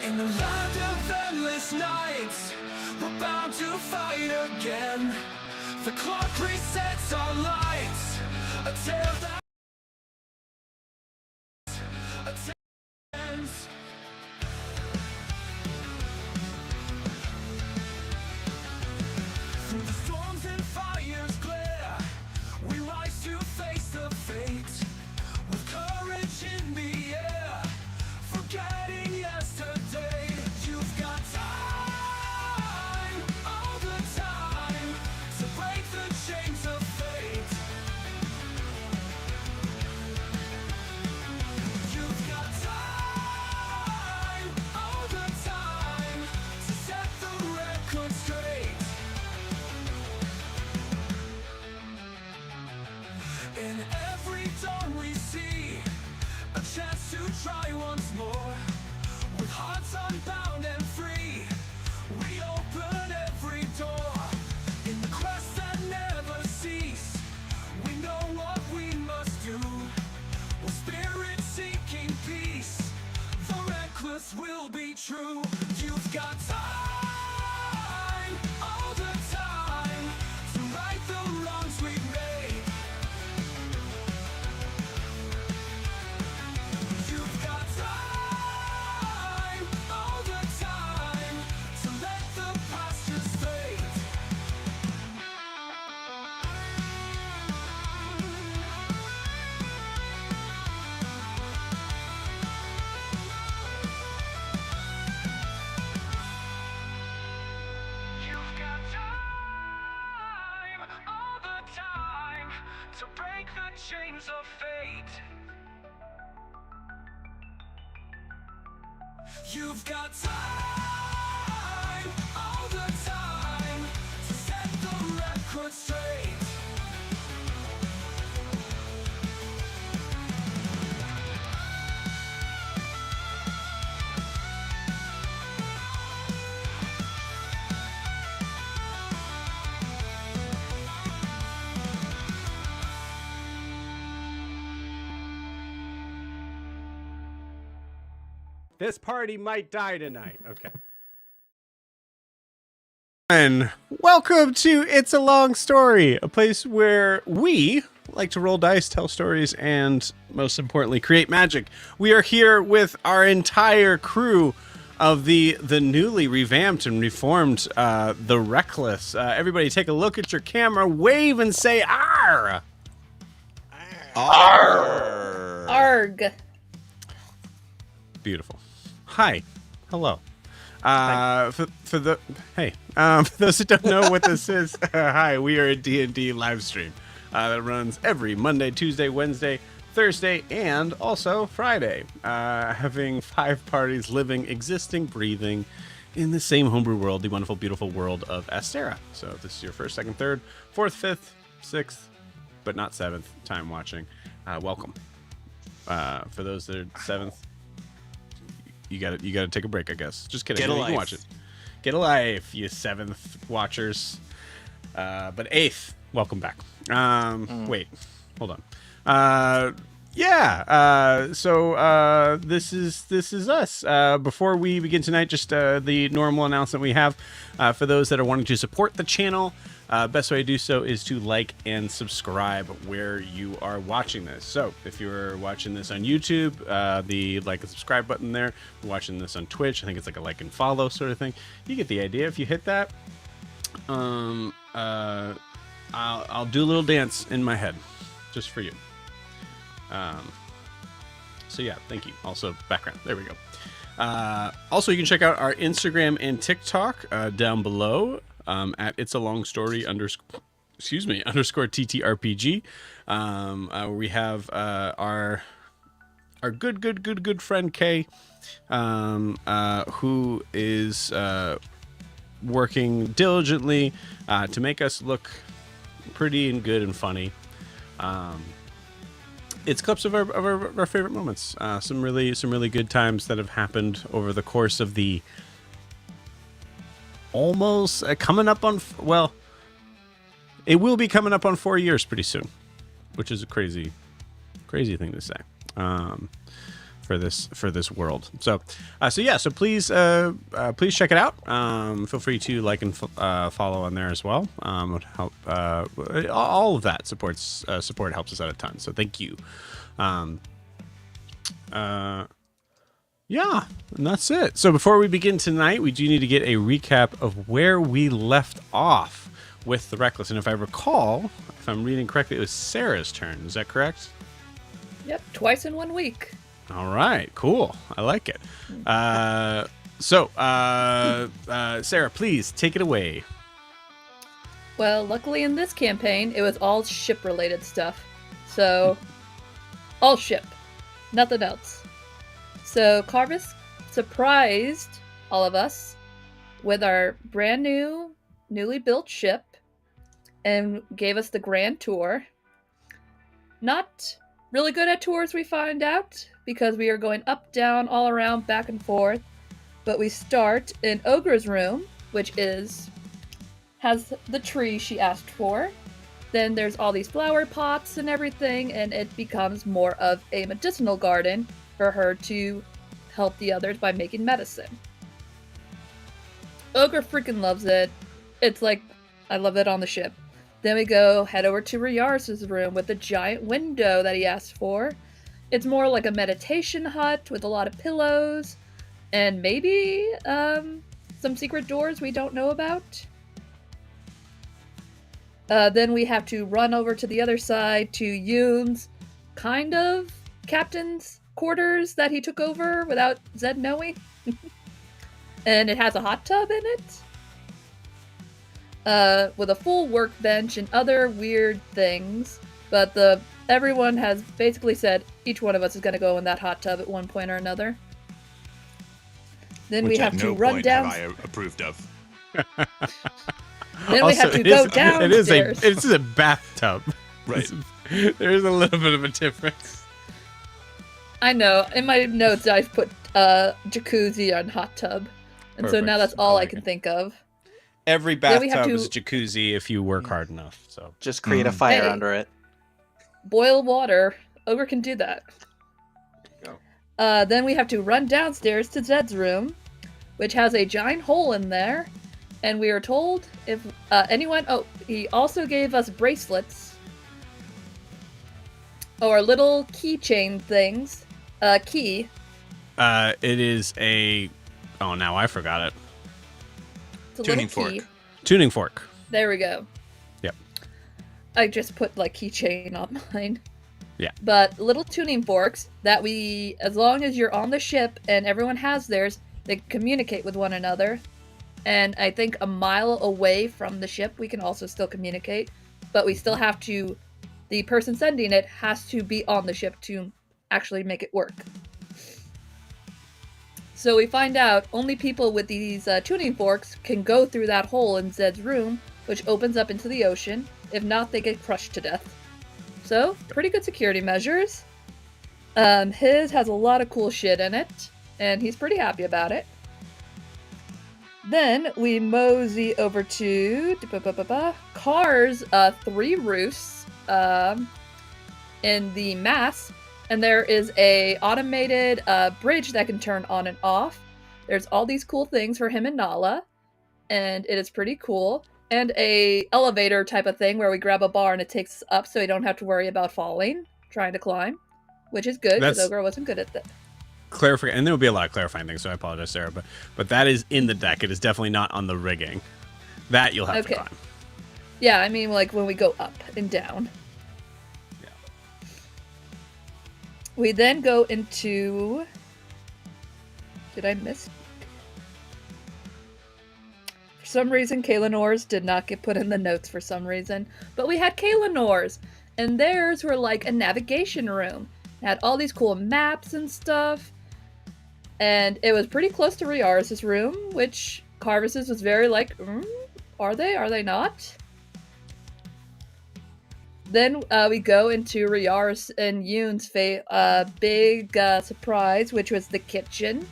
In the land of endless nights, we're bound to fight again. The clock resets our lights, a tale that ends. Through the storms and fire's glare, we rise to face the fate. With courage in the air, forgetting yesterday. You've got time, all the time, to break the chains of fate. You've got time, all the time, to set the record straight. In every dawn we see a chance to try once more. With hearts unbound and free, we open every door. In the quest that never cease, we know what we must do. We're spirit seeking peace, the reckless will be true. You've got time, all the time, to right the wrongs we've made. You've got time, all the time, to let the past just fade. You've got time, all the time, to break the chains of fate. You've got time, all the time, to set the record straight. This party might die tonight. Okay. And welcome to It's a Long Story, a place where we like to roll dice, tell stories, and most importantly, create magic. We are here with our entire crew of the newly revamped and reformed the Wreckless. Everybody take a look at your camera, wave, and say "Arr!" Arr! Arg. Beautiful. Hi. Hello. For those who don't know what this is, hi, we are a D&D live stream that runs every Monday, Tuesday, Wednesday, Thursday, and also Friday. Having 5 parties living, existing, breathing in the same homebrew world, the wonderful, beautiful world of Astera. So if this is your first, second, third, fourth, fifth, sixth, but not 7th time watching, welcome. For those that are 7th, you gotta take a break, I guess. Just kidding. You can watch it. Get a life, you 7th watchers. But 8th, welcome back. Wait, hold on. So this is us. Before we begin tonight, just the normal announcement we have for those that are wanting to support the channel. Best way to do so is to like and subscribe where you are watching this. So if you're watching this on YouTube, the like and subscribe button there. If you're watching this on Twitch, I think it's like a like and follow sort of thing. You get the idea. If you hit that, I'll do a little dance in my head just for you. So yeah, thank you. Also background. There we go. Also, you can check out our Instagram and TikTok down below. At It's a Long Story underscore TTRPG. We have our good friend Kay, who is working diligently to make us look pretty and good and funny. It's clips of our favorite moments. Some really good times that have happened over the course of the almost coming up on, well, it will be coming up on 4 years pretty soon, which is a crazy thing to say for this world. So please check it out. Feel free to like and follow on there as well. Would help. All of that support helps us out a ton. So thank you. Yeah, and that's it. So before we begin tonight, we do need to get a recap of where we left off with the Wreckless. And if I recall, if I'm reading correctly, it was Sarah's turn. Is that correct? Yep, twice in 1 week. All right, cool. I like it. Sarah, please take it away. Well, luckily in this campaign, it was all ship-related stuff. So, all ship. Nothing else. So Carvis surprised all of us with our brand new, newly built ship and gave us the grand tour. Not really good at tours, we find out, because we are going up, down, all around, back and forth. But we start in Ogre's room, which has the tree she asked for. Then there's all these flower pots and everything, and it becomes more of a medicinal garden for her to help the others by making medicine. Ogre freaking loves it. It's like, I love it on the ship. Then we head over to Riars's room with the giant window that he asked for. It's more like a meditation hut with a lot of pillows and maybe some secret doors we don't know about. Then we have to run over to the other side to Yoon's kind of captain's quarters that he took over without Zed knowing. And it has a hot tub in it. With a full workbench and other weird things. But everyone has basically said each one of us is going to go in that hot tub at one point or another. Then we have to run down. Have I approved of. Then we have to go downstairs. It is a bathtub. Right. There's a little bit of a difference. I know. In my notes, I've put jacuzzi on hot tub. And so now that's all I can think of. Every bathtub is a jacuzzi if you work hard enough. So just create a fire under it. Boil water. Ogre can do that. There you Then we have to run downstairs to Zed's room, which has a giant hole in there. And we are told if anyone... Oh, he also gave us bracelets. Or little keychain things. Key. It is a... Oh, now I forgot it. It's a Tuning little key. fork. Tuning fork. There we go. Yep. I just put like keychain on mine. Yeah. But little tuning forks that we, as long as you're on the ship and everyone has theirs, they communicate with one another. And I think a mile away from the ship, we can also still communicate. But we still have to, the person sending it has to be on the ship to actually make it work. So we find out only people with these tuning forks can go through that hole in Zed's room, which opens up into the ocean. If not, they get crushed to death. So, pretty good security measures. His has a lot of cool shit in it, and he's pretty happy about it. Then we mosey over to Car's 3 roofs in the mast, and there is a automated bridge that can turn on and off. There's all these cool things for him and Nala, and it is pretty cool. And a elevator type of thing where we grab a bar and it takes us up so we don't have to worry about falling, trying to climb, which is good because Ogre wasn't good at that. Clarifying, and there will be a lot of clarifying things, so I apologize, Sarah, but that is in the deck. It is definitely not on the rigging. That you'll have to climb. Yeah, I mean, like when we go up and down. Yeah. We then go into... Did I miss? For some reason, Kaylanor's did not get put in the notes for some reason. But we had Kaylanor's, and theirs were like a navigation room. It had all these cool maps and stuff. And it was pretty close to Riaris' room, which Carvis's was very like, are they? Are they not? Then we go into Riaris and Yoon's big surprise, which was the kitchen.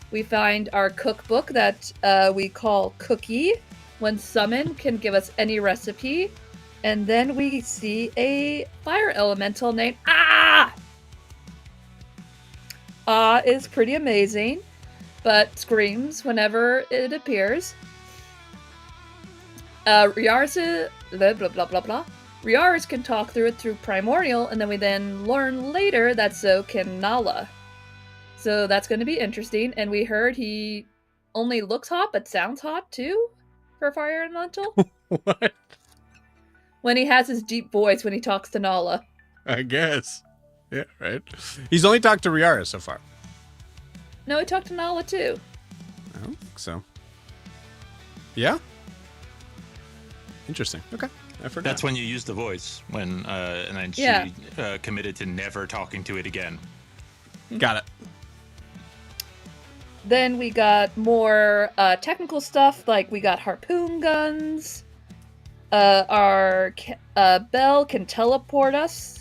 We find our cookbook that we call Cookie. When summoned, can give us any recipe. And then we see a fire elemental named Ah! Ah is pretty amazing, but screams whenever it appears. Riaris, blah blah blah blah blah. Riaris can talk through it through Primordial, and then we learn later that so can Nala. So that's going to be interesting, and we heard he only looks hot, but sounds hot too, for Fire Elemental. What? When he has his deep voice when he talks to Nala. I guess. Yeah, right. He's only talked to Riara so far. No, he talked to Nala too. I don't think so. Yeah? Interesting. Okay. I forgot. That's when you use the voice, when and then she Yeah. committed to never talking to it again. Got it. Then we got more technical stuff, like we got harpoon guns. Our bell can teleport us.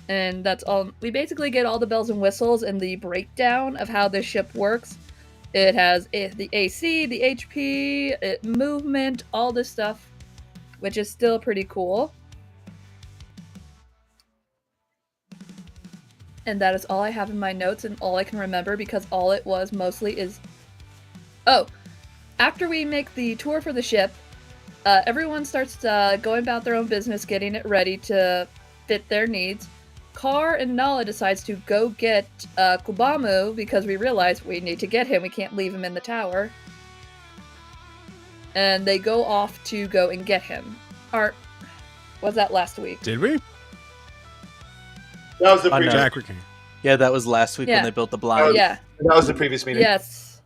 And that's all. We basically get all the bells and whistles and the breakdown of how this ship works. It has the AC, the HP, movement, all this stuff, which is still pretty cool. And that is all I have in my notes and all I can remember, because all it was mostly is... Oh, after we make the tour for the ship, everyone starts going about their own business, getting it ready to fit their needs. Kar and Nala decides to go get Kubamu because we realize we need to get him. We can't leave him in the tower. And they go off to go and get him. Was that last week? Did we? That was the Oh, no. previous. Jack, we can. Yeah, that was last week Yeah. when they built the blind. Yeah. That was the previous meeting. Yes.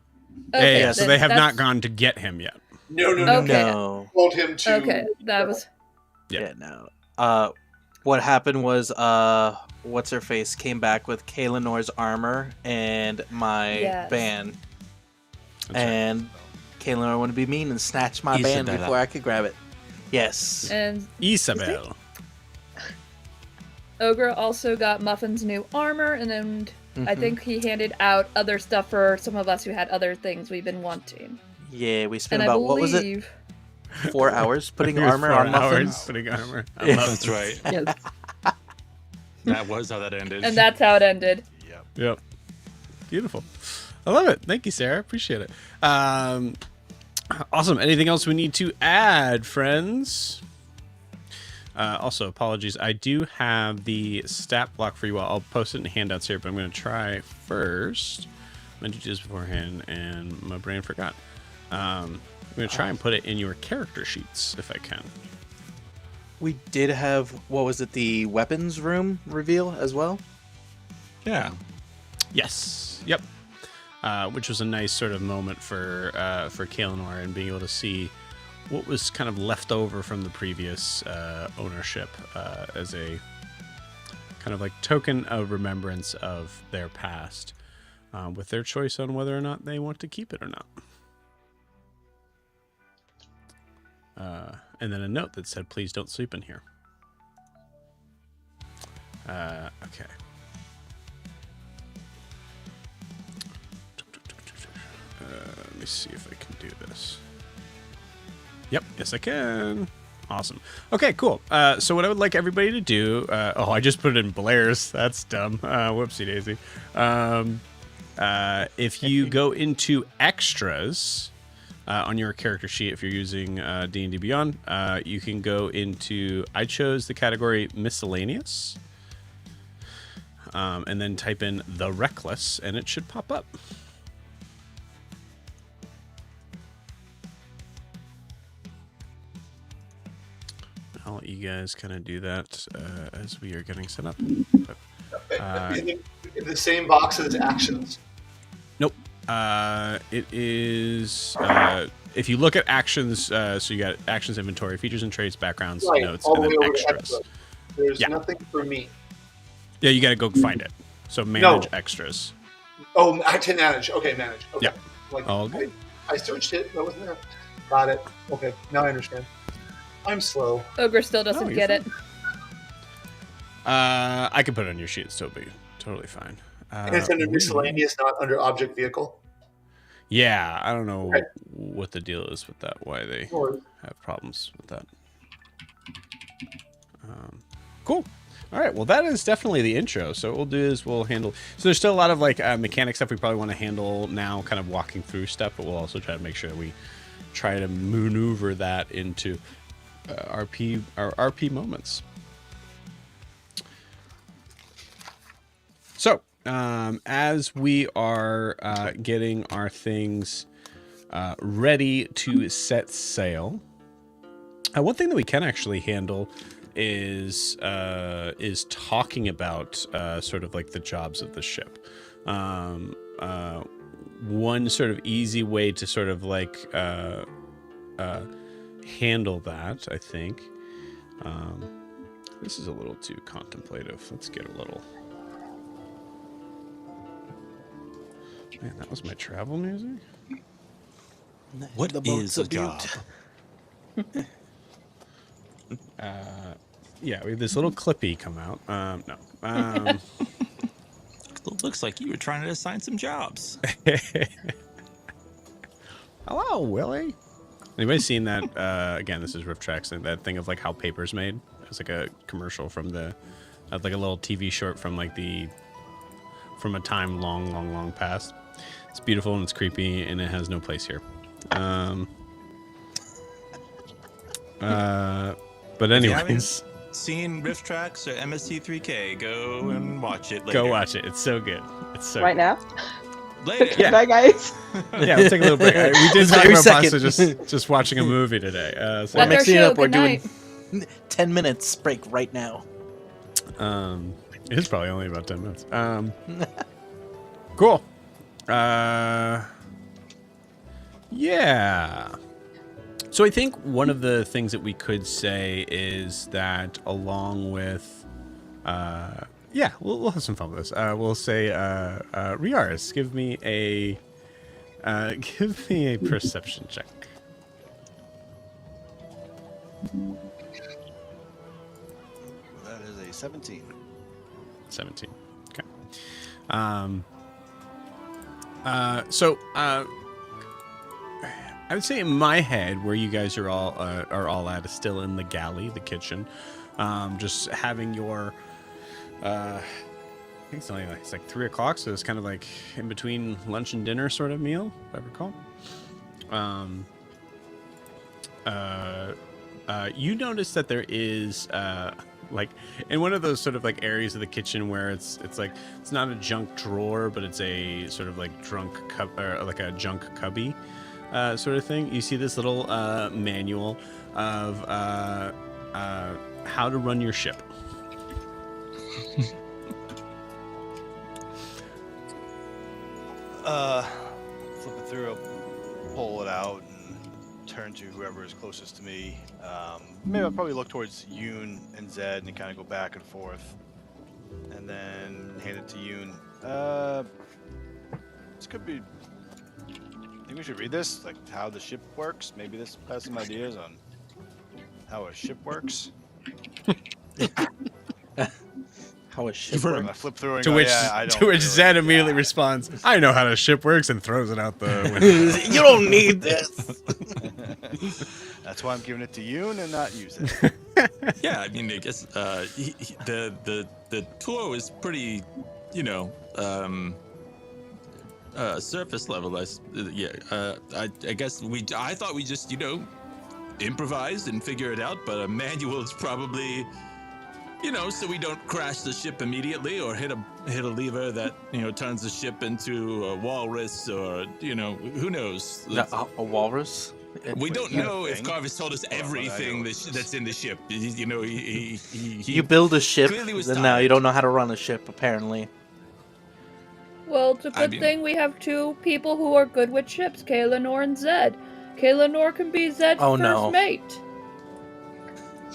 Okay, yeah, so then they have that's- not gone to get him yet. No, no, no. Okay. No. Told him to. Okay, that was... Yeah. Yeah, no. What happened was, what's her face came back with Kaylanor's armor and my Yes. band, That's right. and Kaylanor wanted to be mean and snatch my band Isabella. before I could grab it. Yes. And Isabel. Ogre also got Muffin's new armor, and then I Mhm. think he handed out other stuff for some of us who had other things we've been wanting. Yeah, we spent And I about what was it, believe 4 hours putting It was armor 4 on hours muffins. putting armor. I Yeah. love That's right. yes, That was how that ended. and that's how it ended. Yep. Yep. Beautiful. I love it. Thank you, Sarah. Appreciate it. Awesome. Anything else we need to add, friends? Also, apologies. I do have the stat block for you all. I'll post it in handouts here, but I'm going to try first. I meant to do this beforehand, and my brain forgot. I'm going to try and put it in your character sheets, if I can. We did have, what was it, the weapons room reveal as well? Yeah. Yes. Yep. Which was a nice sort of moment for Kaelinor and being able to see what was kind of left over from the previous ownership as a kind of like token of remembrance of their past, with their choice on whether or not they want to keep it or not. And then a note that said, "Please don't sleep in here." Okay. Let me see if I can do this. Yep, yes I can. Awesome. Okay, cool. So what I would like everybody to do... I just put it in Blair's. That's dumb. Whoopsie daisy. If you go into extras on your character sheet, if you're using D&D Beyond, you can go into... I chose the category miscellaneous. And then type in the Wreckless, and it should pop up. I'll let you guys kind of do that as we are getting set up. But, in the same box as actions. nope. It is... if you look at actions, so you got actions, inventory, features and traits, backgrounds, Right, notes, all and the then way over to extras. extras. There's Yeah. nothing for me. Yeah, you got to go find it. So manage extras. Oh, I can manage. Okay, manage. Okay. Yeah. Like, All good. I searched it. That wasn't there. Got it. Okay, now I understand. I'm slow. Ogre still doesn't you're get it. I can put it on your sheet. It'll still be totally fine. And it's under miscellaneous, not under object vehicle. Yeah, I don't know Okay. what the deal is with that. Why they Or have problems with that. Cool. All right. Well, that is definitely the intro. So what we'll do is we'll handle. So there's still a lot of like mechanic stuff we probably want to handle now, kind of walking through stuff. But we'll also try to make sure we try to maneuver that into our RP moments. So as we are getting our things ready to set sail, one thing that we can actually handle is talking about sort of like the jobs of the ship. One sort of easy way to sort of like handle that, I think. This is a little too contemplative. Let's get a little... Man, that was my travel music? What is a job? Yeah, we have this little clippy come out. No. Looks like you were trying to assign some jobs. Hello, Willie. Anybody seen that? Again, this is Riff Tracks, that thing of like how paper's made. It's like a commercial from like a little TV short from like from a time long past. It's beautiful and it's creepy and it has no place here. But anyways, Seen Rift Tracks or MST3K? Go and watch it later. go watch it. It's so good. It's so Right good. now? Later. Yeah. Bye, guys. Yeah, we'll take a little break. We did talk Every about second. pasta just watching a movie today. So That's our mixing it show. up. We're Good doing night. 10 minutes break right now. it is probably only about 10 minutes. Cool. Yeah. So I think one of the things that we could say is that along with, we'll have some fun with this. We'll say, Riaris, give me a perception check. That is a 17. 17. Okay. I would say in my head, where you guys are all at is still in the galley, the kitchen, just having your think it's only it's like 3 o'clock, so it's kind of like in between lunch and dinner sort of meal, if I recall. You notice that there is like in one of those sort of like areas of the kitchen where it's like it's not a junk drawer, but it's a sort of like like a junk cubby sort of thing. You see this little manual of how to run your ship. Flip it through, I'll pull it out and turn to whoever is closest to me. Maybe I'll probably look towards Yoon and Zed and kind of go back and forth, and then hand it to Yoon. This could be. I think we should read this, like how the ship works. Maybe this has some ideas on how a ship works. How a ship I'm works. gonna flip through and To go, which yeah, I don't to which really- Zed immediately yeah. responds, "I know how the ship works," and throws it out the window. You don't need this. That's why I'm giving it to Yoon and not use it. Yeah, I mean, I guess the tour was pretty, surface level. I guess I thought we just improvise and figure it out, but a manual is probably, so we don't crash the ship immediately or hit a lever that turns the ship into a walrus or who knows. A walrus? We don't Is that a know if thing? Carvis told us everything that's in the ship. He You build a ship, clearly was then now tired. you don't know how to run a ship, apparently. Well, it's a I good mean- thing we have 2 people who are good with ships, Kaelanor and Zed. Kaelanor can be Zed's Oh, first no. mate.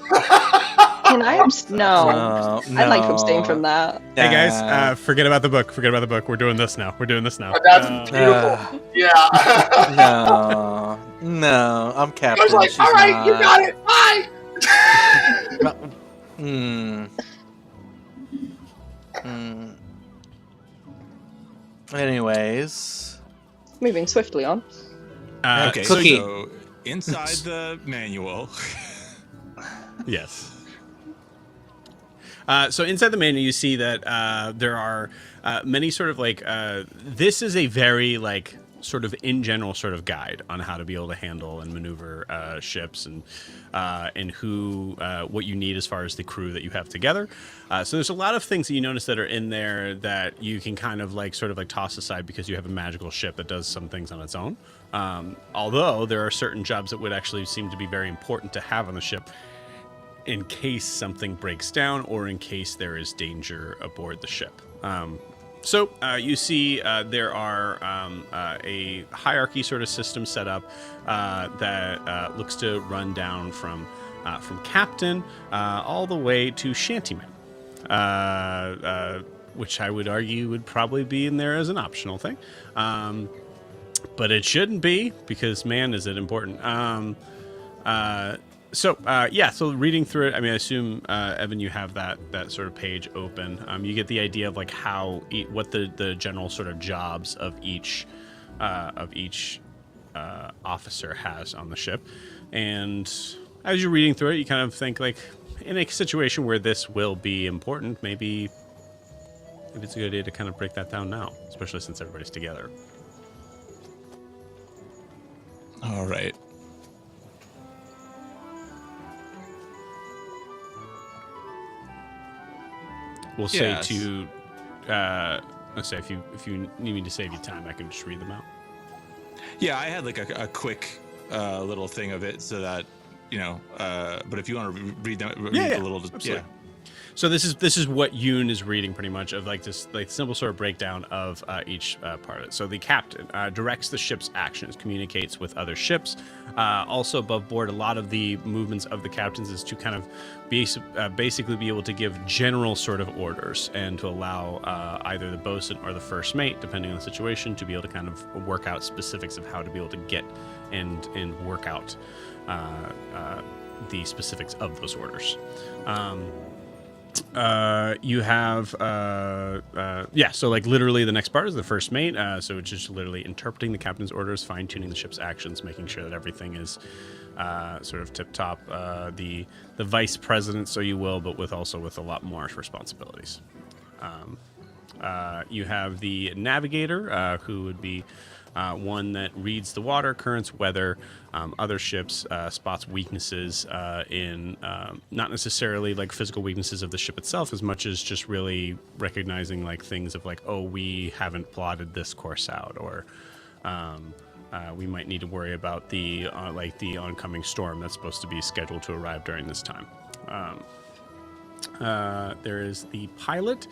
Can I no. I'd like to abstain from that. Hey guys, forget about the book. Forget about the book. We're doing this now. That's beautiful. Yeah. No, I'm I captain. was like, she's all right, you not. got it. Bye. Anyways. Moving swiftly on. Okay, Cookie. so inside the manual. Yes. So inside the menu, you see that there are many sort of like this is a very like sort of in general sort of guide on how to be able to handle and maneuver ships and who what you need as far as the crew that you have together. So there's a lot of things that you notice that are in there that you can kind of like sort of like toss aside because you have a magical ship that does some things on its own. Although there are certain jobs that would actually seem to be very important to have on the ship in case something breaks down or in case there is danger aboard the ship. So you see there are a hierarchy sort of system set up that looks to run down from captain all the way to shantyman, which I would argue would probably be in there as an optional thing. But it shouldn't be because, man, is it important. So reading through it, I mean, I assume, Evan, you have that sort of page open. You get the idea of like how, what the general sort of jobs of each officer has on the ship. And as you're reading through it, you kind of think like, in a situation where this will be important, maybe it's a good idea to kind of break that down now, especially since everybody's together. All right. We'll say Yes. to, let's say if you need me to save you time, I can just read them out. Yeah, I had like a quick little thing of it so that but if you want to read them, read Yeah, a little, absolutely. So this is what Yoon is reading pretty much of like this like simple sort of breakdown of each part of it. So the captain directs the ship's actions, communicates with other ships. Also above board, a lot of the movements of the captains is to kind of basically be able to give general sort of orders and to allow either the bosun or the first mate, depending on the situation, to be able to kind of work out specifics of how to be able to get and work out the specifics of those orders. You have so like literally the next part is the first mate, so it's just literally interpreting the captain's orders, fine-tuning the ship's actions, making sure that everything is sort of tip-top. The vice president, so you will, but with a lot more responsibilities. You have the navigator, who would be one that reads the water, currents, weather, other ships, spots weaknesses in not necessarily like physical weaknesses of the ship itself, as much as just really recognizing like things of like, oh, we haven't plotted this course out, or we might need to worry about the like the oncoming storm that's supposed to be scheduled to arrive during this time. There is the pilot,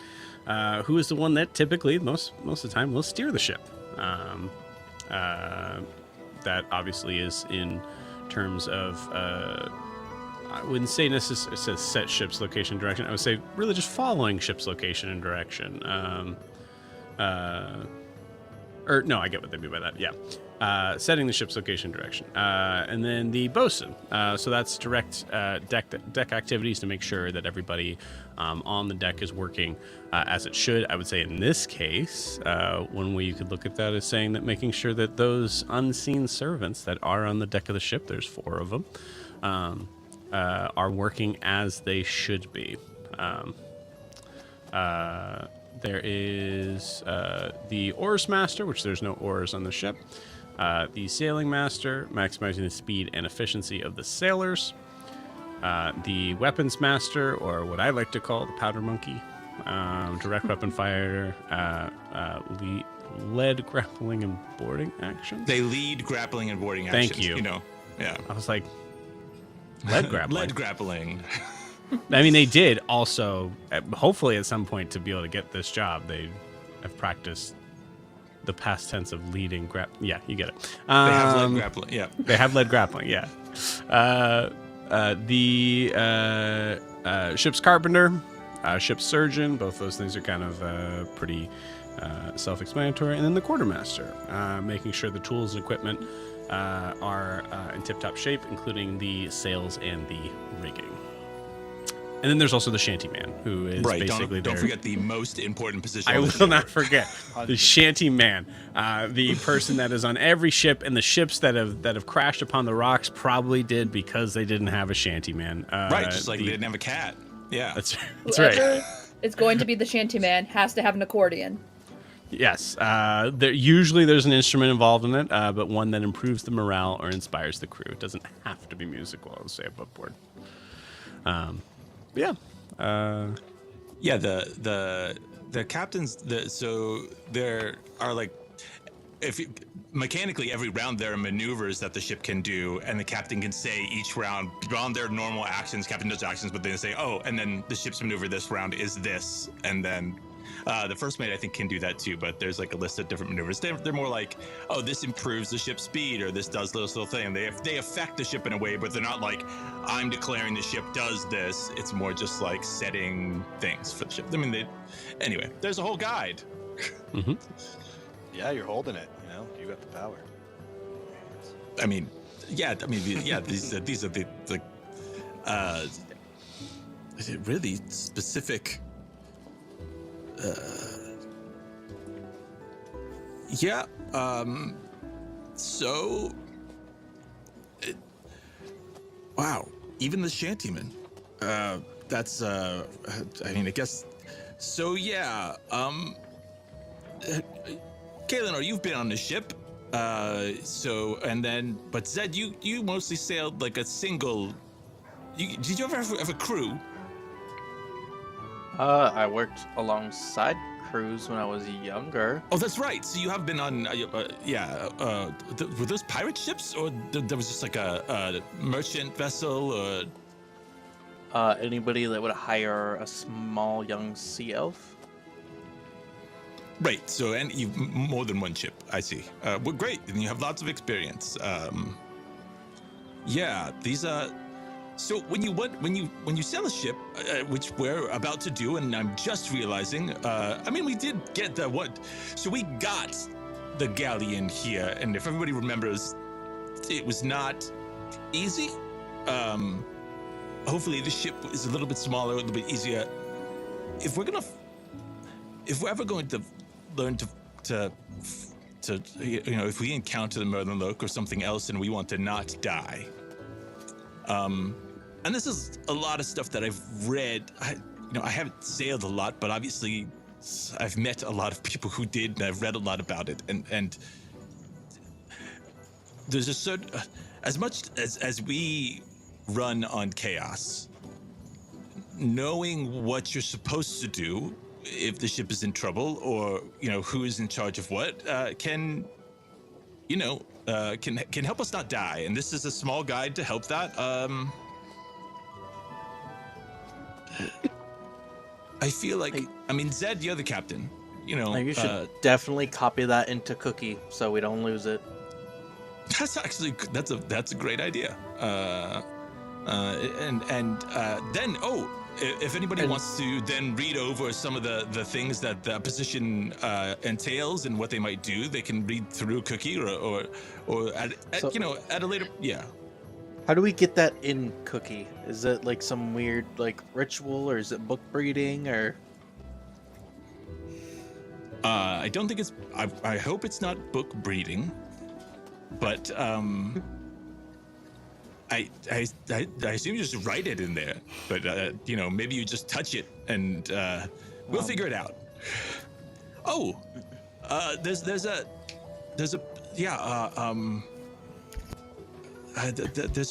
who is the one that typically most of the time will steer the ship. That obviously is in terms of I wouldn't say necessarily set ship's location and direction. I would say really just following ship's location and direction. Or no, I get what they mean by that. Yeah, setting the ship's location and direction, and then the bosun. So that's direct deck activities to make sure that everybody on the deck is working as it should. I would say in this case, one way you could look at that is saying that making sure that those unseen servants that are on the deck of the ship, there's 4 of them, are working as they should be. There is the oars master, which there's no oars on the ship. The sailing master, maximizing the speed and efficiency of the sailors. The weapons master, or what I like to call the powder monkey. Direct weapon fighter. Lead grappling and boarding action. They lead grappling and boarding actions. Thank you. You know, yeah. I was like, lead grappling. Lead grappling. I mean, they did also, hopefully at some point to be able to get this job, they have practiced the past tense of leading yeah, you get it. They have lead grappling, yeah. They have lead grappling, yeah. The ship's carpenter, ship's surgeon, both those things are kind of pretty self-explanatory. And then the quartermaster, making sure the tools and equipment are in tip-top shape, including the sails and the rigging. And then there's also the shanty man, who is basically don't forget the most important position. I will not forget the shanty man, the person that is on every ship, and the ships that have crashed upon the rocks probably did because they didn't have a shanty man. Right, just like they didn't have a cat. Yeah, that's Whoever right. is going to be the shanty man has to have an accordion. Yes, usually there's an instrument involved in it, but one that improves the morale or inspires the crew. It doesn't have to be musical, I'll say above board. Yeah. Yeah, the captains, so there are like, mechanically every round there are maneuvers that the ship can do, and the captain can say each round beyond their normal actions, captain does actions, but then say, oh, and then the ship's maneuver this round is this, and then the first mate I think can do that too, but there's like a list of different maneuvers. They're more like, oh, this improves the ship's speed, or this does this little thing. They affect the ship in a way, but they're not like, I'm declaring the ship does this. It's more just like setting things for the ship. I mean, anyway, there's a whole guide. Mm-hmm. Yeah, you're holding it. You know, you got the power. I mean, yeah. These are the really specific. Yeah. So. Wow. Even the shantyman. That's. I mean, I guess. So yeah. Kaelinor, you've been on the ship. But Zed, you mostly sailed like a single. Did you ever have a crew? I worked alongside crews when I was younger. Oh, that's right. So you have been on, were those pirate ships, or there was just like a merchant vessel, or? Anybody that would hire a small young sea elf. Right. So, and you've more than one ship. I see. Well, great. And you have lots of experience. Yeah. These are. So when you sail a ship, which we're about to do, and I'm just realizing, I mean, we did get so we got the galleon here, and if everybody remembers, it was not easy. Hopefully the ship is a little bit smaller, a little bit easier. If we're ever going to learn to if we encounter the Merlinloke or something else and we want to not die, and this is a lot of stuff that I've read. I haven't sailed a lot, but obviously I've met a lot of people who did, and I've read a lot about it, and there's a certain, as much as we run on chaos, knowing what you're supposed to do if the ship is in trouble, or who is in charge of what, can help us not die. And this is a small guide to help that. I feel like, Zed, you're the captain. You should definitely copy that into Cookie so we don't lose it. That's a great idea. And then if anybody wants to then read over some of the things that the position entails and what they might do, they can read through Cookie or at a later. Yeah. How do we get that in Cookie? Is it like some weird ritual, or is it book breeding, or? I don't think it's. I hope it's not book breeding, but I assume you just write it in there. But maybe you just touch it, and we'll figure it out. Oh, there's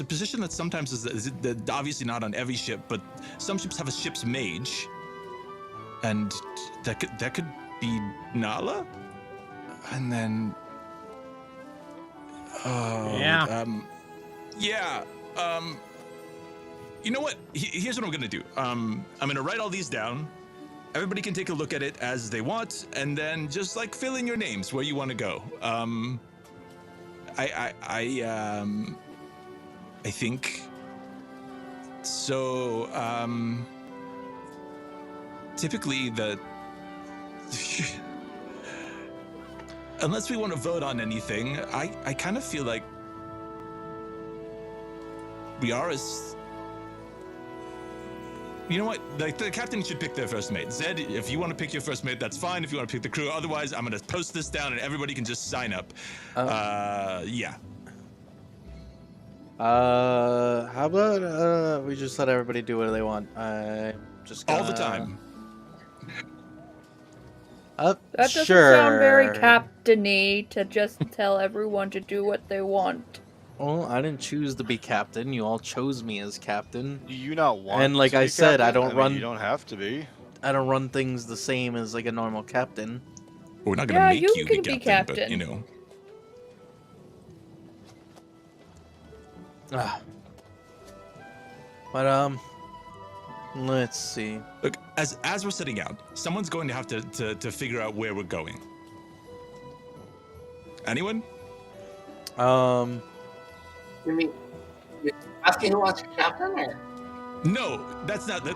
a position that sometimes is obviously not on every ship, but some ships have a ship's mage, and that could be Nala, and then you know what? Here's what I'm gonna do. I'm gonna write all these down. Everybody can take a look at it as they want, and then just fill in your names where you want to go. I think so. Typically, unless we want to vote on anything, I kind of feel like we are as. You know what? The captain should pick their first mate. Zed, if you want to pick your first mate, that's fine. If you want to pick the crew, otherwise, I'm going to post this down and everybody can just sign up. Yeah. How about we just let everybody do what they want? I'm just gonna... all the time. That doesn't sure. sound very captain-y to just tell everyone to do what they want. Well, I didn't choose to be captain. You all chose me as captain. You not want. And like to I be said, captain? I don't run. You don't have to be. I don't run things the same as a normal captain. We're not gonna make you you can be be captain, but But let's see. Look, as we're setting out, someone's going to have to figure out where we're going. Anyone? You mean you're asking who wants to be captain, or? No, that's not the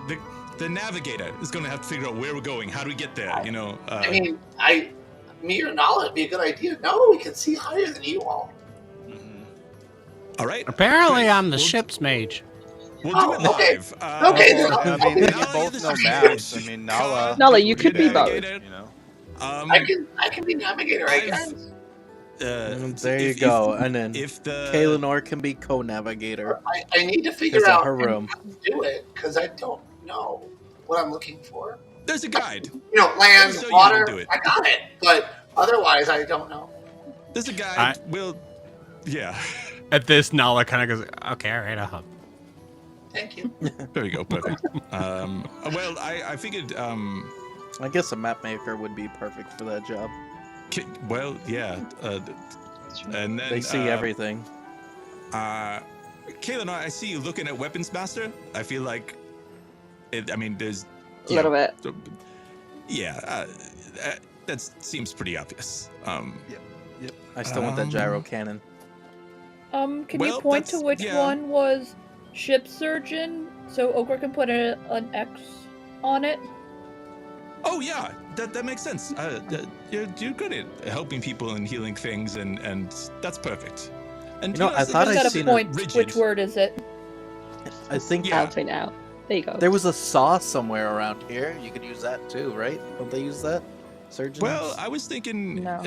navigator is going to have to figure out where we're going. How do we get there? I mean, me or Nala would be a good idea. No, we can see higher than you all. All right. Apparently, I'm the ship's mage. We'll do it okay. live. I mean, they Nala, both you're know the maps. ship's I mean, mage. Nala, you could be both. navigator. I can be navigator, I guess. There you go. And then if the Kaelinor can be co-navigator. I need to figure Is that out her room? how to do it because I don't know what I'm looking for. there's a guide. Land, So you water. do it. I got it, but otherwise, I don't know. There's a guide. Yeah. At this, Nala kind of goes, okay, all right, I'll help. Thank you. There you go. Perfect. Well, I figured. I guess a map maker would be perfect for that job. Well, yeah. And then They see everything. Kaylin, I see you looking at Weapons Master. I feel like, there's A little bit. Yeah, that seems pretty obvious. Yep. I still want that gyro cannon. Can Well, you point to that's- which yeah. one was ship surgeon so Ogre can put an X on it? Oh yeah, that makes sense. You're good at helping people and healing things, and that's perfect. And I thought Just I'd gotta seen point rigid. which word is it? I think Yeah. I'll say now. There you go. there was a saw somewhere around here. You could use that too, right? Don't they use that? Surgeons? Well, I was thinking, No.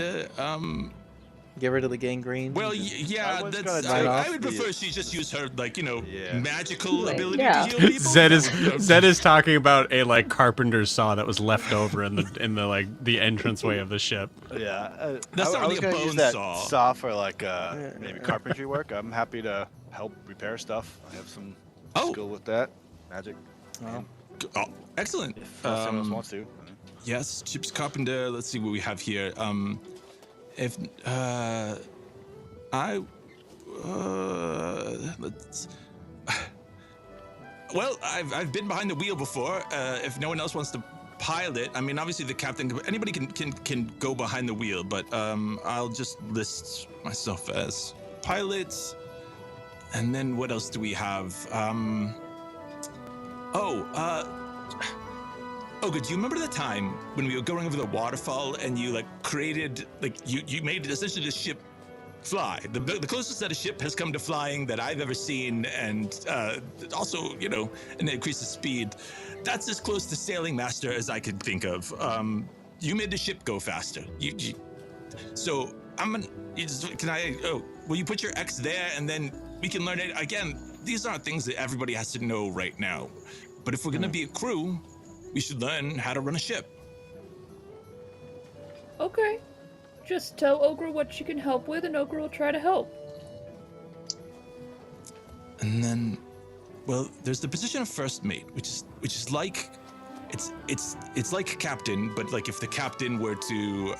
Get rid of the gangrene. Well, just- yeah, I was that's. gonna write I off would the- prefer she just use her Yeah. magical Right, ability yeah. to heal people. Zed is That would- Zed is talking about a like carpenter's saw that was left over in the like the entranceway of the ship. Yeah, That's not I really was a gonna use bone that saw. for like maybe carpentry work. I'm happy to help repair stuff. I have some Oh. skill with that. Magic. Well, Oh, excellent. If someone else wants to. Yes, Chips Carpenter. Let's see what we have here. If I let's. Well, I've been behind the wheel before. If no one else wants to pilot, I mean, obviously the captain. Anybody can go behind the wheel, but I'll just list myself as pilot. And then what else do we have? Oh, good. Do you remember the time when we were going over the waterfall and you like created you made essentially the ship fly? The closest that a ship has come to flying that I've ever seen, and also and increase the speed. That's as close to Sailing Master as I could think of. You made the ship go faster. So I'm gonna. Can I? Oh, will you put your X there and then we can learn it again? These aren't things that everybody has to know right now, but if we're gonna be a crew, we should learn how to run a ship. Okay. Just tell Ogre what she can help with, and Ogre will try to help. And then, well, there's the position of first mate, which is like, it's like captain, but like if the captain were to,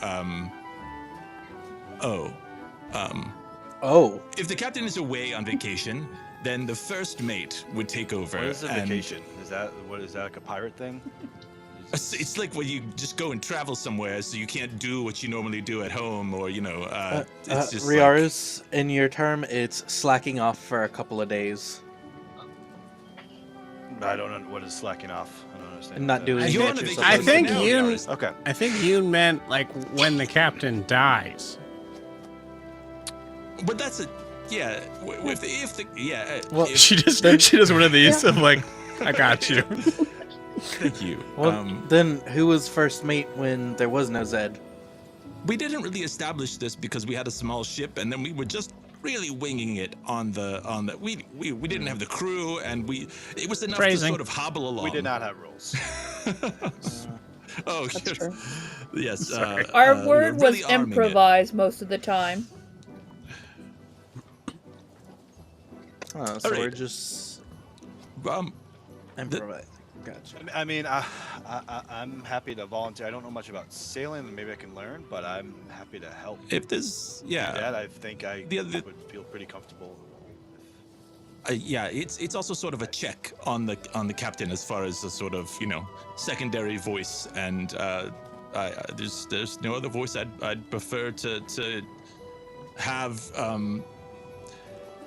if the captain is away on vacation, then the first mate would take over. What is a and- vacation? Is that like a pirate thing? It's like when you just go and travel somewhere, so you can't do what you normally do at home, or it's just Riaris, in your term, it's slacking off for a couple of days. I don't know what is slacking off. I don't understand. And not what that doing is. You're it on a yourself. vacation I think now, you- Yaris. Okay. I think you meant like when the captain dies. But that's a yeah. If the yeah. Well, if- She does one of these of like, I got you. Thank you. Well, then who was first mate when there was no Zed? We didn't really establish this because we had a small ship, and then we were just really winging it on the. We didn't have the crew, and it was enough Phrasing. to sort of hobble along. We did not have rules. Oh, That's yes. true. Yes. Our we were word really was arming it. improvised most of the time. Oh, so Alright. we're just improvise. Gotcha. I mean, I'm happy to volunteer. I don't know much about sailing, and maybe I can learn, but I'm happy to help. If there's yeah. That I think I The- would feel pretty comfortable. Yeah, it's also sort of a check on the captain as far as a sort of secondary voice, and there's no other voice I'd prefer to have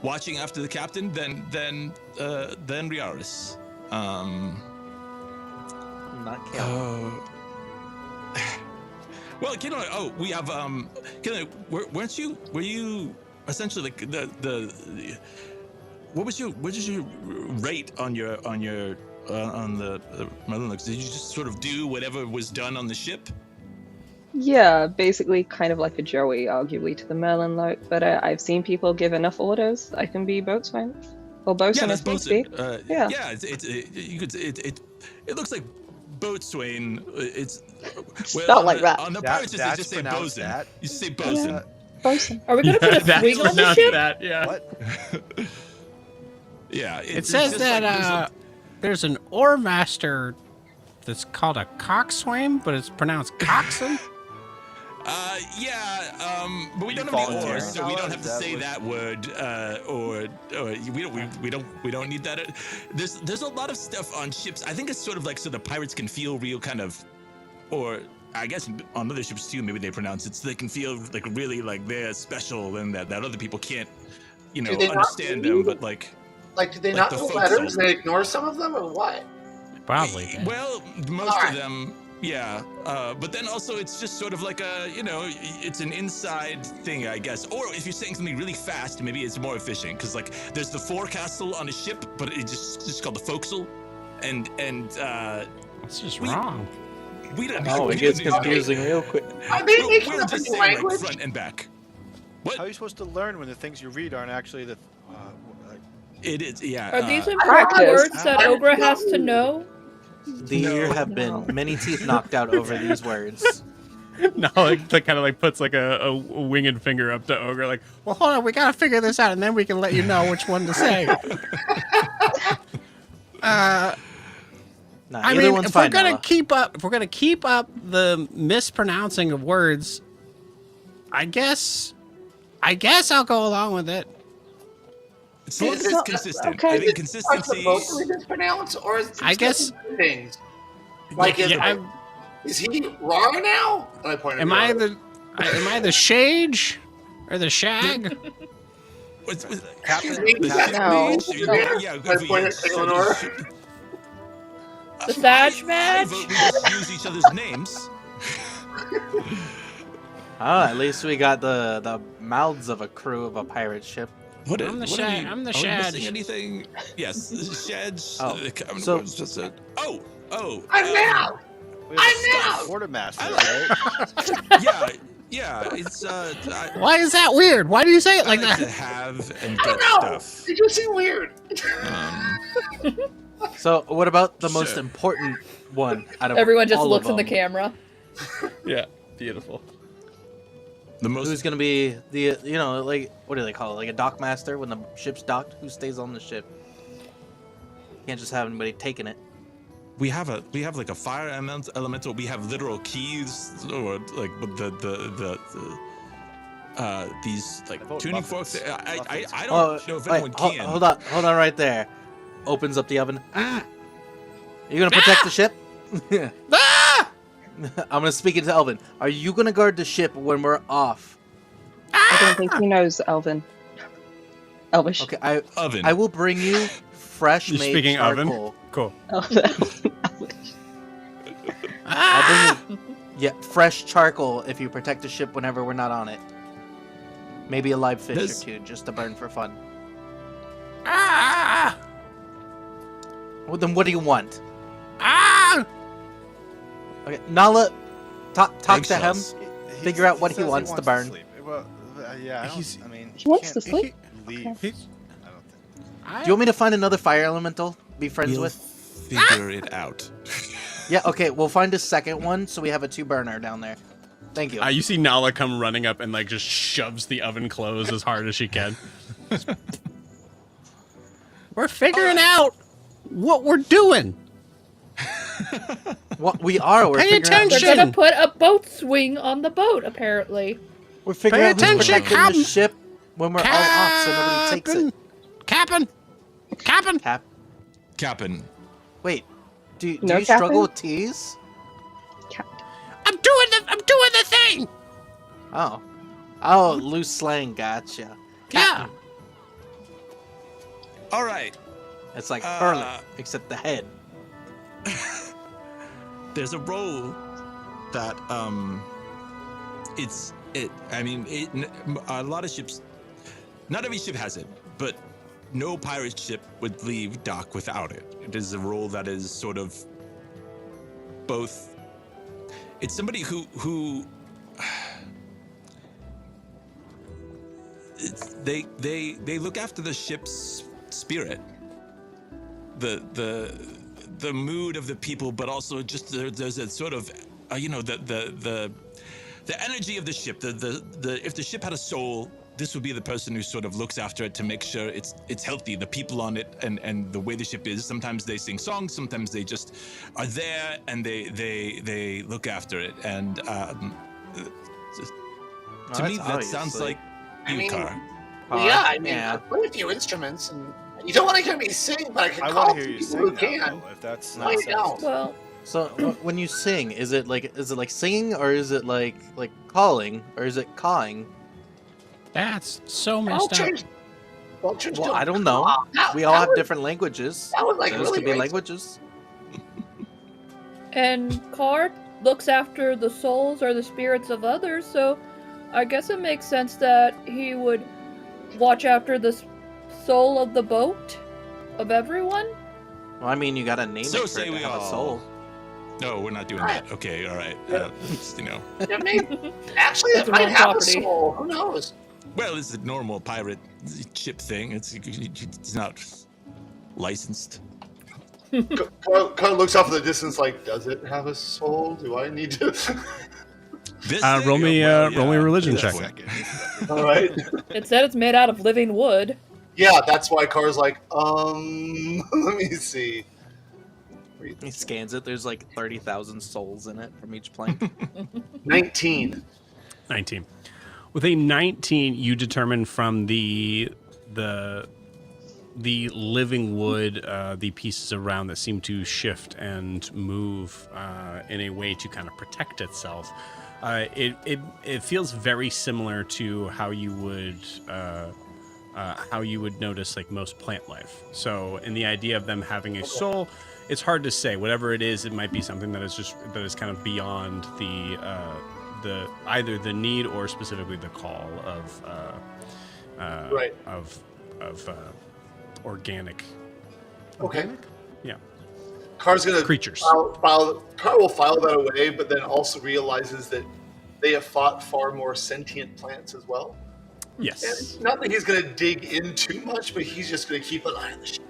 watching after the captain than Riaris. Not counting. Well, we have were you essentially like the what was your rate on the Merlin? Did you just sort of do whatever was done on the ship? Yeah, basically kind of like a Joey, arguably, to the Merlin Loke, but I've seen people give enough orders. I can be boatswain. Or boatswain if needs be. Yeah. Yeah, it looks like boatswain. It's not like that. On the That- pirates, they that's just say pronounced bosun. that? You say bosun. Yeah. Boatswain. Are we gonna put a That's swing on the pronounced ship? that, yeah. What? Yeah, It says that there's an oar master that's called a coxswain, but it's pronounced coxswain. But we don't have the volunteering oars, so we don't now? have to Is that say what- that word, or we don't need that. There's a lot of stuff on ships. I think it's sort of like so the pirates can feel real kind of, or I guess on other ships too. Maybe they pronounce it so they can feel like really like they're special and that other people can't, Do they not understand do- them. But like, Like, do they Like not the know folk letters? song. They ignore some of them, or what? Probably. well, most Alright. of them. Yeah, but then also it's just sort of like it's an inside thing, I guess. Or if you're saying something really fast, maybe it's more efficient because like there's the forecastle on a ship, but it's just called the forecastle, and It's just we- wrong. we don't. Oh, we it gets don't need to do- confusing real quick. Are they making We'll up a just new say like language? front and back. What? How are you supposed to learn when the things you read aren't actually the? Like, It is, yeah. Are these Practice. important words that Ogra has to know? There have been many teeth knocked out over these words. No, like kind of like puts like a winged finger up to Ogre, like, well, hold on, we gotta figure this out, and then we can let you know which one to say. Nah, I either mean, one's if we're fine, gonna Nala. keep up the mispronouncing of words, I guess I'll go along with it. As long as Is it's it- consistent. okay. I think Are consistency. supposed to be mispronounced, or is it I guess- things? Like, is he wrong now? And I pointed Am at I the the Shage or the Shag? What's Captain, the No. ship No. mage? No. Yeah, I pointed at Eleanor. The Sag I match? vote we just use each other's names. Oh, at least we got the mouths of a crew of a pirate ship. What? I'm the what are Shad. we- I'm the are we missing Shad. anything? Yes, Shad's. Oh, Captain so- was just a. Oh. I'm now. we have I'm a out. quartermaster, I right? Yeah. It's Why is that weird? Why do you say it I like like to that? have and I get don't know. stuff. It just seemed weird. So, what about the most Sure. important one out of Everyone just all looks of in the them? camera. Yeah, beautiful. The most. Who's gonna be the like what do they call it? Like a dock master when the ship's docked? Who stays on the ship? Can't just have anybody taking it. We have like a fire elemental. We have literal keys, or like with these like I vote tuning muffins. forks. I Oh, don't know if wait, anyone can. hold on right there. Opens up the oven. You gonna protect the ship? Ah! I'm gonna speak into Elvin. Are you gonna guard the ship when we're off? I don't think he knows Elvin. Elvish. Okay, Oven. I will bring you fresh You're made speaking oven? charcoal. Cool. Elvish. I'll bring you fresh charcoal if you protect the ship whenever we're not on it. Maybe a live fish This- or two just to burn for fun. Ah! Well, then what do you want? Ah! Okay, Nala, talk to him. Eggshells. Figure out what he says wants to burn. sleep. Well, yeah, I mean, He wants can't to sleep? Leave. Okay. I don't think. Do you want me to find another fire elemental? Be friends We'll with? figure it out. Yeah, okay, we'll find a second one so we have a 2-burner down there. Thank you. You see Nala come running up and like just shoves the oven closed as hard as she can. We're figuring out what we're doing. What we are, we're Pay figuring out They're attention. gonna put a boat swing on the boat, apparently. we're figuring Pay out who's attention, protecting Captain. the ship when we're all off so nobody takes it. Captain. Cap. Captain. Wait, do you No, struggle Captain? with T's? I'm doing the thing. Oh, loose slang, gotcha. Yeah. All right. It's like Uh, Hurler, except the head. There's a role that a lot of ships, not every ship has it, but no pirate ship would leave dock without it. It is a role that is sort of both. It's somebody who they look after the ship's spirit, the mood of the people, but also just there's a sort of the energy of the ship. The if the ship had a soul, this would be the person who sort of looks after it to make sure it's healthy. The people on it and the way the ship is. Sometimes they sing songs. Sometimes they just are there and they look after it. And to me, that sounds like I you, mean, Car. Yeah, I mean, yeah. I play a few instruments, and you don't want to hear me sing, but I can I call want to to hear you people who sing now, can. though, if that's No, you nonsense. don't. Well, So when you sing, is it like singing or is it like calling or is it cawing? That's so messed up. Vultures. Vultures Well, don't I don't know. caw. That- We all that have was- different languages. That was like Those really could be racist. languages. and Card looks after the souls or the spirits of others, so I guess it makes sense that he would watch after the soul of the boat of everyone. Well, I mean, you gotta name So it for say it to we have a all. soul. No, we're not doing that. Okay, all right. Yeah. Just, Yeah, maybe, actually, it That's might wrong have property. a soul. Who knows? Well, it's a normal pirate ship thing. It's not licensed. Carl looks off in the distance like, does it have a soul? Do I need to? This Roll thing? me Well, roll me a religion at this check. point. All right. It said it's made out of living wood. Yeah, that's why Car's like, let me see. He scans it. There's like 30,000 souls in it from each plank. 19. 19. With a 19, you determine from the living wood, the pieces around that seem to shift and move in a way to kind of protect itself. It feels very similar to how you would notice like most plant life. So in the idea of them having a soul, it's hard to say. Whatever it is, it might be something that is kind of beyond the either the need or specifically the call of Right. of organic. Okay. Yeah. Car's gonna Creatures. Car will file that away, but then also realizes that they have fought far more sentient plants as well. Yes. And not that he's gonna dig in too much, but he's just gonna keep an eye on the ship.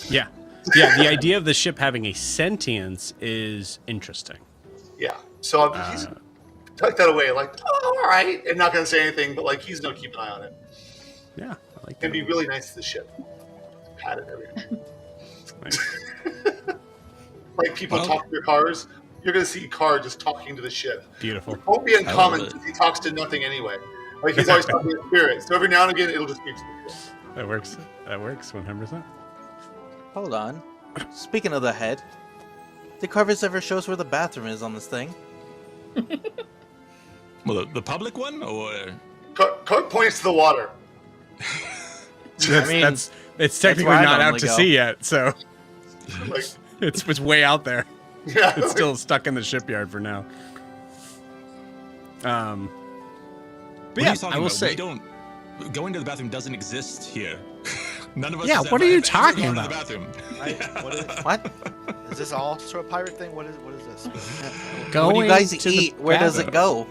Yeah. Yeah. The idea of the ship having a sentience is interesting. Yeah. So he's tuck that away, like, oh, all right, and not gonna say anything, but like he's gonna keep an eye on it Yeah. I like and that. be really nice to the ship. Pat it every Nice. Like people Well- talk to their cars. You're gonna see Car just talking to the ship. Beautiful. Won't be uncommon love it. because he talks to nothing anyway. Like he's always talking to spirit. So every now and again, it'll just be. That works. That works 100%. Hold on. Speaking of the head, did Carvis ever show us where the bathroom is on this thing? Well, the public one, or Car points to the water. It's technically where I not out normally to go. sea yet, so Like, it's way out there. yeah, It's still stuck in the shipyard for now. But what are yeah, you talking I will about? say. We don't. Going to the bathroom doesn't exist here. None of us. Yeah, has what ever- are you have ever talking gone to about? the bathroom. What? Is this also a pirate thing? What is this? What do Going you guys to the eat? Where does it go?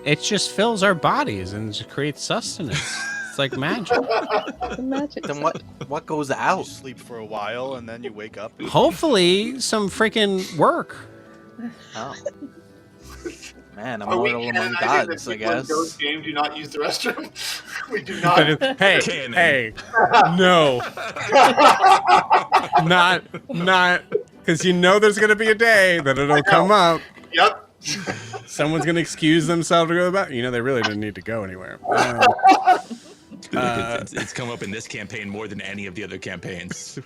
It just fills our bodies and just creates sustenance. It's like magic. The magic. Then what goes You out? sleep for a while and then you wake up. Hopefully, some freaking work. Oh. Man, I'm Are we mortal among canonizing gods, that I people in guess. Ghost Game do not use the restroom? We do not. Hey, Canon. hey, no, not, because you know there's gonna be a day that it'll come up. Yep. Someone's gonna excuse themselves to go to the bathroom. You know they really didn't need to go anywhere. It's come up in this campaign more than any of the other campaigns. The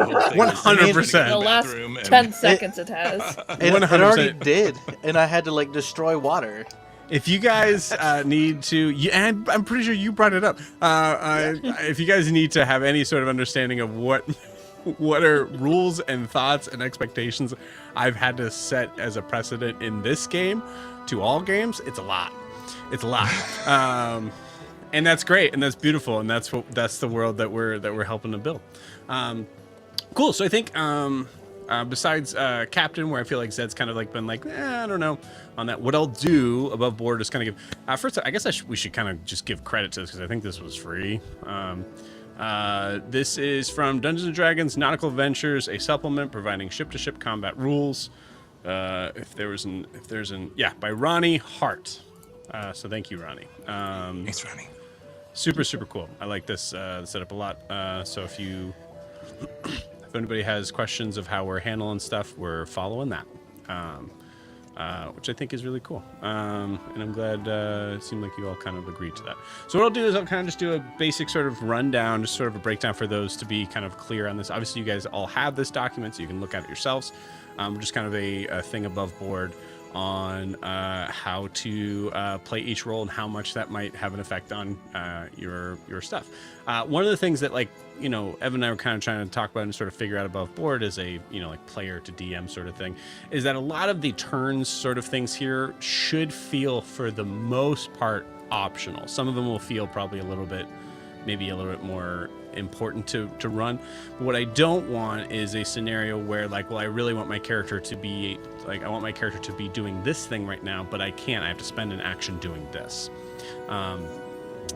whole thing was 100%. The last bathroom and- 10 seconds it has. It 100%. already did, and I had to like destroy water. If you guys need to, and I'm pretty sure you brought it up. If you guys need to have any sort of understanding of what are rules and thoughts and expectations I've had to set as a precedent in this game to all games, it's a lot. It's a lot. And that's great, and that's beautiful, and that's the world that we're helping to build. Cool. So I think besides Captain, where I feel like Zed's kind of like been like, I don't know on that. What I'll do above board is kind of give. First, I guess we should kind of just give credit to this because I think this was free. This is from Dungeons and Dragons Nautical Adventures, a supplement providing ship-to-ship combat rules. By Ronnie Hart. So thank you, Ronnie. Thanks, Ronnie. Super cool. I like this setup a lot. So if anybody has questions of how we're handling stuff, we're following that, which I think is really cool. And I'm glad it seemed like you all kind of agreed to that. So what I'll do is I'll kind of just do a basic sort of rundown, just sort of a breakdown for those to be kind of clear on this. Obviously, you guys all have this document, so you can look at it yourselves. Just kind of a thing above board on how to play each role and how much that might have an effect on your stuff. One of the things that Evan and I were kind of trying to talk about and sort of figure out above board as a player to DM sort of thing is that a lot of the turns sort of things here should feel for the most part optional. Some of them will feel probably maybe a little bit more important to run. But what I don't want is a scenario where I really want my character to be doing this thing right now, but I can't. I have to spend an action doing this.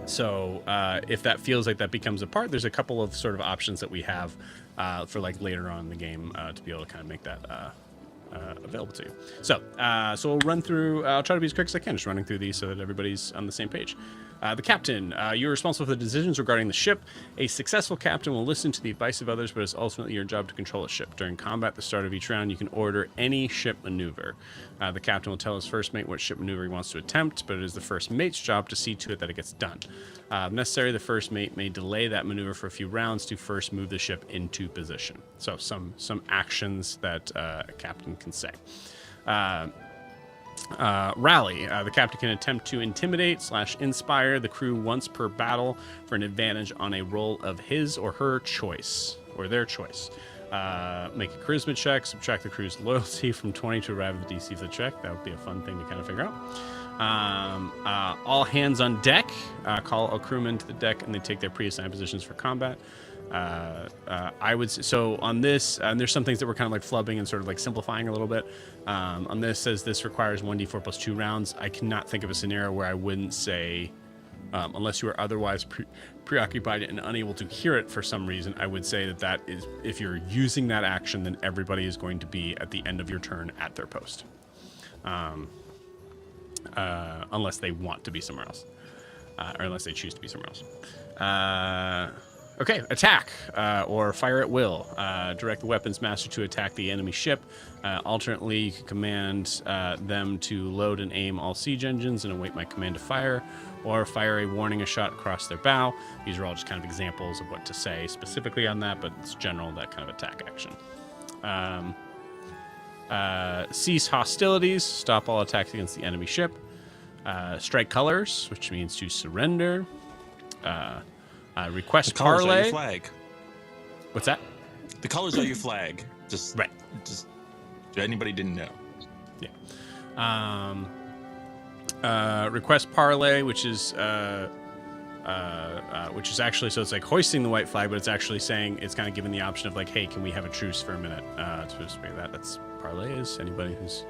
So if that feels like that becomes a part, there's a couple of sort of options that we have for like later on in the game to be able to kind of make that available to you. So we'll run through. I'll try to be as quick as I can, just running through these so that everybody's on the same page. The captain, you're responsible for the decisions regarding the ship. A successful captain will listen to the advice of others, but it's ultimately your job to control a ship. During combat at the start of each round, you can order any ship maneuver. The captain will tell his first mate what ship maneuver he wants to attempt, but it is the first mate's job to see to it that it gets done. If necessary, the first mate may delay that maneuver for a few rounds to first move the ship into position. So some actions that a captain can say. Rally. The captain can attempt to intimidate/inspire the crew once per battle for an advantage on a roll of his or her choice, or their choice. Make a charisma check, subtract the crew's loyalty from 20 to arrive at the DC for the check. That would be a fun thing to kind of figure out. All hands on deck. Call a crewman to the deck and they take their pre-assigned positions for combat. I would so on this, and there's some things that we're kind of like flubbing and sort of like simplifying a little bit. On this says this requires 1d4 plus 2 rounds. I cannot think of a scenario where I wouldn't say, unless you are otherwise preoccupied and unable to hear it for some reason, I would say that is, if you're using that action, then everybody is going to be at the end of your turn at their post, unless they want to be somewhere else, or unless they choose to be somewhere else. Okay, attack or fire at will. Direct the weapons master to attack the enemy ship. Alternately, you can command them to load and aim all siege engines and await my command to fire, or fire a warning a shot across their bow. These are all just kind of examples of what to say specifically on that, but it's general, that kind of attack action. Cease hostilities. Stop all attacks against the enemy ship. Strike colors, which means to surrender. Request the colors parley. Are your flag. What's that? The colors are your flag. Just right. Just so anybody didn't know. Yeah. Request parley, which is actually, so it's like hoisting the white flag, but it's actually saying, it's kind of giving the option of like, hey, can we have a truce for a minute? That's parley is anybody who's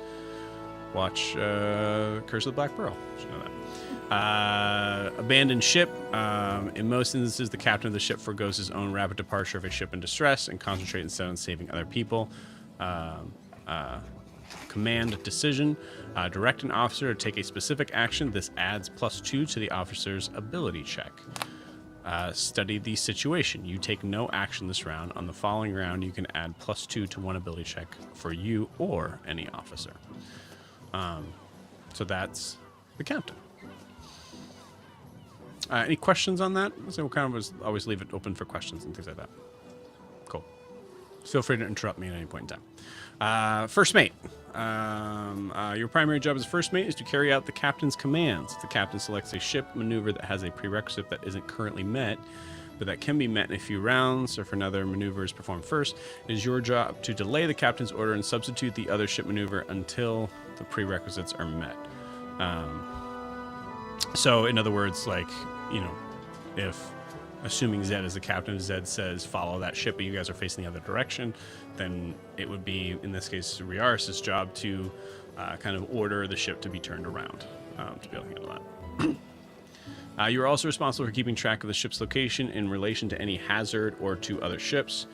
watched Curse of the Black Pearl should know that. Abandoned ship. In most instances, the captain of the ship forgoes his own rapid departure of a ship in distress and concentrates instead on saving other people. Command decision. Direct an officer to take a specific action. This adds +2 to the officer's ability check. Study the situation. You take no action this round. On the following round, you can add +2 to one ability check for you or any officer. So that's the captain. Any questions on that? So we'll kind of always leave it open for questions and things like that. Cool. Feel free to interrupt me at any point in time. First mate. Your primary job as first mate is to carry out the captain's commands. If the captain selects a ship maneuver that has a prerequisite that isn't currently met, but that can be met in a few rounds, or if another maneuver is performed first, it is your job to delay the captain's order and substitute the other ship maneuver until the prerequisites are met. So in other words, like, if assuming Zed is the captain, Zed says follow that ship, but you guys are facing the other direction, then it would be, in this case, Riaris' job to kind of order the ship to be turned around to be able to handle that. You are also responsible for keeping track of the ship's location in relation to any hazard or to other ships.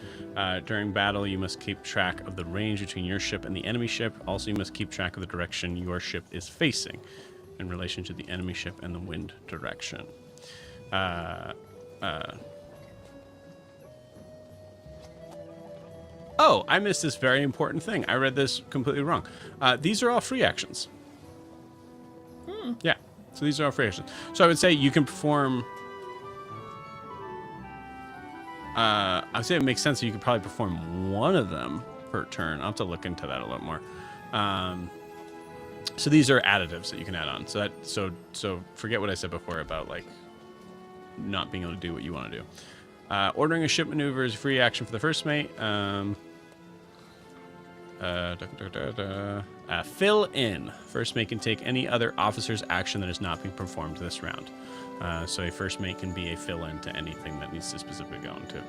During battle, you must keep track of the range between your ship and the enemy ship. Also, you must keep track of the direction your ship is facing in relation to the enemy ship and the wind direction. Oh, I missed this very important thing. I read this completely wrong. These are all free actions. Yeah, so these are all free actions. So I would say you can perform... I would say it makes sense that you could probably perform one of them per turn. I'll have to look into that a little more. So these are additives that you can add on. So forget what I said before about like not being able to do what you want to do. Ordering a ship maneuver is a free action for the first mate. Fill in. First mate can take any other officer's action that is not being performed this round. So a first mate can be a fill in to anything that needs to specifically go into.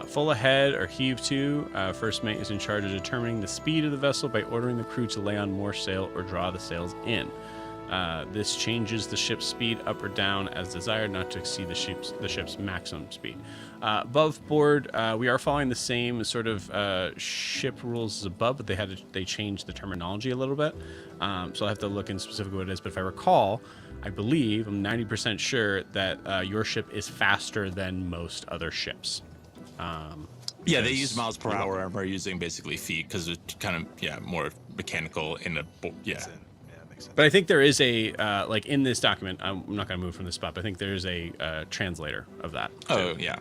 Full ahead or heave to. First mate is in charge of determining the speed of the vessel by ordering the crew to lay on more sail or draw the sails in. This changes the ship's speed up or down as desired, not to exceed the ship's maximum speed. Above board, we are following the same sort of ship rules as above, but they changed the terminology a little bit. So I'll have to look in specifically what it is. But if I recall, I believe, I'm 90% sure that your ship is faster than most other ships. Yeah, they use miles per hour, and we're using basically feet because it's kind of more mechanical in a Yeah, makes sense. But I think there is a like in this document. I'm not going to move from this spot, but I think there is a translator of that. Oh yeah.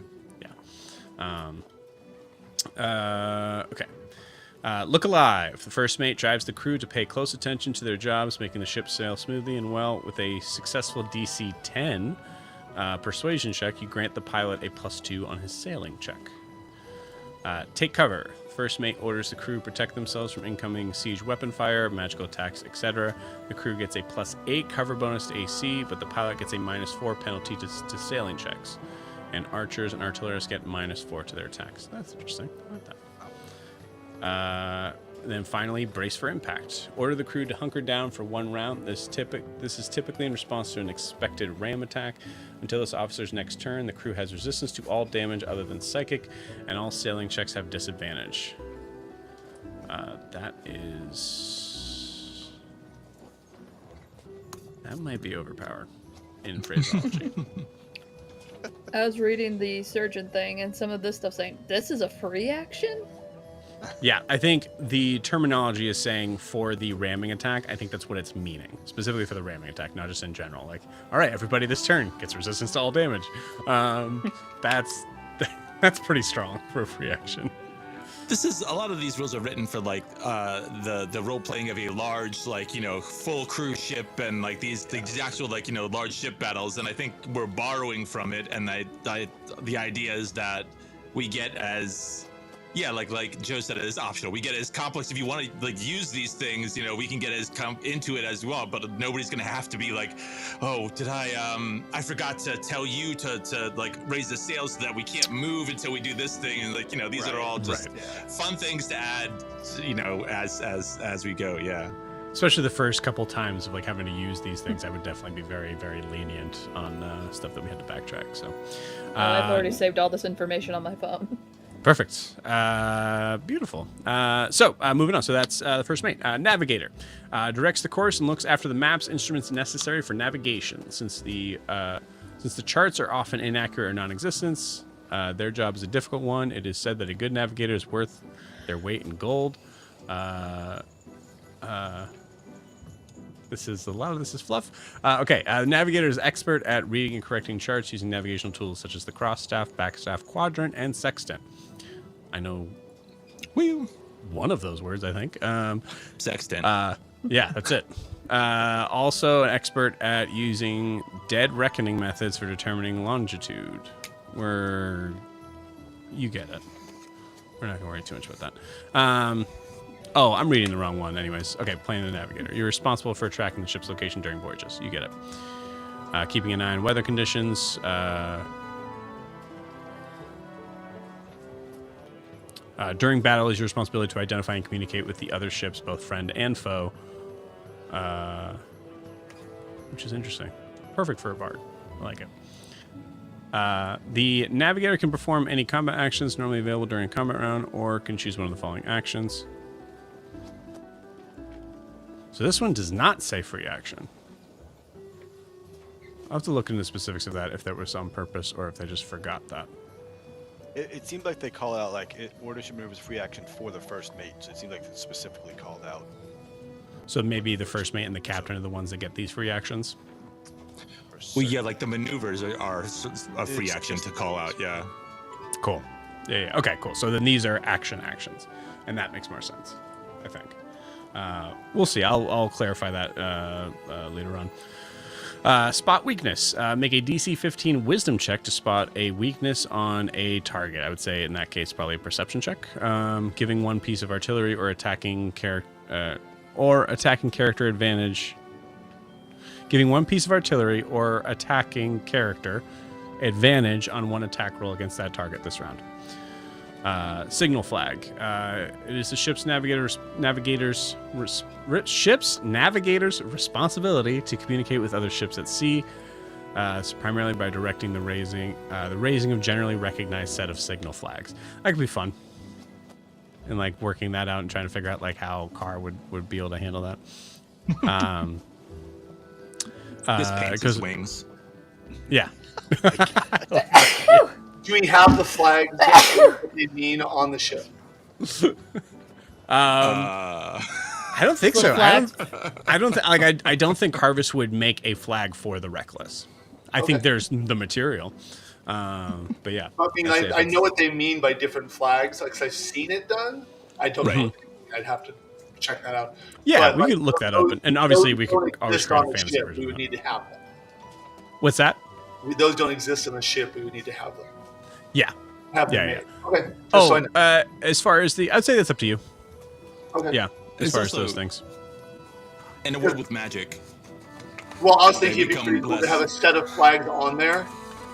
Okay. Look alive. The first mate drives the crew to pay close attention to their jobs, making the ship sail smoothly and well. With a successful DC 10 persuasion check, you grant the pilot a +2 on his sailing check. Take cover. First mate orders the crew protect themselves from incoming siege weapon fire, magical attacks, etc. The crew gets a +8 cover bonus to AC, but the pilot gets a -4 penalty to sailing checks. And archers and artillerists get -4 to their attacks. That's interesting. I like that. Then finally, brace for impact. Order the crew to hunker down for 1 round. This is typically in response to an expected ram attack. Until this officer's next turn, the crew has resistance to all damage other than psychic, and all sailing checks have disadvantage. That might be overpowered in phraseology. I was reading the surgeon thing, and some of this stuff saying, this is a free action? Yeah, I think the terminology is saying for the ramming attack. I think that's what it's meaning, specifically for the ramming attack, not just in general. Like, all right, everybody this turn gets resistance to all damage. That's pretty strong for a free action. This is a lot of these rules are written for like the role playing of a large full cruise ship and like the actual large ship battles, and I think we're borrowing from it. And the idea is that we get as like Joe said, it is optional. We get as complex. If you want to use these things, we can get as into it as well. But nobody's gonna have to be like, oh, did I forgot to tell you to raise the sails so that we can't move until we do this thing. And these are all just fun things to add, as we go. Yeah. Especially the first couple times of having to use these things, I would definitely be very, very lenient on stuff that we had to backtrack. So I've already saved all this information on my phone. Perfect. Beautiful. So moving on. So that's the first mate. Navigator directs the course and looks after the maps, instruments necessary for navigation. Since the charts are often inaccurate or non-existent, their job is a difficult one. It is said that a good navigator is worth their weight in gold. This is fluff. Okay, the navigator is expert at reading and correcting charts using navigational tools such as the cross staff, back staff, quadrant, and sextant. I know one of those words, I think. Sextant. Yeah, that's it. Also an expert at using dead reckoning methods for determining longitude. You get it. We're not going to worry too much about that. Oh, I'm reading the wrong one anyways. Okay, playing the navigator. You're responsible for tracking the ship's location during voyages. You get it. Keeping an eye on weather conditions. During battle, it is your responsibility to identify and communicate with the other ships, both friend and foe. Which is interesting. Perfect for a bard. I like it. The navigator can perform any combat actions normally available during a combat round, or can choose one of the following actions. So this one does not say free action. I'll have to look into the specifics of that, if that was on purpose or if they just forgot that. It seemed like they call out order should move as free action for the first mate. So it seemed like it's specifically called out. So maybe the first mate and the captain are the ones that get these free actions? Well, yeah, the maneuvers are a free action to call out, yeah. Cool. Yeah. Okay, cool. So then these are actions. And that makes more sense, I think. We'll see. I'll clarify that later on. Spot weakness. Make a DC 15 wisdom check to spot a weakness on a target. I would say in that case probably a perception check. Giving one piece of artillery or attacking character advantage. Giving one piece of artillery or attacking character advantage on one attack roll against that target this round. Signal flag. It is the ship's navigator's responsibility to communicate with other ships at sea, primarily by directing the raising of generally recognized set of signal flags. That could be fun. And like working that out and trying to figure out like how Car would be able to handle that. This pants his wings. Yeah. Do we have the flags that they mean on the ship? I don't think so. I don't think Harvest would make a flag for the Wreckless. I think there's the material. But yeah. I mean, I know what they mean by different flags. Like, 'cause I've seen it done. I don't know. I'd have to check that out. Yeah, but, we could look that up, and obviously we could always try a fantasy version. We would need to have them. What's that? Those don't exist on the ship. We would need to have them. Yeah. Have them Yeah. made. Okay. Oh, as far as I'd say that's up to you. Okay. Yeah, as It's far as also- those things. And a world with magic. Well, I was thinking They it'd be become pretty cool to less- have a set of flags on there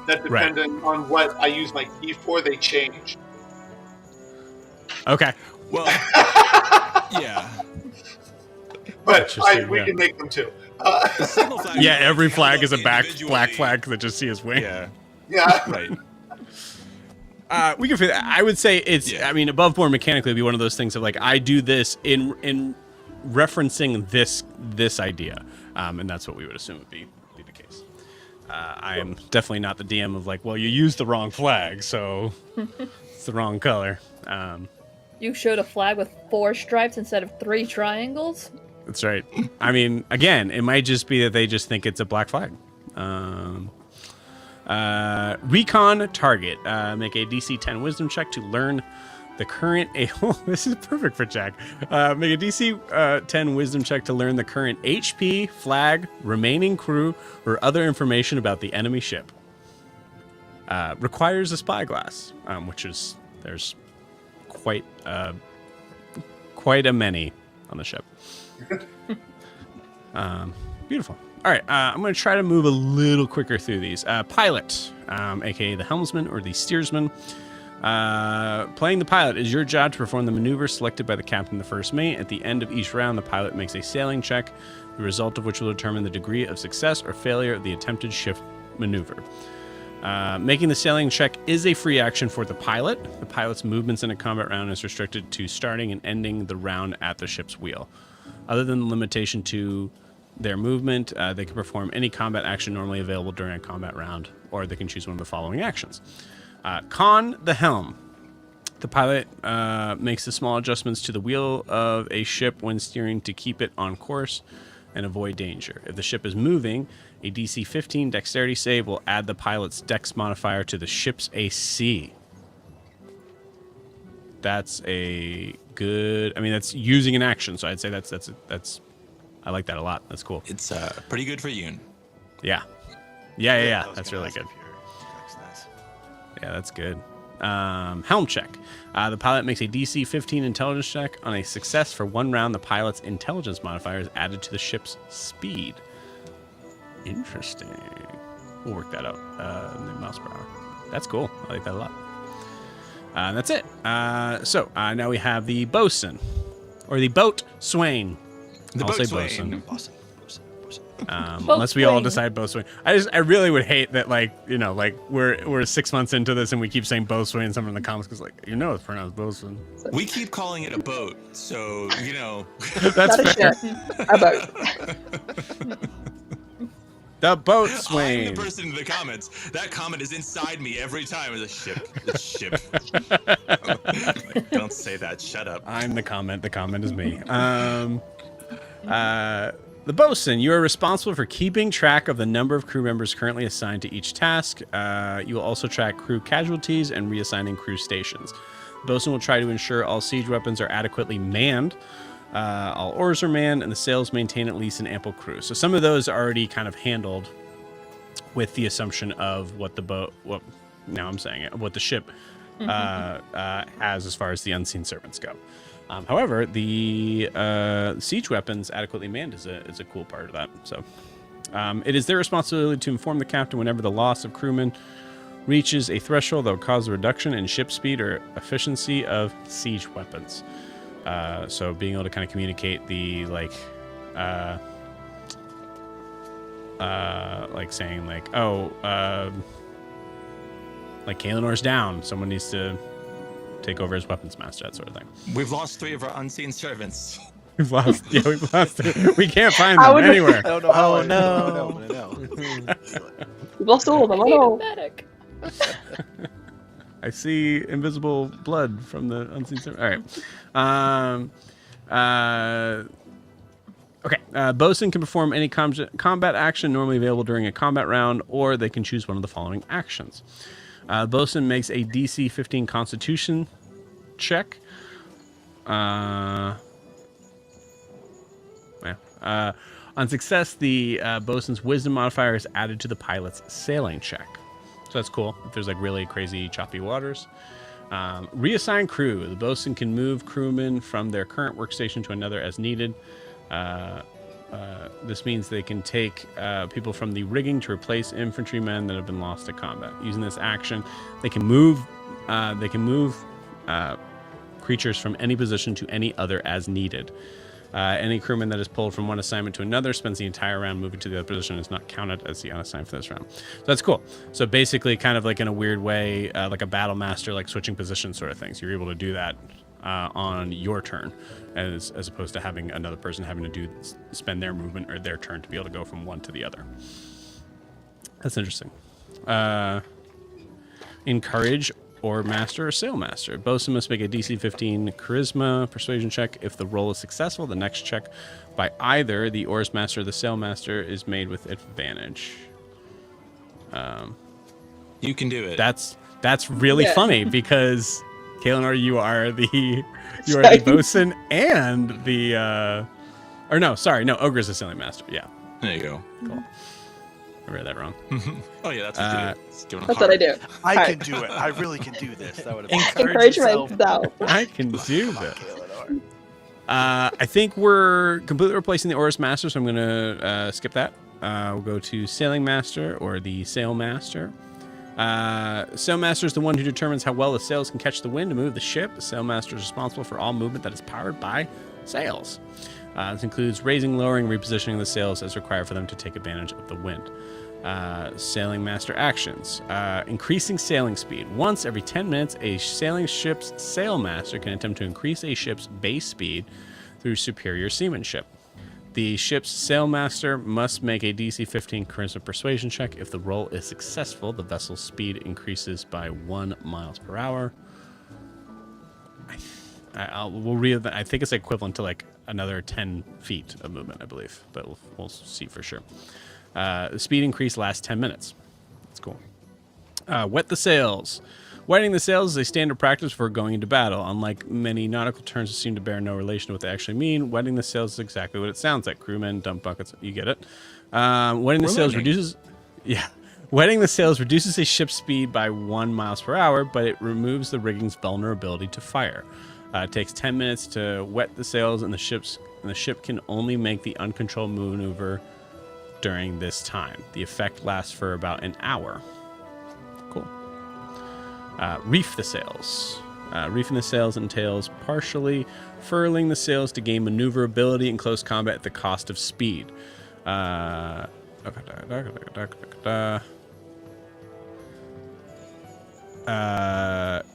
that, Right. depending on what I use my key for, they change. Okay. Well, yeah. But Interesting, we yeah. can make them too. The signal flag Yeah, every can flag look is a black individually- flag that just see his wing. Yeah. Yeah. Right. We can figure that. I would say it's. Yeah. I mean, above board mechanically would be one of those things of like I do this in referencing this idea, and that's what we would assume would be the case. I am definitely not the DM of like, well, you used the wrong flag, so it's the wrong color. You showed a flag with 4 stripes instead of 3 triangles? That's right. I mean, again, it might just be that they just think it's a black flag. Recon target. Make a DC 10 wisdom check to learn the current... this is perfect for Jack. Make a DC 10 wisdom check to learn the current HP, flag, remaining crew, or other information about the enemy ship. Requires a spyglass, which is... There's quite a many on the ship. Beautiful. All right, I'm going to try to move a little quicker through these. Pilot, aka the helmsman or the steersman. Playing the pilot is your job to perform the maneuver selected by the captain of the first mate. At the end of each round, the pilot makes a sailing check, the result of which will determine the degree of success or failure of the attempted ship maneuver. Making the sailing check is a free action for the pilot. The pilot's movements in a combat round is restricted to starting and ending the round at the ship's wheel. Other than the limitation to their movement, they can perform any combat action normally available during a combat round, or they can choose one of the following actions. Con the helm. The pilot makes the small adjustments to the wheel of a ship when steering to keep it on course and avoid danger. If the ship is moving, a DC 15 dexterity save will add the pilot's dex modifier to the ship's AC. That's a good... I mean, that's using an action, so I'd say that's I like that a lot. That's cool. It's pretty good for Yoon. Yeah. I was That's gonna really ask good. if your deck's nice. Yeah, that's good. Helm check. The pilot makes a DC 15 intelligence check. On a success for 1 round, the pilot's intelligence modifier is added to the ship's speed. Interesting. We'll work that out. The miles per hour. That's cool. I like that a lot. That's it. So now we have the bosun, or the boat swain. I'll say bosun. Awesome. Unless we all Boatswain. decide boatswain. I really would hate that, like, you know, like we're 6 months into this and we keep saying boatswain and someone in the comments goes like, you know, it's pronounced boatswain. We keep calling it a boat, so you know. That's Not a fair. ship. A boat. The I'm boatswain. the person in the comments. That comment is inside me every time. It's a ship. It's ship. Like, don't say that. Shut up. I'm the comment. The comment is me. The bosun, you are responsible for keeping track of the number of crew members currently assigned to each task. You will also track crew casualties and reassigning crew stations. The bosun will try to ensure all siege weapons are adequately manned, all oars are manned, and the sails maintain at least an ample crew. So some of those are already kind of handled with the assumption of what the boat, what the ship has as far as the unseen servants go. However, the siege weapons adequately manned is a cool part of that. So it is their responsibility to inform the captain whenever the loss of crewmen reaches a threshold that will cause a reduction in ship speed or efficiency of siege weapons. So being able to kind of communicate the like saying like, oh, like Kalinor's down, someone needs to take over as weapons master, that sort of thing. We've lost 3 of our unseen servants. We've lost we can't find them anywhere. I don't know how. Oh, I know, but I know. We've lost all of them. I Need a know. medic. I see invisible blood from the unseen server. All right. Okay. Bosun can perform any combat action normally available during a combat round, or they can choose one of the following actions. Bosun makes a DC 15 Constitution check. On success, the bosun's wisdom modifier is added to the pilot's sailing check. So that's cool if there's like really crazy choppy waters. Reassign crew. The bosun can move crewmen from their current workstation to another as needed. This means they can take people from the rigging to replace infantrymen that have been lost to combat. Using this action, they can move creatures from any position to any other as needed. Any crewman that is pulled from one assignment to another spends the entire round moving to the other position and is not counted as the unassigned for this round. So that's cool. So basically, kind of like in a weird way, like a battle master, like switching positions sort of things. You're able to do that on your turn, as opposed to having another person having to spend their movement or their turn to be able to go from one to the other. That's interesting. Encourage or master or sailmaster. Bosun must make a DC 15 charisma persuasion check. If the roll is successful, the next check by either the oars master or the sailmaster is made with advantage. You can do it. That's really funny because Kalinor, you are the bosun and the Ogre's the sailing master. Yeah. There you go. Cool. I read that wrong. Oh yeah, that's what you do. That's what I do. I All can right. do it. I really can do this. That would have Encourage myself. I can do this. I think we're completely replacing the oars master, so I'm going to skip that. We'll go to sailing master or the sail master. Sailmaster is the one who determines how well the sails can catch the wind to move the ship. The sailmaster is responsible for all movement that is powered by sails. This includes raising, lowering, repositioning the sails as required for them to take advantage of the wind. Sailing master actions. Increasing sailing speed. Once every 10 minutes, a sailing ship's sailmaster can attempt to increase a ship's base speed through superior seamanship. The ship's sailmaster must make a DC 15 charisma persuasion check. If the roll is successful, the vessel's speed increases by 1 miles per hour. We'll read that. I think it's equivalent to like another 10 feet of movement, I believe, but we'll see for sure. The speed increase lasts 10 minutes. That's cool. Wet the sails. Wetting the sails is a standard practice for going into battle. Unlike many nautical terms that seem to bear no relation to what they actually mean, wetting the sails is exactly what it sounds like. Crewmen, dump buckets, you get it. Wetting the sails reduces a ship's speed by 1 miles per hour, but it removes the rigging's vulnerability to fire. It takes 10 minutes to wet the sails, and the ship can only make the uncontrolled maneuver during this time. The effect lasts for about an hour. Cool. Reef the sails. Reefing the sails entails partially furling the sails to gain maneuverability in close combat at the cost of speed.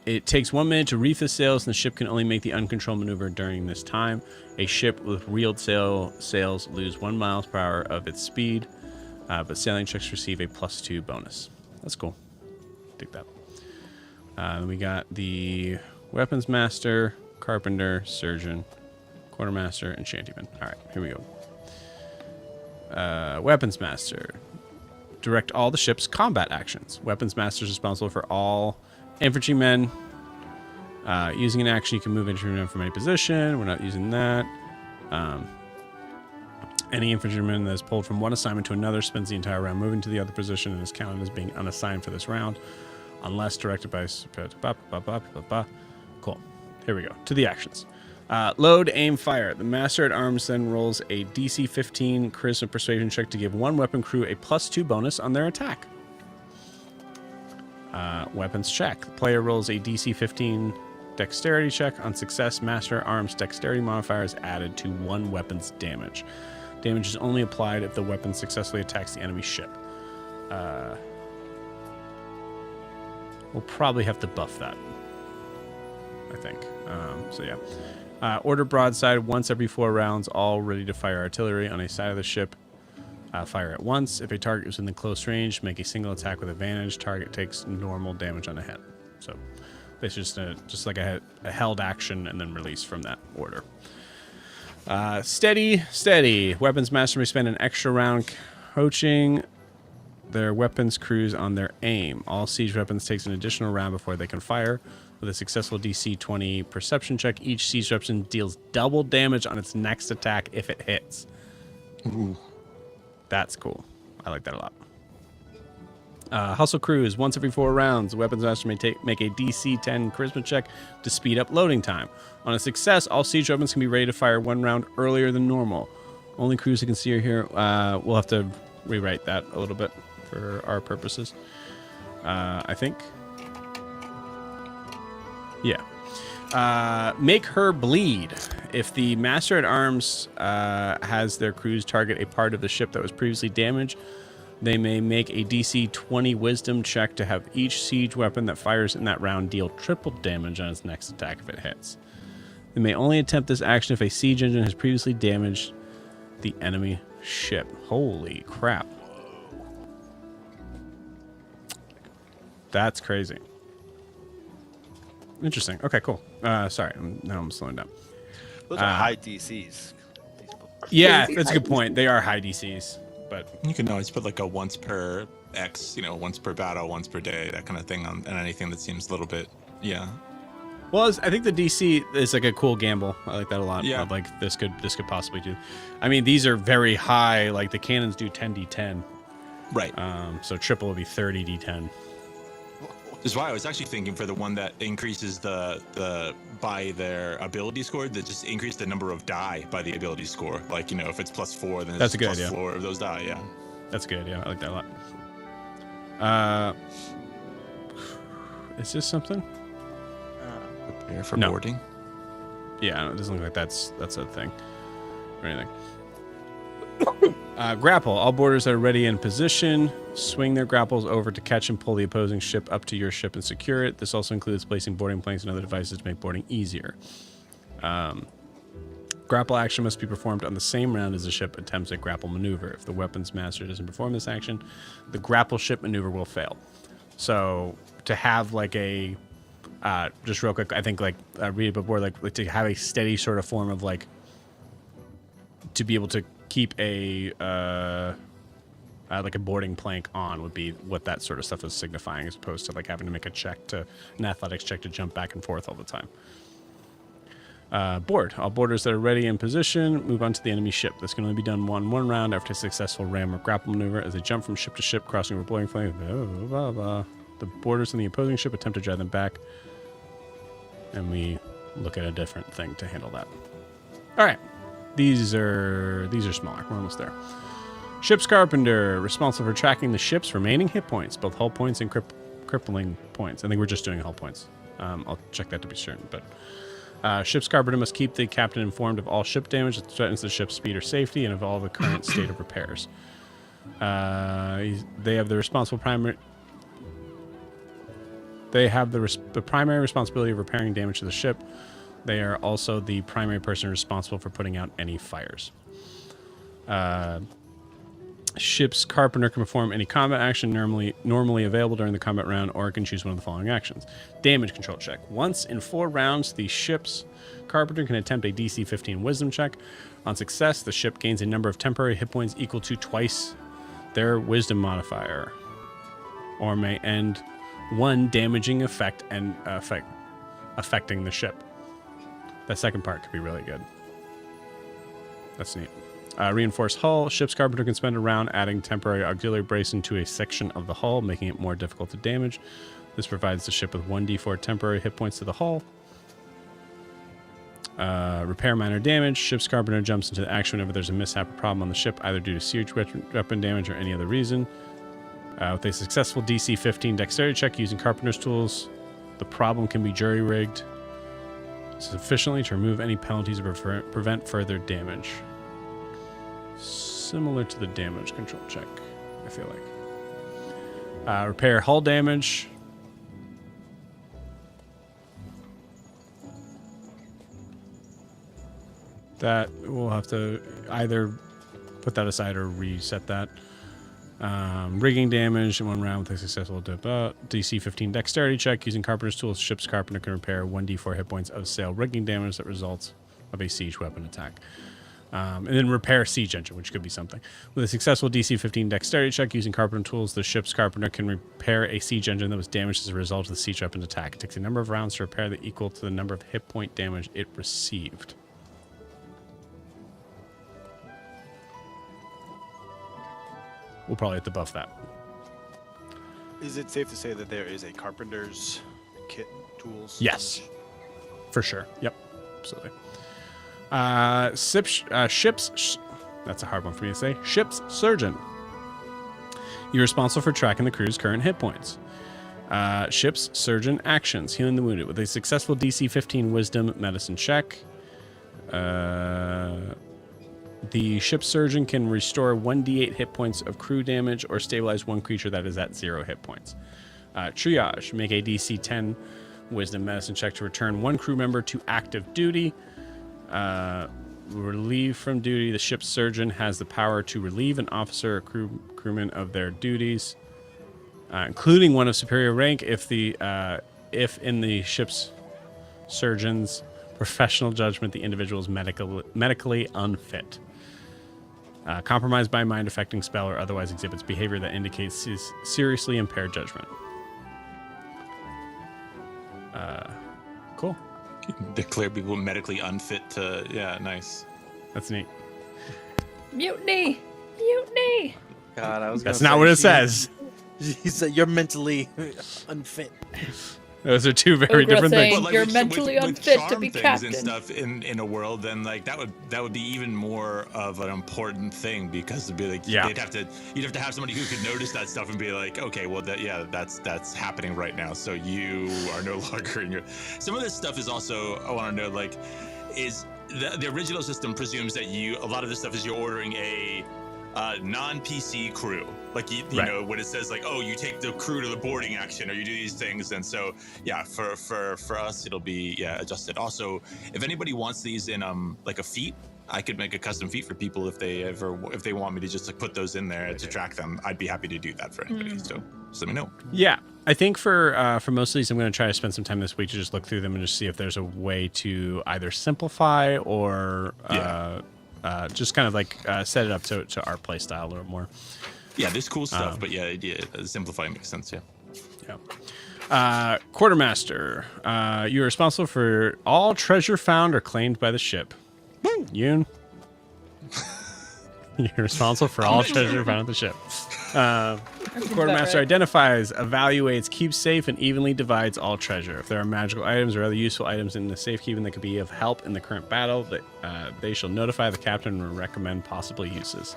It takes 1 minute to reef the sails, and the ship can only make the uncontrolled maneuver during this time. A ship with reeled sails lose 1 miles per hour of its speed, but sailing checks receive a +2 bonus. That's cool. Dig that. We got the weapons master, carpenter, surgeon, quartermaster, and shantyman. All right, here we go. Weapons master. Direct all the ship's combat actions. Weapons master is responsible for all infantrymen. Using an action, you can move infantrymen from any position. We're not using that. Any infantryman that is pulled from one assignment to another spends the entire round moving to the other position and is counted as being unassigned for this round, unless directed by... Cool. Here we go. To the actions. Load, aim, fire. The master at arms then rolls a DC 15 charisma persuasion check to give one weapon crew a +2 bonus on their attack. Weapons check. The player rolls a DC 15 dexterity check. On success, Master Arms dexterity modifier is added to one weapon's damage. Damage is only applied if the weapon successfully attacks the enemy ship. We'll probably have to buff that, I think. So yeah. Order broadside once every 4 rounds, all ready to fire artillery on a side of the ship. Fire at once. If a target is within close range, make a single attack with advantage. Target takes normal damage on a hit. So it's just like a held action and then release from that order. Steady. Weapons master may spend an extra round coaching their weapons crews on their aim. All siege weapons takes an additional round before they can fire. With a successful DC 20 perception check, each siege weapon deals double damage on its next attack if it hits. Ooh. That's cool. I like that a lot. Hustle crews. Once every 4 rounds, the weapons master may make a DC 10 charisma check to speed up loading time. On a success, all siege weapons can be ready to fire 1 round earlier than normal. Only crews who can see are here. We'll have to rewrite that a little bit for our purposes. I think. Yeah. Make her bleed. If the Master at Arms has their crews target a part of the ship that was previously damaged, they may make a DC 20 Wisdom check to have each siege weapon that fires in that round deal triple damage on its next attack if it hits. They may only attempt this action if a siege engine has previously damaged the enemy ship. Holy crap. That's crazy. Interesting. Okay, cool. Sorry, now I'm slowing down. Those are high DCs. Yeah, that's a good point. They are high DCs, but You can always put like a once per X, once per battle, once per day, that kind of thing on anything that seems a little bit, yeah. well, I think the DC is like a cool gamble. I like that a lot. Yeah. Like this could possibly do. I mean, these are very high. Like the cannons do 10d10. Right. So triple would be 30d10. That's why I was actually thinking for the one that increases the by their ability score, that just increase the number of die by the ability score. Like, if it's +4, then That's it's a good plus idea. 4 of those die, yeah. That's good. Yeah, I like that a lot. Is this something? Prepare for No. boarding. Yeah, it doesn't look like that's a thing or anything. Grapple. All boarders that are ready in position swing their grapples over to catch and pull the opposing ship up to your ship and secure it. This also includes placing boarding planks and other devices to make boarding easier. Grapple action must be performed on the same round as the ship attempts a grapple maneuver. If the weapons master doesn't perform this action, the grapple ship maneuver will fail. So to have like a just real quick, I think like read it before, like to have a steady sort of form of like to be able to keep a like a boarding plank on would be what that sort of stuff is signifying, as opposed to like having to make an athletics check to jump back and forth all the time. Board. All boarders that are ready in position move on to the enemy ship. This can only be done one round after a successful ram or grapple maneuver. As they jump from ship to ship, crossing over boarding planks, the boarders in the opposing ship attempt to drive them back, and we look at a different thing to handle that. All right. These are smaller. We're almost there. Ship's carpenter, responsible for tracking the ship's remaining hit points, both hull points and crippling points. I think we're just doing hull points. I'll check that to be certain. But ship's carpenter must keep the captain informed of all ship damage that threatens the ship's speed or safety, and of all the current state of repairs. They have the responsible primary. They have the primary responsibility of repairing damage to the ship. They are also the primary person responsible for putting out any fires. Ship's carpenter can perform any combat action normally available during the combat round, or can choose one of the following actions. Damage control check. Once in 4 rounds, the ship's carpenter can attempt a DC 15 wisdom check. On success, the ship gains a number of temporary hit points equal to twice their wisdom modifier, or may end one damaging effect and affecting the ship. That second part could be really good. That's neat. Reinforced hull. Ship's carpenter can spend a round adding temporary auxiliary brace into a section of the hull, making it more difficult to damage. This provides the ship with 1d4 temporary hit points to the hull. Repair minor damage. Ship's carpenter jumps into action whenever there's a mishap or problem on the ship, either due to siege weapon damage or any other reason. With a successful DC 15 dexterity check using carpenter's tools, the problem can be jury-rigged sufficiently to remove any penalties or prevent further damage. Similar to the damage control check, I feel like. Repair hull damage. That we'll have to either put that aside or reset that. Rigging damage in 1 round with a successful DC 15 dexterity check using carpenter's tools. Ship's carpenter can repair 1d4 hit points of sail rigging damage that results of a siege weapon attack. And then repair siege engine, which could be something. With a successful DC 15 dexterity check using carpenter tools, the ship's carpenter can repair a siege engine that was damaged as a result of the siege weapon attack. It takes a number of rounds to repair that equal to the number of hit point damage it received. We'll probably have to buff that. Is it safe to say that there is a carpenter's kit tools? Yes, for sure. Yep, absolutely. That's a hard one for me to say. Ship's surgeon. You're responsible for tracking the crew's current hit points. Ship's surgeon actions: healing the wounded with a successful DC 15 Wisdom medicine check. The ship's surgeon can restore 1d8 hit points of crew damage or stabilize one creature that is at 0 hit points. Triage. Make a DC 10 Wisdom medicine check to return one crew member to active duty. Relieve from duty. The ship's surgeon has the power to relieve an officer or crewman of their duties, including one of superior rank, if in the ship's surgeon's professional judgment the individual is medically unfit. Compromised by a mind-affecting spell or otherwise exhibits behavior that indicates his seriously impaired judgment. Cool. Declare people medically unfit to... Yeah, nice. That's neat. Mutiny! Mutiny! God, I was. That's not what it says. He said you're mentally unfit. Those are two very Ogre different saying, things. But, you're with mentally with unfit to charm be things captain. and stuff in a world, then like that would be even more of an important thing, because it'd be like Yeah. you'd have to have somebody who could notice that stuff and be like, okay, well that's happening right now, so you are no longer in your. Some of this stuff is also, I want to know, like, is the original system presumes that a lot of this stuff is you're ordering a non-PC crew, like you Right. know, when it says like, oh, you take the crew to the boarding action or you do these things, and so yeah, for us it'll be adjusted. Also, if anybody wants these in like a feat, I could make a custom feat for people if they want me to just like put those in there to track them. I'd be happy to do that for anybody. So just let me know. Yeah, I think for most of these, I'm going to try to spend some time this week to just look through them and just see if there's a way to either simplify or just kind of like set it up to our play style a little more. Yeah, there's cool stuff, but simplifying makes sense. Yeah. Quartermaster, you're responsible for all treasure found or claimed by the ship. Woo! Yoon, you're responsible for all treasure found at the ship. Quartermaster identifies, evaluates, keeps safe, and evenly divides all treasure. If there are magical items or other useful items in the safekeeping that could be of help in the current battle, they shall notify the captain and recommend possible uses.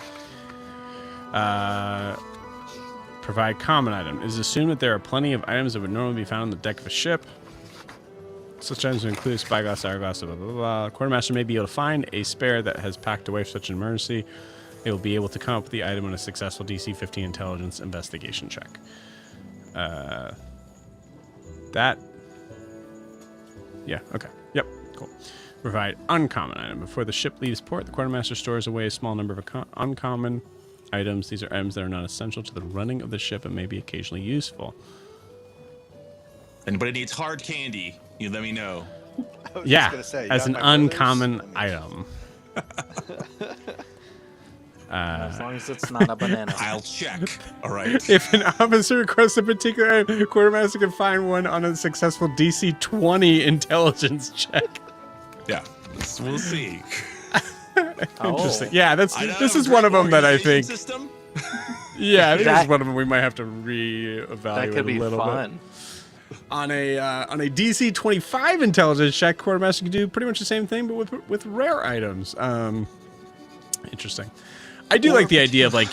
Provide common item. It is assumed that there are plenty of items that would normally be found on the deck of a ship. Such items would include spyglass, hourglass, blah, blah, blah. Quartermaster may be able to find a spare that has packed away for such an emergency. They will be able to come up with the item on a successful DC 15 intelligence investigation check. Yeah, okay. Yep, cool. Provide uncommon item. Before the ship leaves port, the quartermaster stores away a small number of uncommon items. These are items that are not essential to the running of the ship and may be occasionally useful. Anybody needs hard candy, you let me know. I was Yeah, just gonna say, you as got an my brothers? uncommon I mean, item. As long as it's not a banana. I'll check. All right. If an officer requests a particular item, the quartermaster can find one on a successful DC 20 intelligence check. Yeah, we'll see. Interesting. Yeah, this I is know, one of them that I organization think. System? Yeah, this is That- one of them we might have to reevaluate That could be a little fun. bit. On a DC 25 intelligence check, quartermaster can do pretty much the same thing, but with rare items. Interesting. I do like the idea of like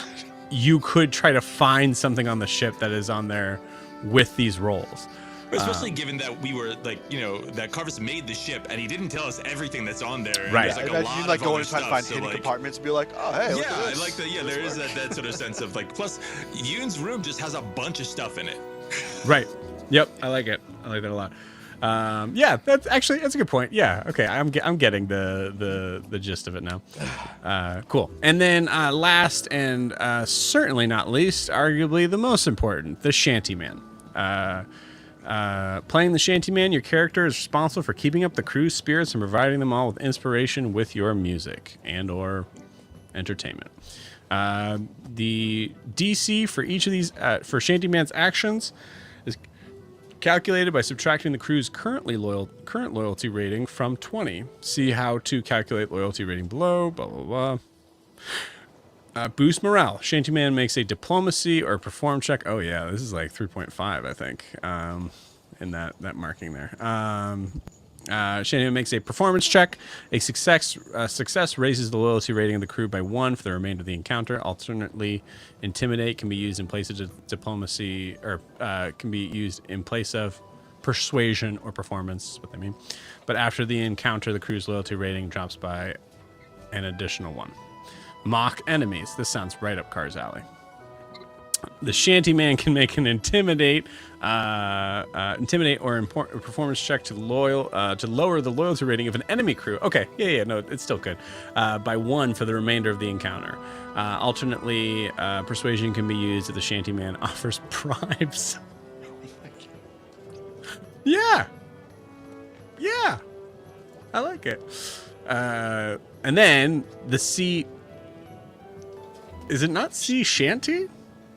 you could try to find something on the ship that is on there with these rolls. Especially given that we were like, that Carvis made the ship and he didn't tell us everything that's on there. And Right. There's like a Imagine lot you like of going other and trying to stuff, find so, hidden like, compartments and be like, oh hey, look yeah, at I this. like that. Yeah, there is that sort of sense of like. Plus, Yoon's room just has a bunch of stuff in it. Right. Yep. I like it. I like that a lot. Yeah, that's a good point. Yeah. Okay. I'm getting the gist of it now. Cool. And then last and certainly not least, arguably the most important, the Shantyman. Playing the Shantyman, your character is responsible for keeping up the crew's spirits and providing them all with inspiration with your music and or entertainment. The DC for each of these for Shantyman's actions is calculated by subtracting the crew's current loyalty rating from 20. See how to calculate loyalty rating below. Blah blah blah. Boost morale. Shantyman makes a diplomacy or perform check. Oh yeah, this is like 3.5, I think. In that marking there. Shantyman makes a performance check. A success raises the loyalty rating of the crew by 1 for the remainder of the encounter. Alternately, intimidate can be used in place of diplomacy, or can be used in place of persuasion or performance. What they mean. But after the encounter, the crew's loyalty rating drops by an additional 1. Mock enemies. This sounds right up Car's alley. The Shantyman can make an intimidate or performance check to lower the loyalty rating of an enemy crew. Okay, no, it's still good. By 1 for the remainder of the encounter. Alternately, persuasion can be used if the Shantyman offers bribes. Yeah, I like it. And then the sea. Is it not sea shanty?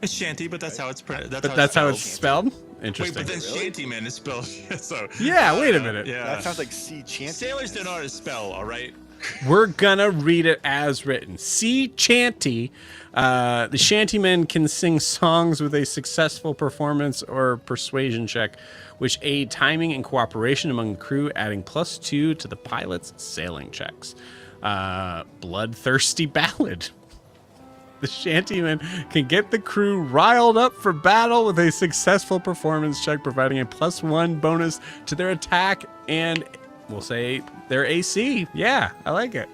It's Shanty, but that's how it's That's how it's spelled. Interesting. Wait, but then Shantyman is spelled. So. Yeah. Wait a minute. Yeah. That sounds like sea chanty. Sailors don't know how to spell. All right. We're gonna read it as written. Sea chanty. The Shantymen can sing songs with a successful performance or persuasion check, which aid timing and cooperation among the crew, adding +2 to the pilot's sailing checks. Bloodthirsty ballad. The Shantymen can get the crew riled up for battle with a successful performance check, providing a +1 bonus to their attack and, we'll say, their AC. Yeah, I like it.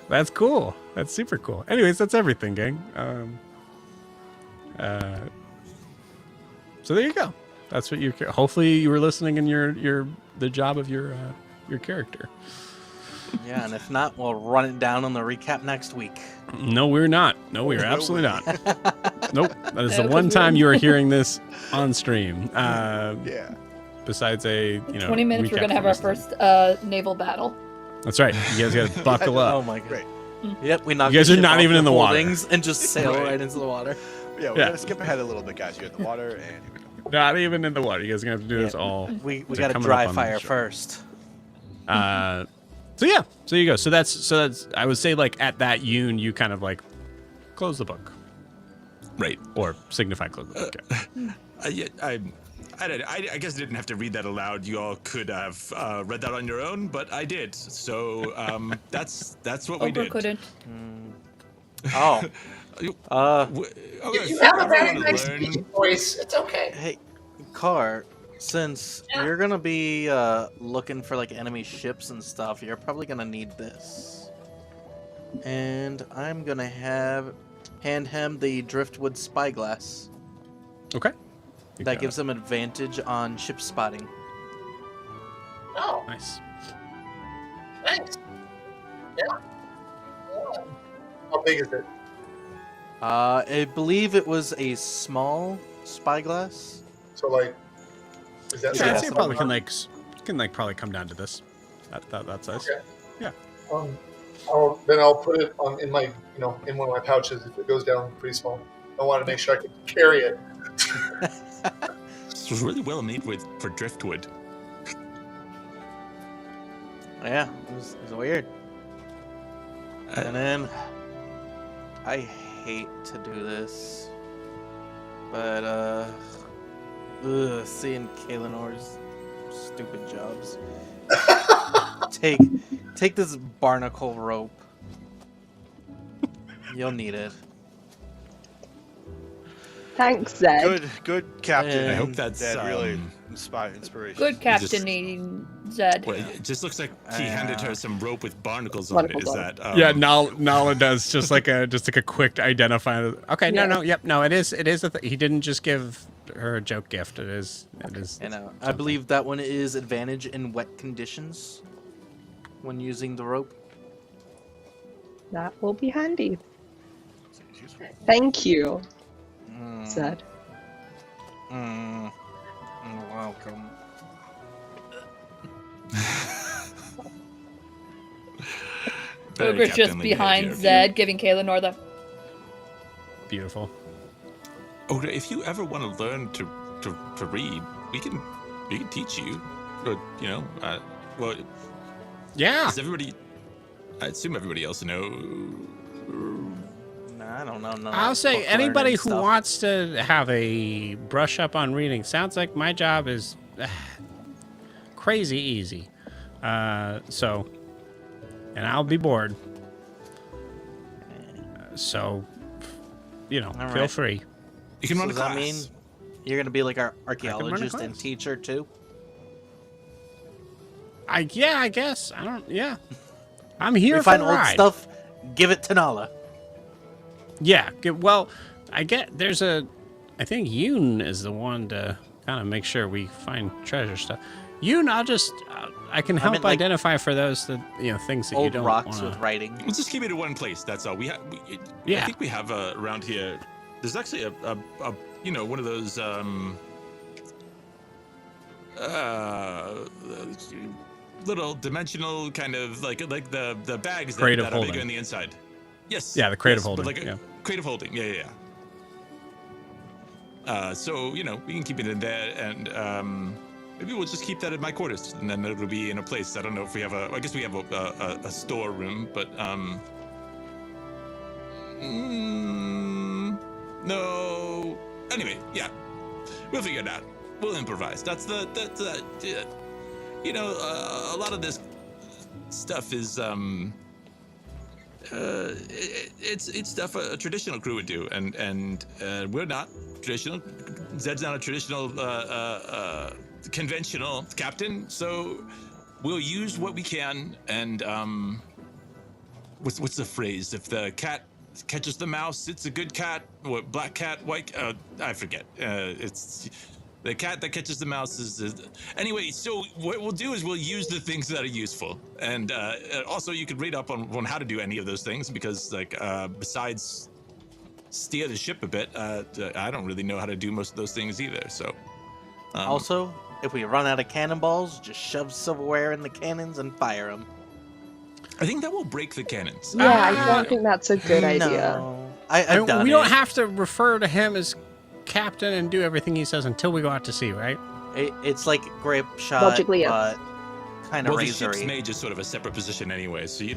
That's cool. That's super cool. Anyways, that's everything, gang. So there you go. That's what you. Hopefully, you were listening in the job of your character. Yeah, and if not, we'll run it down on the recap next week. No, we're not. No, we are absolutely not. Nope. That is the Yeah, one 'cause time you are hearing this on stream. Yeah. Besides a 20 minutes, we're recap gonna have from our this thing. first naval battle. That's right. You guys got to buckle Oh up. my god. Great. Yep, we knocked You guys the are ship not off even in the water. holdings and just sail Right. right into the water. Yeah, we're Yeah. gonna skip ahead a little bit, guys. You're in the water, and here we go. Not even in the water. You guys are gonna have to do this all. We They're got to coming dry up on fire the show. first. So yeah. So you go. So that's. I would say like at that you kind of like close the book Right. or signify close the book. Yeah. I guess I didn't have to read that aloud. You all could have read that on your own, but I did. So that's what we Oprah did. couldn't. Oh. Okay, You have a very everyone nice learn- speaking voice. It's okay. Hey, Car, since you're going to be looking for like enemy ships and stuff, you're probably going to need this. And I'm going to hand him the driftwood spyglass. Okay. That gives him advantage on ship spotting. Oh, Nice. thanks. Yeah. How big is it? I believe it was a small spyglass. So like, is that Yeah, I'd Yeah, say it probably can probably come down to this. That size. Okay. Yeah. I'll put it on in my in one of my pouches if it goes down pretty small. I want to make sure I can carry it. This was really well made for driftwood. Yeah, it was weird. And then I hate to do this, but seeing Kalinor's stupid jobs. Take this barnacle rope. You'll need it. Thanks, Zed. Good captain. I hope that's, that really inspiration. Good captaining, Zed. Well, it just looks like he handed her some rope with barnacles on it. Barnacles Is on it. that? Yeah, Nala does just like a quick identify. Okay, Yeah. no, it is he didn't just give her a joke gift. It is. I believe that one is advantage in wet conditions when using the rope. That will be handy. Thank you, Zed. Welcome. Very Ogre's just captainly behind behavior. Zed, giving Kaelinor the. Beautiful. Ogre, if you ever want to learn to read, we can teach you. But well, Yeah. does everybody? I assume everybody else knows. Nah, I don't know. No, I'll say book anybody learning who stuff. wants to have a brush up on reading, sounds like my job is crazy easy. So, and I'll be bored. So, All feel right. free. You can So run a does that class. mean you're gonna be like our run a archaeologist and class. teacher too? I guess. I don't, yeah. I'm here We for find the old ride. stuff, give it to Nala. Yeah. Well, I think Yoon is the one to kind of make sure we find treasure stuff. Yoon, I can help meant, like, identify for those that, things that you Old don't rocks wanna... with writing. We'll just keep it in one place. That's all. I Yeah. think we have around here. There's actually a one of those little dimensional kind of like the bags Crate that of are bigger holding. on the inside. Yes. Yeah, the crate of but holding, like a yeah. crate of holding. Yeah. So we can keep it in there, and maybe we'll just keep that in my quarters, and then it'll be in a place. I don't know if we have I guess we have a storeroom, but no. Anyway, yeah, we'll figure it out. We'll improvise. That's a lot of this stuff is it's stuff a traditional crew would do, and we're not traditional. Zed's not a traditional conventional captain, so we'll use what we can. And what's the phrase? If the cat catches the mouse, it's a good cat. What, black cat, white? I forget. It's the cat that catches the mouse is anyway. So what we'll do is we'll use the things that are useful, and also you could read up on how to do any of those things, because besides steer the ship a bit, I don't really know how to do most of those things either. So Also, if we run out of cannonballs, just shove silverware in the cannons and fire them. I think that will break the cannons. Yeah, I don't think that's a good idea. No. I've done we it. don't have to refer to him as captain and do everything he says until we go out to sea, right? It's like grip shot, Logically, yes. but kind of Well, the ship's razory. mage is sort of a separate position anyway, so you're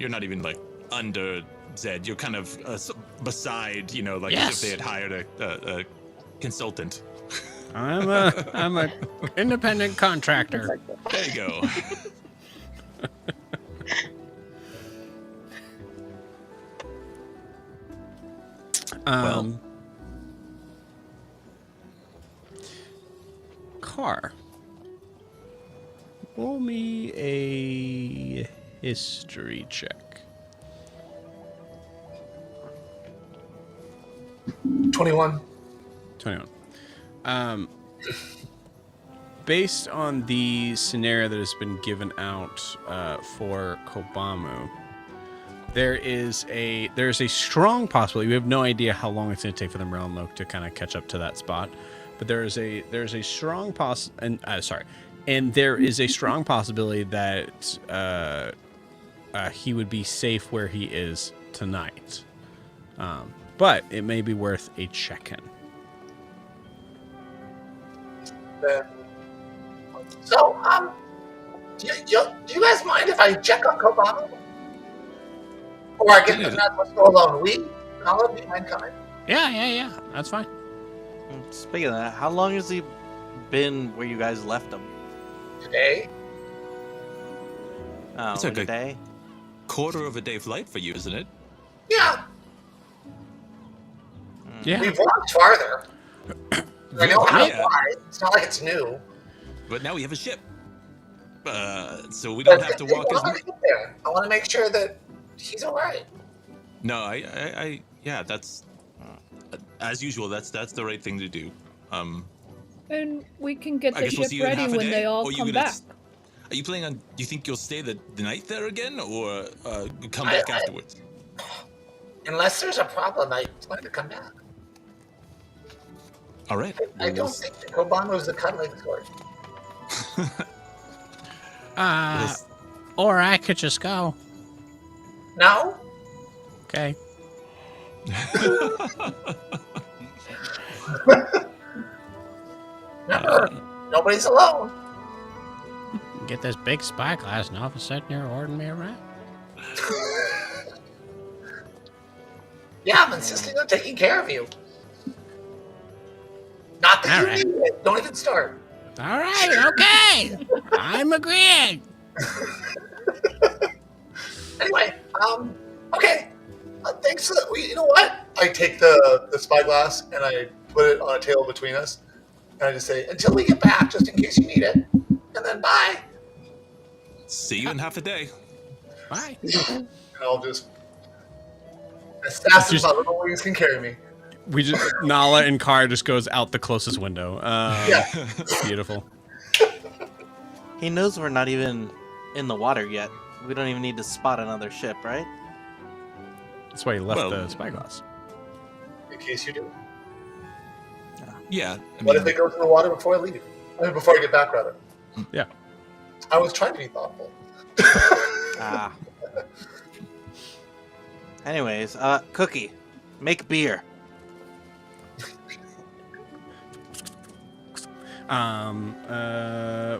not even like under Zed. You're kind of beside, like as if they had hired a consultant. I'm a independent contractor. There you go. Car. Roll me a history check. 21. 21. Based on the scenario that has been given out for Kobamu, there's a strong possibility. We have no idea how long it's going to take for the Merlinloke to kind of catch up to that spot, but there is a strong and there is a strong possibility that he would be safe where he is tonight. But it may be worth a check-in. So, do you guys mind if I check on Kobama? Or I guess not supposed to go alone. Nala, do you mind coming? Yeah. That's fine. Speaking of that, how long has he been where you guys left him? Today? Oh, It's okay. today? Quarter of a day flight for you, isn't it? Yeah. Yeah. We've walked farther. I know how to Yeah. fly. It's not like it's new. But now we have a ship. So we don't have to walk as I much. there. I want to make sure that he's all right. No, yeah, that's as usual. That's the right thing to do. And we can get I the guess we'll ship see you in ready half a when day. they all Or you come gonna back. Are you planning on? Do you think you'll stay the night there again, or come I- back afterwards? Unless there's a problem, I plan to come back. All right. I don't think the Kobano's the cuddling sort. Or I could just go. No? Okay. Never. Nobody's alone. Get this big spyglass, and all of a sudden you're ordering me around. Yeah, I'm insisting on taking care of you. Not that All you right. need it. Don't even start. All right, okay. I'm agreeing. Anyway, okay. Thanks. You know what? I take the spyglass and I put it on a table between us, and I just say, "Until we get back, just in case you need it," and then bye. See you in half a day. Bye. And I'll just as fast as my little wings can carry me. We just Nala and Car just goes out the closest window. Yeah. Beautiful. He knows we're not even in the water yet. We don't even need to spot another ship, right? That's why he left Well- the spyglass. In case you do. Yeah. I What mean, if they go to the water before I leave? I mean, before I get back, rather. Yeah. I was trying to be thoughtful. Ah. Anyways, Cookie, make beer.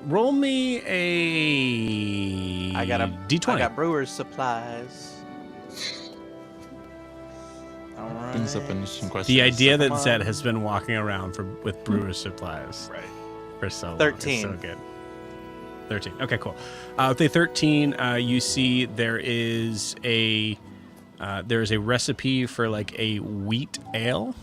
Roll me a. I got a D20. I got brewer's supplies. All right. brings up an interesting question. The idea that Come Zed on. has been walking around with brewer's supplies Right. for so long. 13. Is so good. 13. Okay, cool. With a 13, you see there is a recipe for like a wheat ale.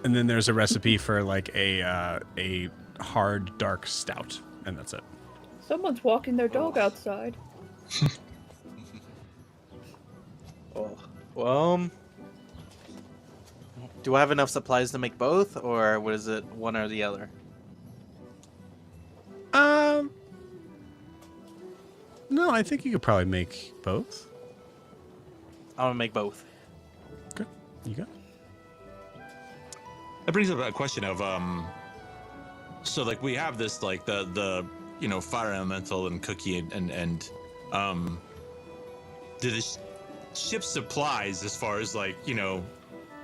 And then there's a recipe for like a hard dark stout, and that's it. Someone's walking their dog outside. Well, do I have enough supplies to make both, or what is it, one or the other? No, I think you could probably make both. I'm gonna make both. Okay, you got it. That brings up a question of so like we have this like the fire elemental and cookie and do the ship supplies as far as like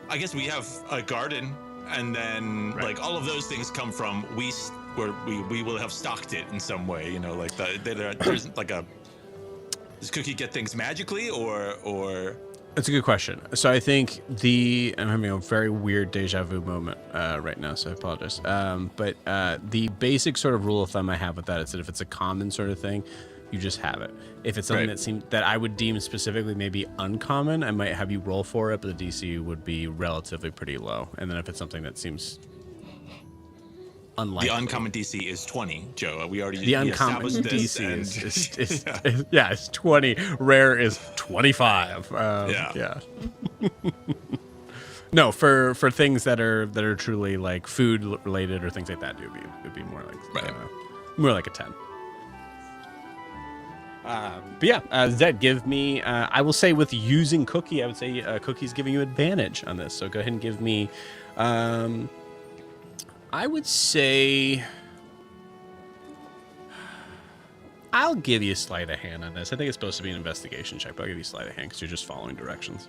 I guess we have a garden and then Right. like all of those things come from we will have stocked it in some way like there's like a does Cookie get things magically or That's a good question. So I think I'm having a very weird deja vu moment right now, so I apologize. But the basic sort of rule of thumb I have with that is that if it's a common sort of thing, you just have it. If it's something Right. that I would deem specifically maybe uncommon, I might have you roll for it, but the DC would be relatively pretty low. And then if it's something that seems unlikely, the uncommon DC is 20, Joe. We already the uncommon established this, DC and- is it's 20. Rare is 25. Yeah. No, for things that are truly like food related or things like that, it would be more like Right. more like a 10. But yeah, Zed, give me. I will say with using Cookie, I would say Cookie's giving you advantage on this. So go ahead and give me. I would say. I'll give you a sleight of hand on this. I think it's supposed to be an investigation check, but I'll give you a sleight of hand because you're just following directions.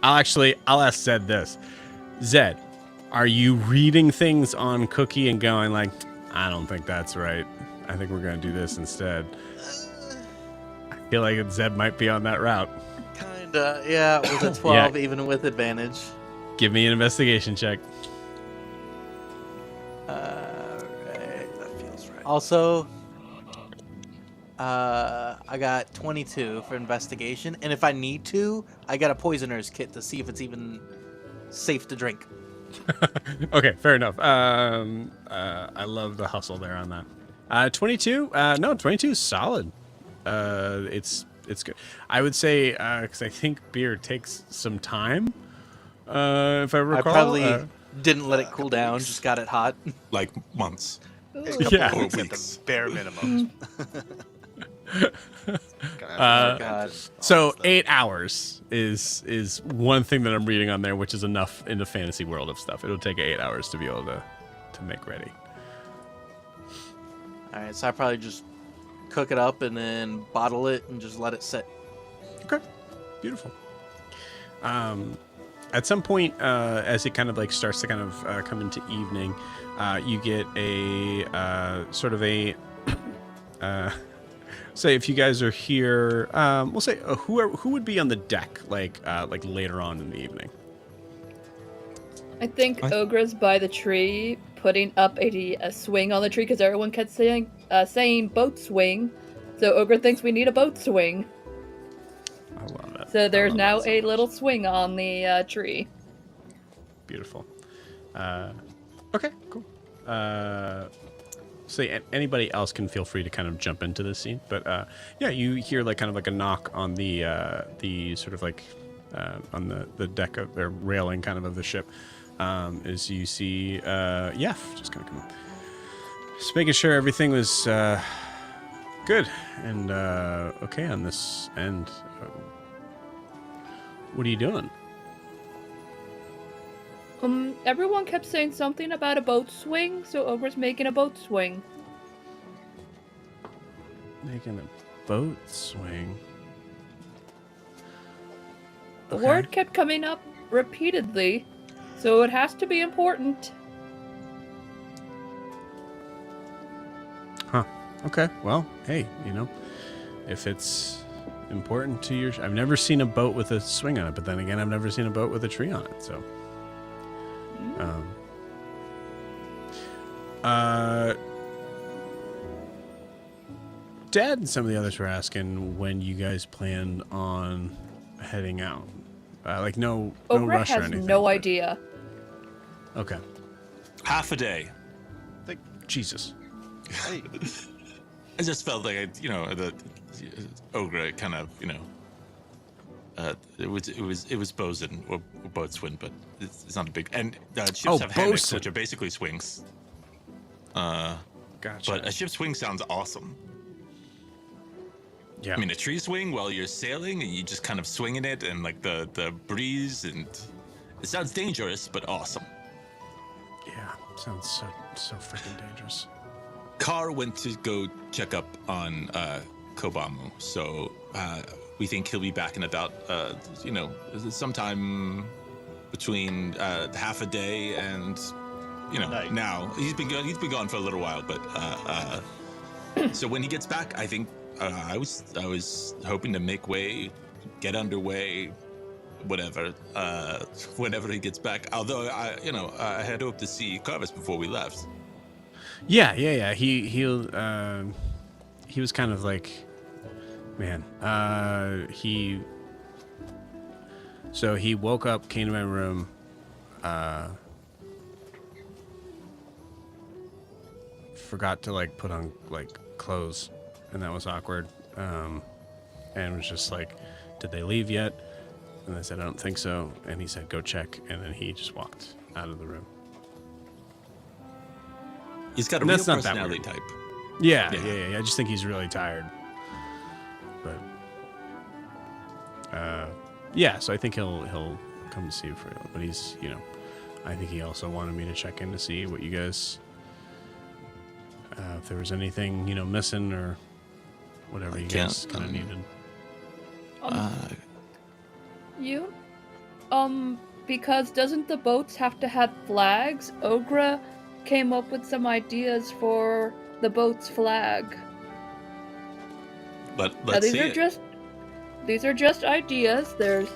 I'll ask Zed this. Zed, are you reading things on Cookie and going like, I don't think that's right. I think we're going to do this instead. I feel like Zed might be on that route. Kinda, yeah. With a 12, even with advantage. Give me an investigation check. Alright, that feels right. Also, I got 22 for investigation, and if I need to, I got a poisoner's kit to see if it's even safe to drink. Okay, fair enough. I love the hustle there on that. 22? No, 22 is solid. It's good. I would say, because I think beer takes some time, if I I recall. probably didn't let it cool down, just got it hot. Like months. A couple Yeah. of weeks at Weeks. the bare minimum. Uh, God. So 8 hours is one thing that I'm reading on there, which is enough in the fantasy world of stuff. It'll take 8 hours to be able to make ready. All right, so I probably just cook it up and then bottle it and just let it sit. Okay, beautiful. At some point, as it kind of like starts to kind of come into evening, you get a sort of a say if you guys are here, we'll say who would be on the deck like later on in the evening. I think Ogre's by the tree, putting up a swing on the tree because everyone kept saying boat swing. So Ogre thinks we need a boat swing. I love it. So there's I love now that so a much. little swing on the tree. Beautiful. Okay, cool. So anybody else can feel free to kind of jump into this scene, but yeah, you hear like kind of like a knock on the sort of like on the deck of the railing kind of the ship, as you see Yef just kind of come up, just making sure everything was good and okay on this end. What are you doing? Everyone kept saying something about a boat swing, so Ogre's making a boat swing. Making a boat swing. The Okay. word kept coming up repeatedly, so it has to be important. Huh. Okay. Well, hey, if it's important to your... I've never seen a boat with a swing on it, but then again, I've never seen a boat with a tree on it, so... Dad and some of the others were asking when you guys plan on heading out. Like no Ogre rush or has anything. no but- idea. Okay. Half a day. Jesus. Hey, I just felt like the ogre kind of it was bosun or boatswain, but it's not a big and ships Oh, have hammocks, bosun. which are basically swings. Gotcha. But a ship swing sounds awesome. yeah. I mean, a tree swing while you're sailing and you just kind of swinging it and like the breeze, and it sounds dangerous but awesome. Yeah. Sounds so freaking dangerous. Carr went to go check up on Kobamu, so we think he'll be back in about sometime between half a day and Night. now he's been gone for a little while, but so when he gets back, I think I was hoping to make way, get underway, whatever, whenever he gets back. Although I had hoped to see Carvis before we left. Yeah. He was kind of like, man. So he woke up, came to my room. Forgot to like put on like clothes, and that was awkward. And was just like, did they leave yet? And I said, I don't think so. And he said, go check. And then he just walked out of the room. He's got a And real that's not that personality weird. type. Yeah. Yeah. I just think he's really tired. But yeah, so I think he'll come to see you for real. But he's, I think he also wanted me to check in to see what you guys, if there was anything, missing or whatever you guys kind of needed. You? Because doesn't the boats have to have flags? Ogre came up with some ideas for the boat's flag. But Now, let's see it. these are just ideas. There's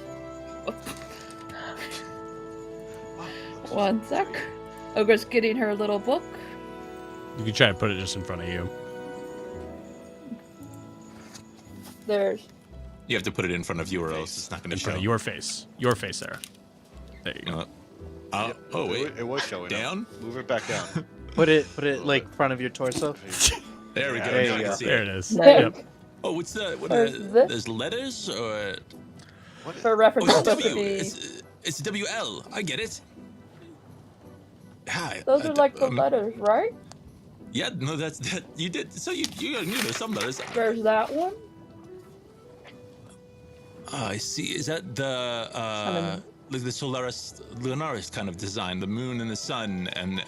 one sec. Ogre's getting her little book. You could try to put it just in front of you. There's. You have to put it in front of you, or else it's not going to In show. front of your face. Your face, Sarah. There you go. Oh wait, It was showing down. Up. Move it back down. Put it like front of your torso. There we go. There Now you I can go. see There it. it is. There. Yep. Oh, what's the what? There's this. There's letters or For reference, oh, it's it's supposed to W. be. It's WL. I get it. Hi. Those are like the letters, right? Yeah, no, that's that. You did. So you knew there's some letters. There's that one. I see. Is that the like the Solaris Lunaris kind of design? The moon and the sun and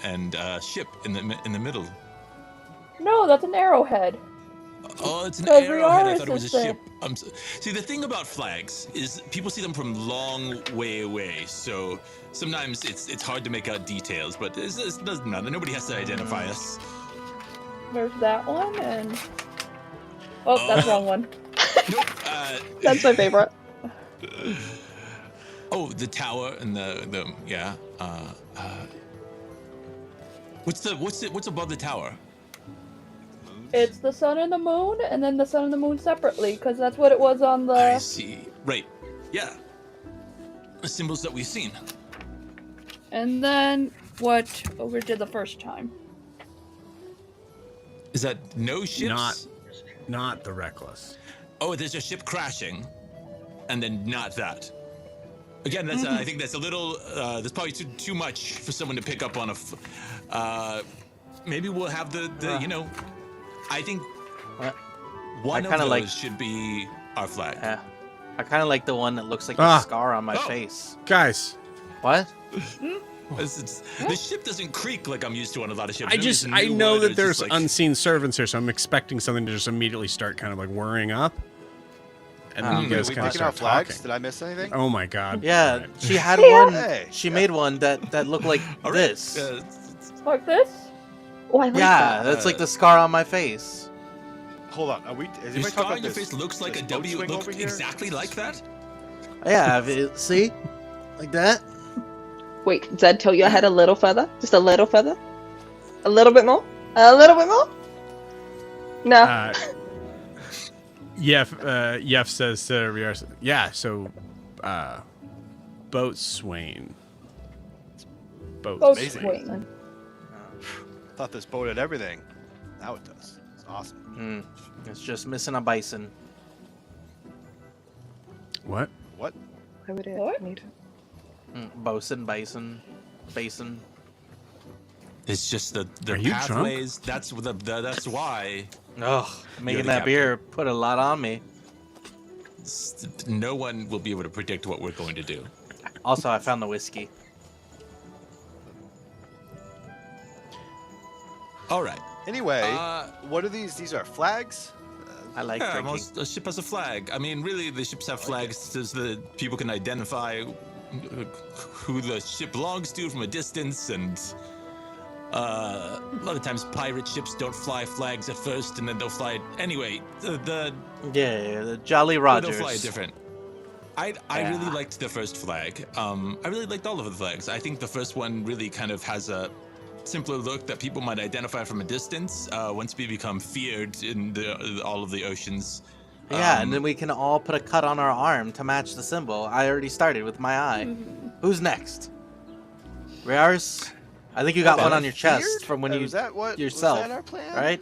ship in the middle. No, that's an arrowhead. Oh, it's an Because arrowhead. I Riaris thought it was a is there. ship. See, the thing about flags is people see them from long way away, so sometimes it's hard to make out details. But it doesn't matter. Nobody has to identify us. There's that one, and oh, that's the wrong one. Nope. That's my favorite. Oh, the tower and the yeah. What's above the tower? It's the sun and the moon, and then the sun and the moon separately, because that's what it was on I the. see. Right. Yeah. The symbols that we've seen. And then what we did the first time. Is that no ships? Not the Wreckless. Oh, there's a ship crashing, and then not that. Again, that's I think that's a little. That's probably too much for someone to pick up on maybe we'll have the you know. I think one of those should be our flag. Yeah. I kind of like the one that looks like a scar on my face. Guys. What? The ship doesn't creak like I'm used to on a lot of ships. I know that there's unseen servants here, so I'm expecting something to just immediately start kind of like whirring up. And then you guys we kind of picking out start flags? talking. Did I miss anything? Oh my god. Yeah, Alright. she had one. Hey. She made one that looked like this. Like this? Oh, I like Yeah, that. that's like the scar on my face. Hold on. Are we? Is Your anybody scar talking on about your this? face looks like a this boat W. swing Look over here? exactly like that. Yeah, see, like that. Wait, Zed, tilt your head a little further. Just a little further. A little bit more. A little bit more. No. Yef says to Riar, yeah, so boatswain. Amazing. Boatswain. Thought this boat had everything. Now it does. It's awesome. It's just missing a bison. What? What? Why would it What? need? Bosun, bison, basin. It's just the Are you drunk? pathways. That's that's why. Ugh, making the that captain. beer put a lot on me. No one will be able to predict what we're going to do. Also, I found the whiskey. All right. Anyway, what are these? These are flags? I like Yeah, drinking. a ship has a flag. I mean, really, the ships have flags so that people can identify who the ship belongs to from a distance, and a lot of times pirate ships don't fly flags at first, and then they'll fly it anyway. The Jolly Rogers. they'll fly it different. I really liked the first flag. I really liked all of the flags. I think the first one really kind of has a simpler look that people might identify from a distance. Once we become feared in all of the oceans. Yeah, and then we can all put a cut on our arm to match the symbol. I already started with my eye. Who's next? Riars? I think you got one on your chest from when you Was that what? yourself, Was that our plan? right?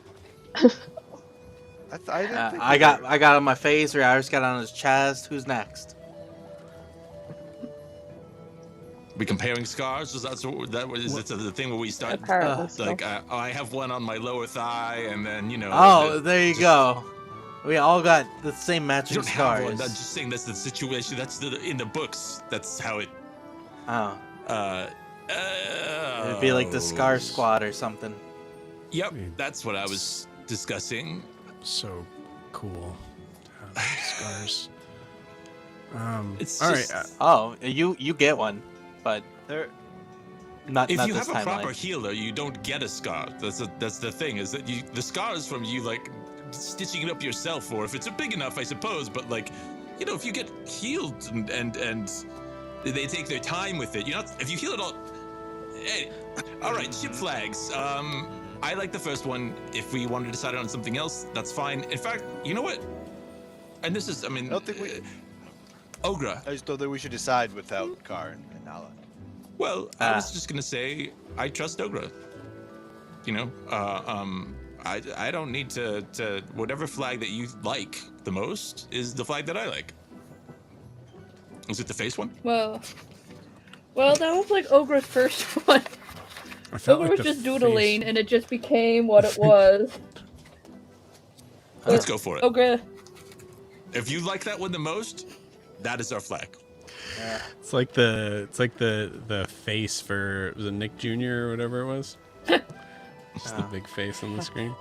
I didn't think I we got were. I got on my face. Riars got on his chest. Who's next? We comparing scars? Was that the thing where we start? Apparently so. Like I have one on my lower thigh, and then you know. Oh, there you go. We all got the same You matching don't have one. I'm scars. just saying that's the situation. That's in the books. That's how it. Oh, It'd it'd be like the Scar Squad or something. Yep, that's what I was discussing. So cool. Scars. It's all just, right. Oh, you get one, but There, not if not you this have a proper timeline. healer, you don't get a scar. That's the thing, is that the scar is from you like stitching it up yourself, or if it's big enough, I suppose. But like, you know, if you get healed and they take their time with it, if you heal it all. Hey, all right, ship flags. I like the first one. If we wanted to decide on something else, that's fine. In fact, you know what? And this is, I mean, I don't think we. Ogra. I just don't think we should decide without Kar and Nala. Well, I was just gonna say I trust Ogra. You know, I don't need to whatever flag that you like the most is the flag that I like. Is it the face one? Well, that was like Ogra's first one. I felt Ogre like was the just doodling, face- and it just became what it was. Let's go for it. Ogre. If you like that one the most, that is our flag. It's like the face for, was it Nick Jr. or whatever it was? Just the big face on the screen.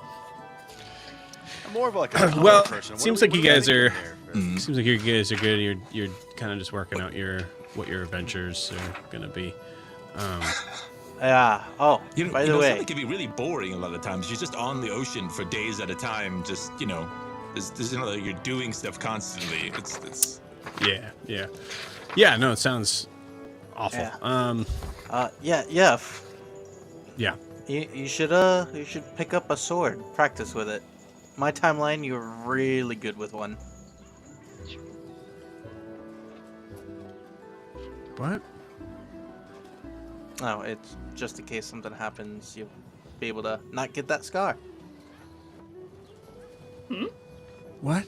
I'm more of like a color Well, person. What seems are we- like you what are we guys are. thinking here? Seems like you guys are good. You're kind of just working out what your adventures are gonna be. Yeah. Oh, You know, by the Something way, can be really boring a lot of times. You're just on the ocean for days at a time. Just there's you're doing stuff constantly. It's Yeah. No, it sounds awful. yeah. Yeah. You should pick up a sword, practice with it. My timeline, you're really good with one. What? Oh, it's just in case something happens, you'll be able to not get that scar. What?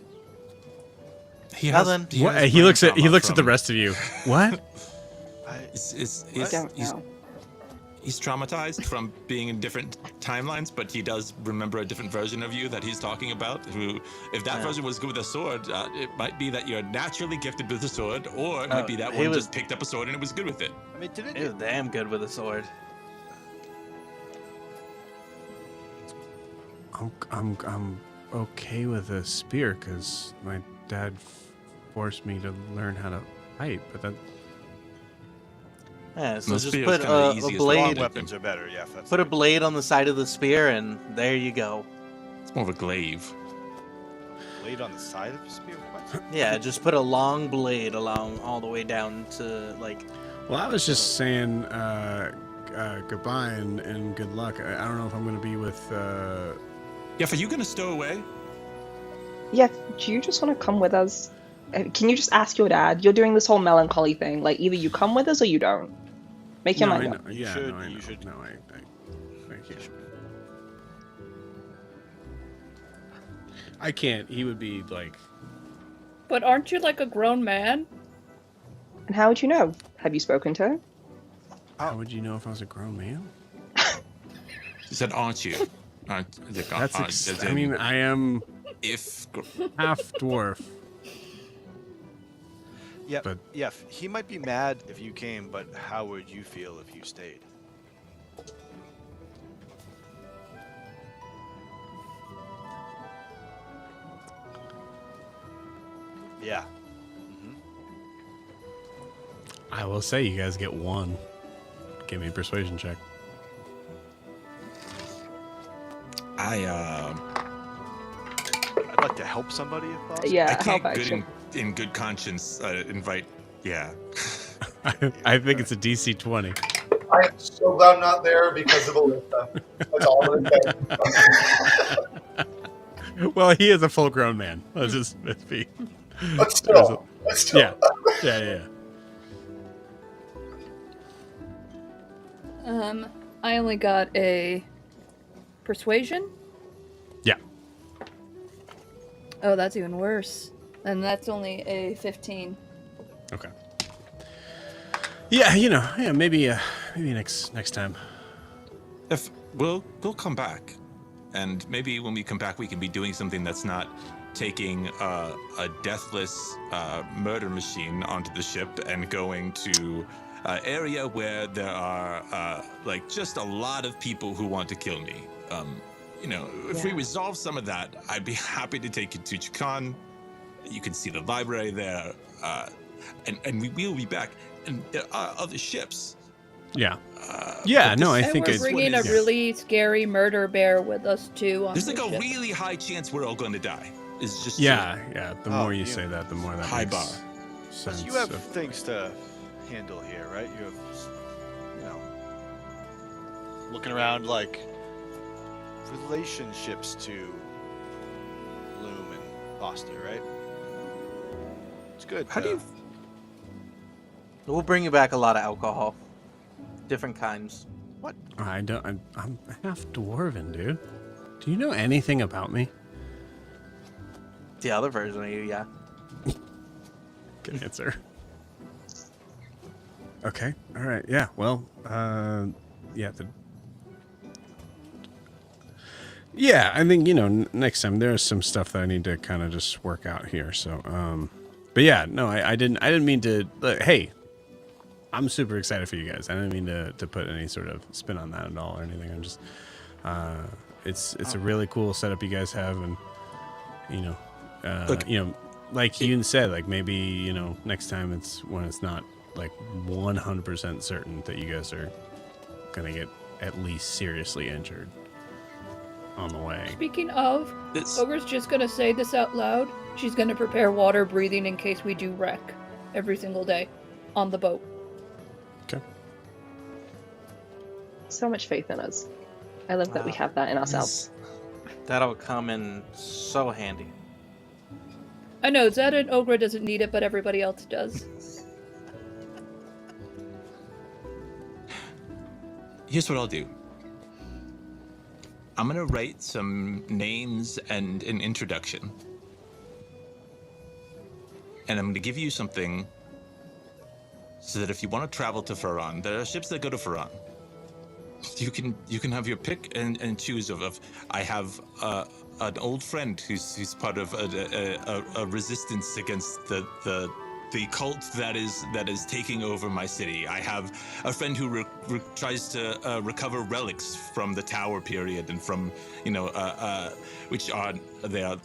he Nothing. What? has He looks brain at the trauma rest of you. What? from- I don't know. He's traumatized from being in different timelines, but he does remember a different version of you that he's talking about. Who, if that version was good with a sword, it might be that you're naturally gifted with a sword, or it might be that he one was- just picked up a sword and it was good with it. I mean, didn't He was damn good with a sword. I'm okay with a spear because my dad forced me to learn how to fight, but that. Yeah, so Most just spears put kinda the a easiest long blade, weapons are better? Yeah, if that's put a blade on the side of the spear, and there you go. It's more of a glaive. blade on the side of the spear. What? Yeah, just put a long blade along all the way down to like. Well, I was just saying goodbye and good luck. I don't know if I'm going to be with. Yeah, are you gonna stow away? Yeah, do you just want to come with us? Can you just ask your dad? You're doing this whole melancholy thing. Like, either you come with us or you don't. Make your No, mind I up. know. You Yeah, should- no, I you know. should- No, I can't. I can't. He would be like. But aren't you like a grown man? And how would you know? Have you spoken to him? How would you know if I was a grown man? He said, "Aren't you?" That's. I mean, I am if half dwarf. Yeah, But- yeah. He might be mad if you came, but how would you feel if you stayed? Yeah. I will say, you guys get one. Give me a persuasion check. I I'd like to help somebody if possible. Yeah, can't help good action. in good conscience invite. Yeah. I think it's a DC 20. I am so glad I'm not there because of Alyssa. That's all I'm gonna say. Well, he is a full-grown man. Let's be. But still, Yeah. Yeah. I only got a persuasion. Yeah. Oh, that's even worse. And that's only a 15. Okay. Yeah, maybe next time. If we'll come back, and maybe when we come back, we can be doing something that's not taking a deathless murder machine onto the ship and going to an area where there are like just a lot of people who want to kill me. If we resolve some of that, I'd be happy to take you to Chikan. You can see the library there, and we will be back. And there are other ships. Yeah. Yeah, no, I And think we're it's. bringing a really scary murder bear with us too. On There's the like a ship. really high chance we're all going to die. It's just Yeah. The Oh, more you you- say that, the more that High makes bar. sense. You have things to handle here, right? You have, looking around like relationships to Loom and Foster, right? good. How do you? We'll bring you back a lot of alcohol, different kinds. I don't. I'm half dwarven, dude. Do you know anything about me? The other version of you, yeah. Good answer. Okay. All right. Yeah. Well. Yeah. Yeah. I think next time there's some stuff that I need to kind of just work out here. So. But yeah. No. I didn't mean to. Hey. I'm super excited for you guys. I didn't mean to put any sort of spin on that at all or anything. I'm just. It's a really cool setup you guys have, and Look, like Yoon said, like maybe next time it's when it's not like 100% certain that you guys are gonna get at least seriously injured on the way. Speaking of, It's- Ogre's just gonna say this out loud. She's gonna prepare water breathing in case we do wreck every single day on the boat. Okay. So much faith in us. I love that we have that in ourselves. That'll come in so handy. I know Zed and Ogre doesn't need it, but everybody else does. Here's what I'll do. I'm gonna write some names and an introduction, and I'm gonna give you something so that if you want to travel to Faran, there are ships that go to Faran. You can have your pick and choose of. I have an old friend who's part of a resistance against the cult that is taking over my city. I have a friend who tries to recover relics from the Tower period and from which they are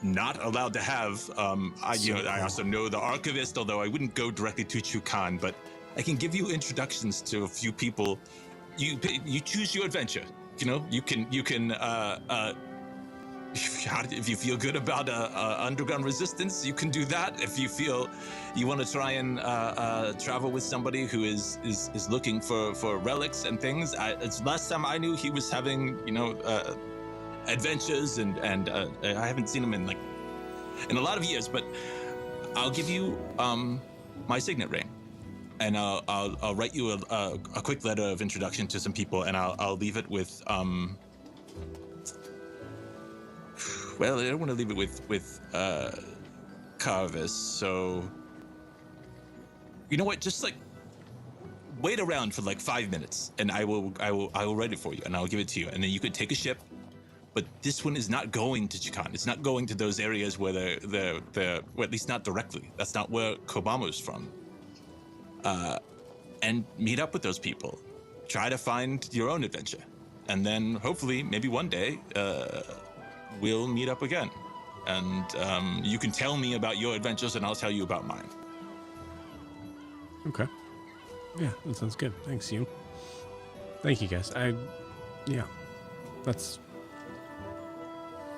not allowed to have. I also know the archivist, although I wouldn't go directly to Chukan, but I can give you introductions to a few people. You choose your adventure. You can if you feel good about underground resistance, you can do that. If you feel you want to try and travel with somebody who is looking for relics and things, last time I knew he was having adventures and I haven't seen him in a lot of years. But I'll give you my signet ring. And I'll write you a quick letter of introduction to some people, and I'll leave it with well, I don't want to leave it with Carvis, so you know what? Just wait around for 5 minutes, and I will write it for you, and I'll give it to you, and then you could take a ship. But this one is not going to Chikan. It's not going to those areas where they're well, at least not directly. That's not where Kobamu's from. And meet up with those people. Try to find your own adventure. And then hopefully, maybe one day, we'll meet up again. And you can tell me about your adventures and I'll tell you about mine. Okay. Yeah, that sounds good. Thanks, you. Thank you, guys. Yeah, that's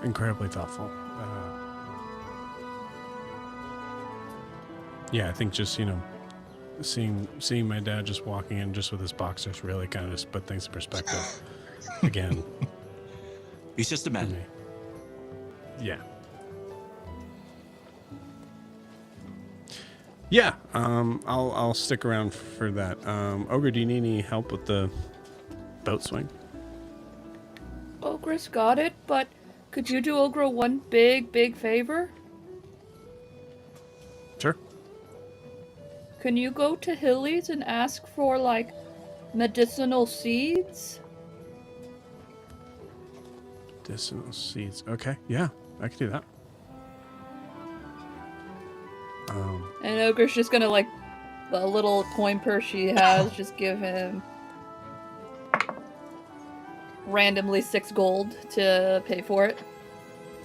incredibly thoughtful. Yeah, I think just, seeing my dad just walking in just with his boxers really kind of just put things in perspective again. He's just a man. Yeah. Yeah. I'll stick around for that. Ogre, do you need any help with the boat swing? Ogre's got it, but could you do Ogre one big favor? Sure. Can you go to Hilly's and ask for, medicinal seeds? Medicinal seeds. Okay, yeah, I can do that. And Ogre's just gonna, the little coin purse she has, just give him randomly 6 gold to pay for it.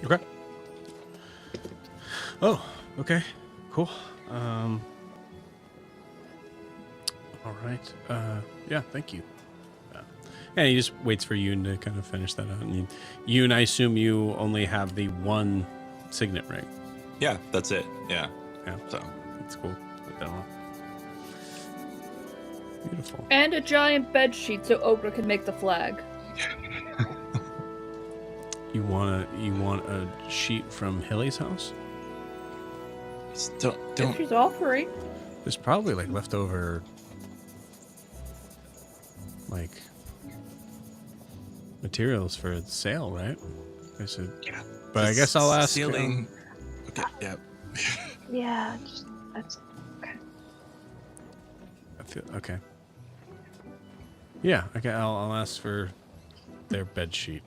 Okay. Oh, okay. Cool. All right. Yeah, thank you. And he just waits for Yoon to kind of finish that out. And Yoon, I assume you only have the one signet ring. Yeah, that's it. Yeah. Yeah. So That's cool. Beautiful. And a giant bed sheet so Ogre can make the flag. You want a sheet from Hilly's house? Don't. She's all free. There's probably like leftover, like materials for sale, right? I should, Yeah. but I guess I'll ask. Ceiling. Okay. Yeah. Yeah, just that's I feel okay. Yeah. Okay. I'll ask for their bed sheet.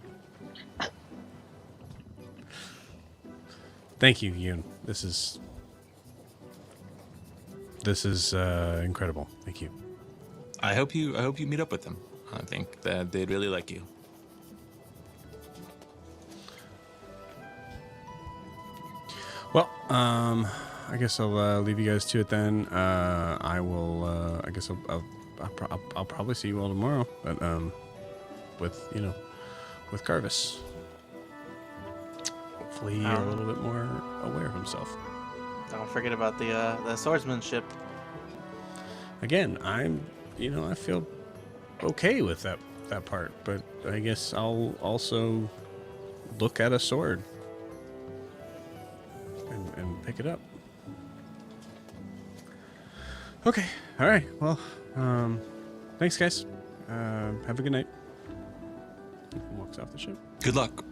Thank you, Yoon. This is incredible. Thank you. I hope you meet up with them. I think that they'd really like you. Well, I guess I'll leave you guys to it then. I will. I guess I'll probably see you all tomorrow, but with with Carvis. Hopefully, a little bit more aware of himself. Don't forget about the swordsmanship. Again, I feel okay with that part, but I guess I'll also look at a sword and pick it up. Okay. All right. Well, thanks, guys. Have a good night. Walks off the ship. Good luck.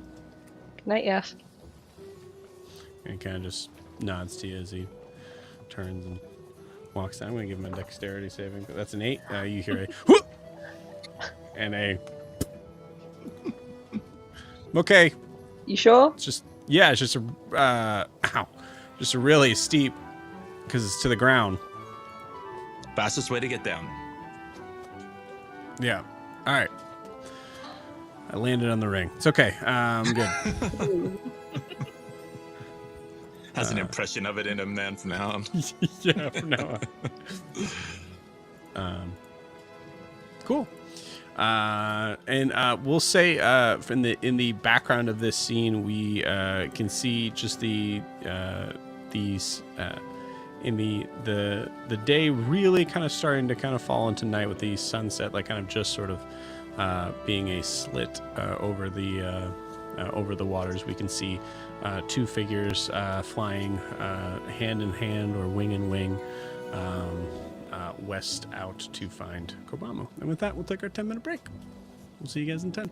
good night, yeah. And he kind of just nods to you as he turns and walks down. I'm going to give him a dexterity saving. That's an 8. You hear a whoop! And a... Okay. You sure? It's just... Yeah, it's just a... ow. Just a really steep... Because it's to the ground. Fastest way to get down. Yeah. All right. I landed on the ring. It's okay. I'm good. Has an impression of it in him, man, from now on. Yeah, from now on. Cool. And we'll say in the background of this scene, we can see just these in the day really kind of starting to kind of fall into night with the sunset, like kind of just sort of being a slit over the waters. We can see two figures flying hand in hand or wing in wing west out to find Kobamu. And with that, we'll take our 10-minute break. We'll see you guys in 10.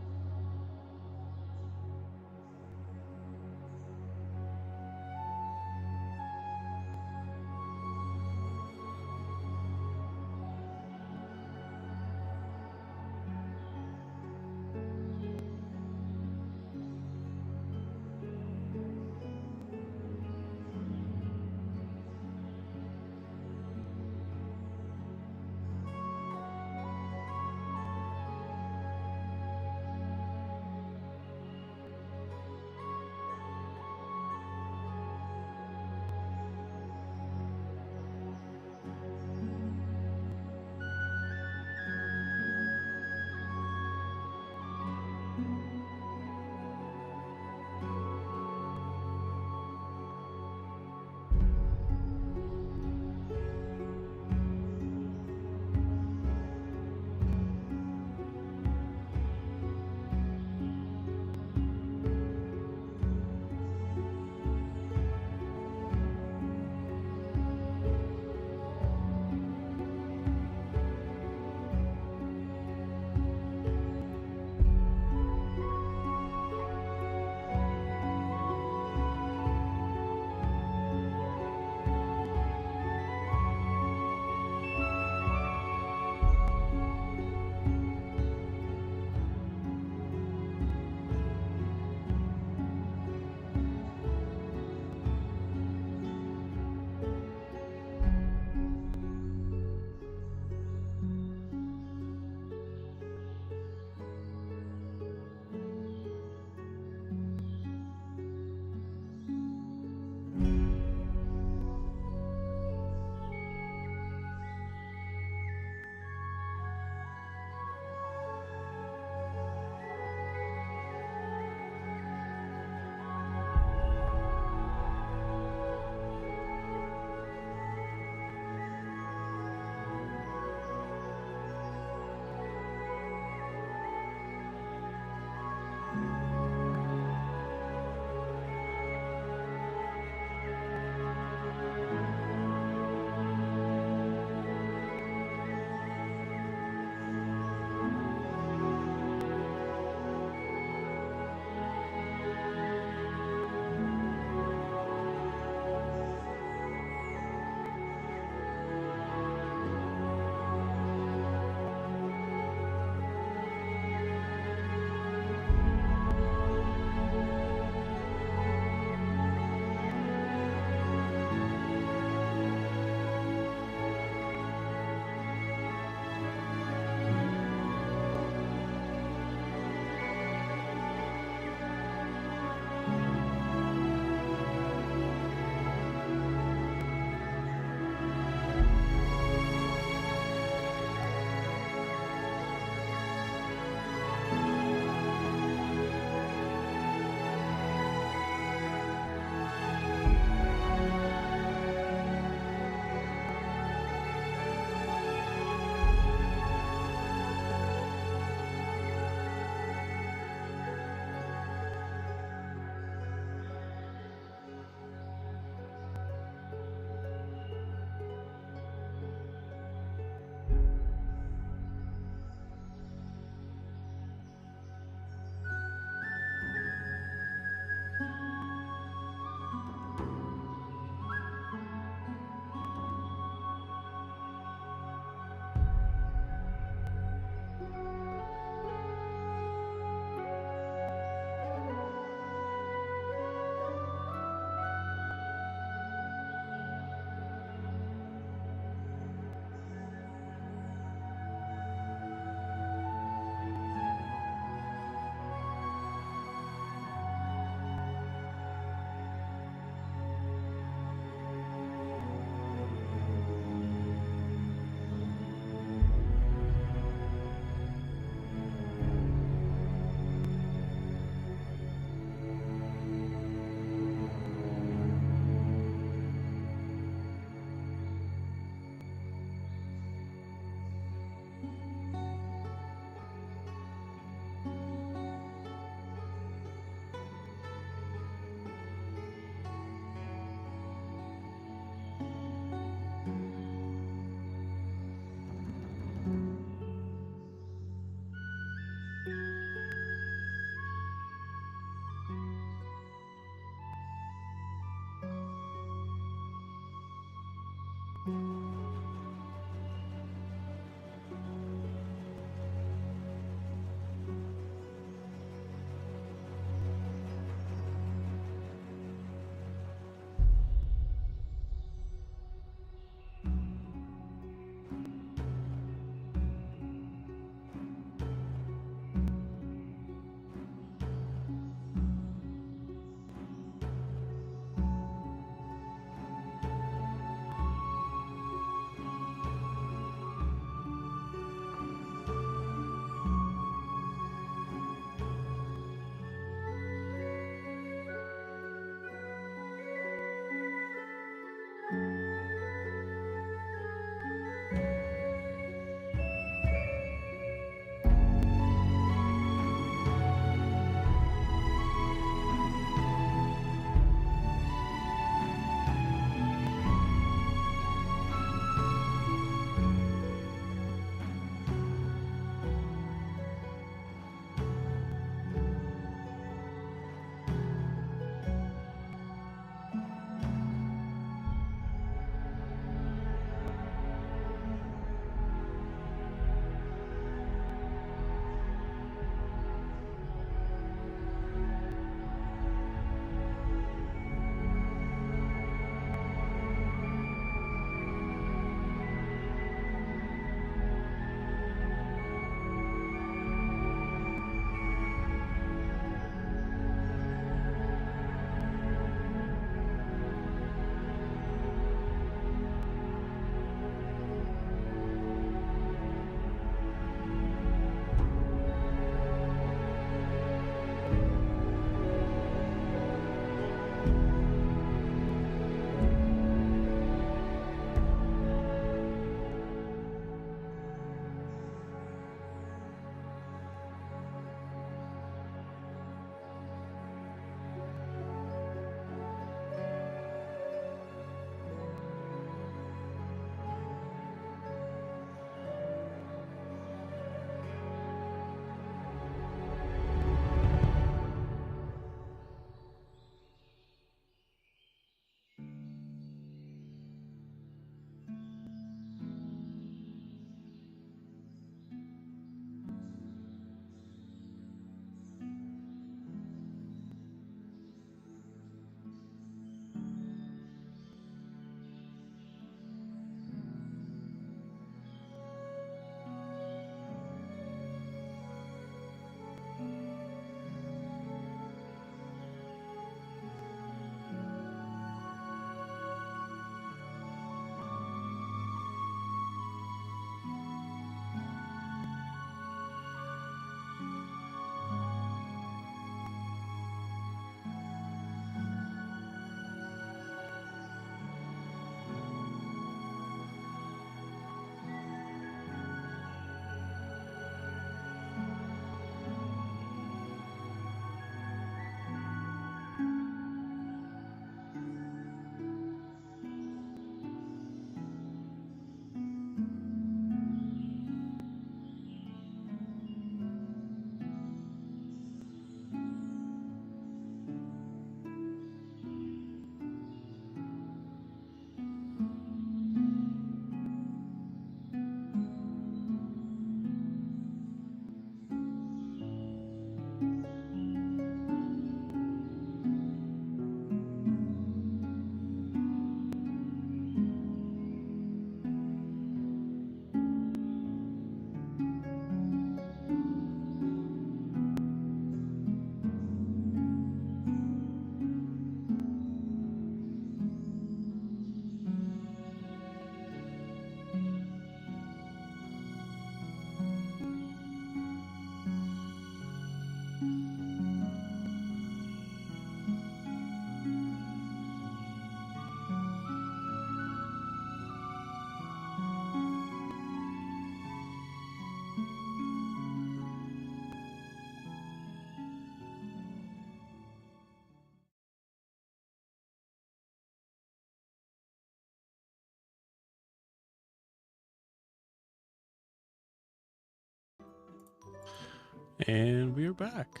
And we're back.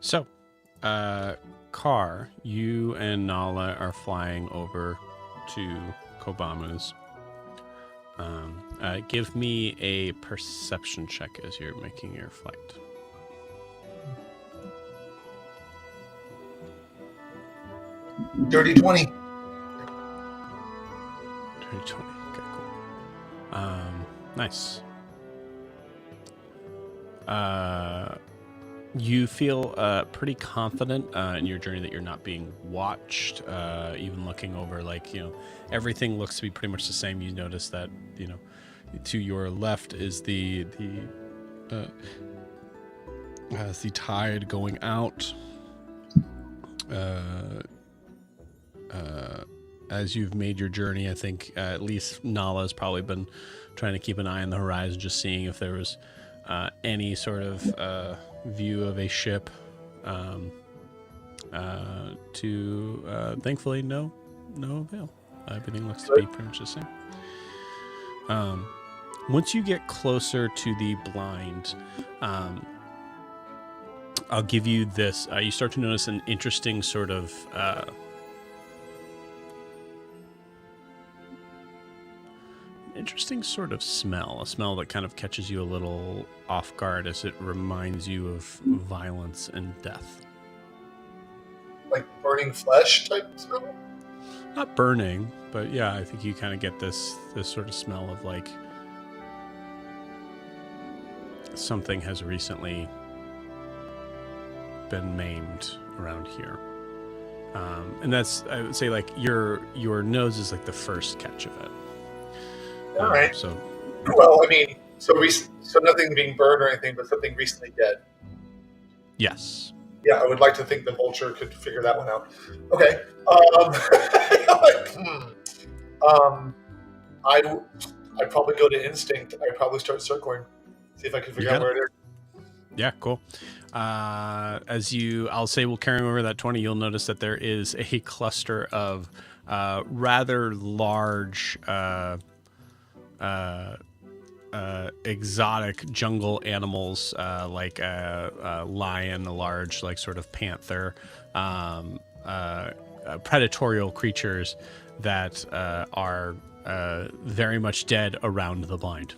So, Car, you and Nala are flying over to Kobamu's. Give me a perception check as you're making your flight. Dirty 20. Dirty 20. Okay, cool. Nice. You feel pretty confident in your journey that you're not being watched. Even looking over, everything looks to be pretty much the same. You notice that, to your left is the tide going out. As you've made your journey, I think at least Nala's probably been trying to keep an eye on the horizon, just seeing if there was any sort of view of a ship. Thankfully, no avail. Everything looks to be pretty much the same. Once you get closer to the blind, I'll give you this. You start to notice an interesting sort of smell, a smell that kind of catches you a little off guard as it reminds you of violence and death. Like burning flesh type smell? Not burning, but yeah, I think you kind of get this sort of smell of like something has recently been maimed around here. And that's, I would say, like your nose is like the first catch of it. All right. So, well, I mean, so nothing being burned or anything, but something recently dead. Yes. Yeah, I would like to think the vulture could figure that one out. Okay. I'd probably go to instinct. I'd probably start circling, see if I can figure out where it is. Yeah, cool. I'll say we'll carry over that 20. You'll notice that there is a cluster of rather large exotic jungle animals, like a lion, a large, like sort of panther, predatorial creatures that are very much dead around the blind.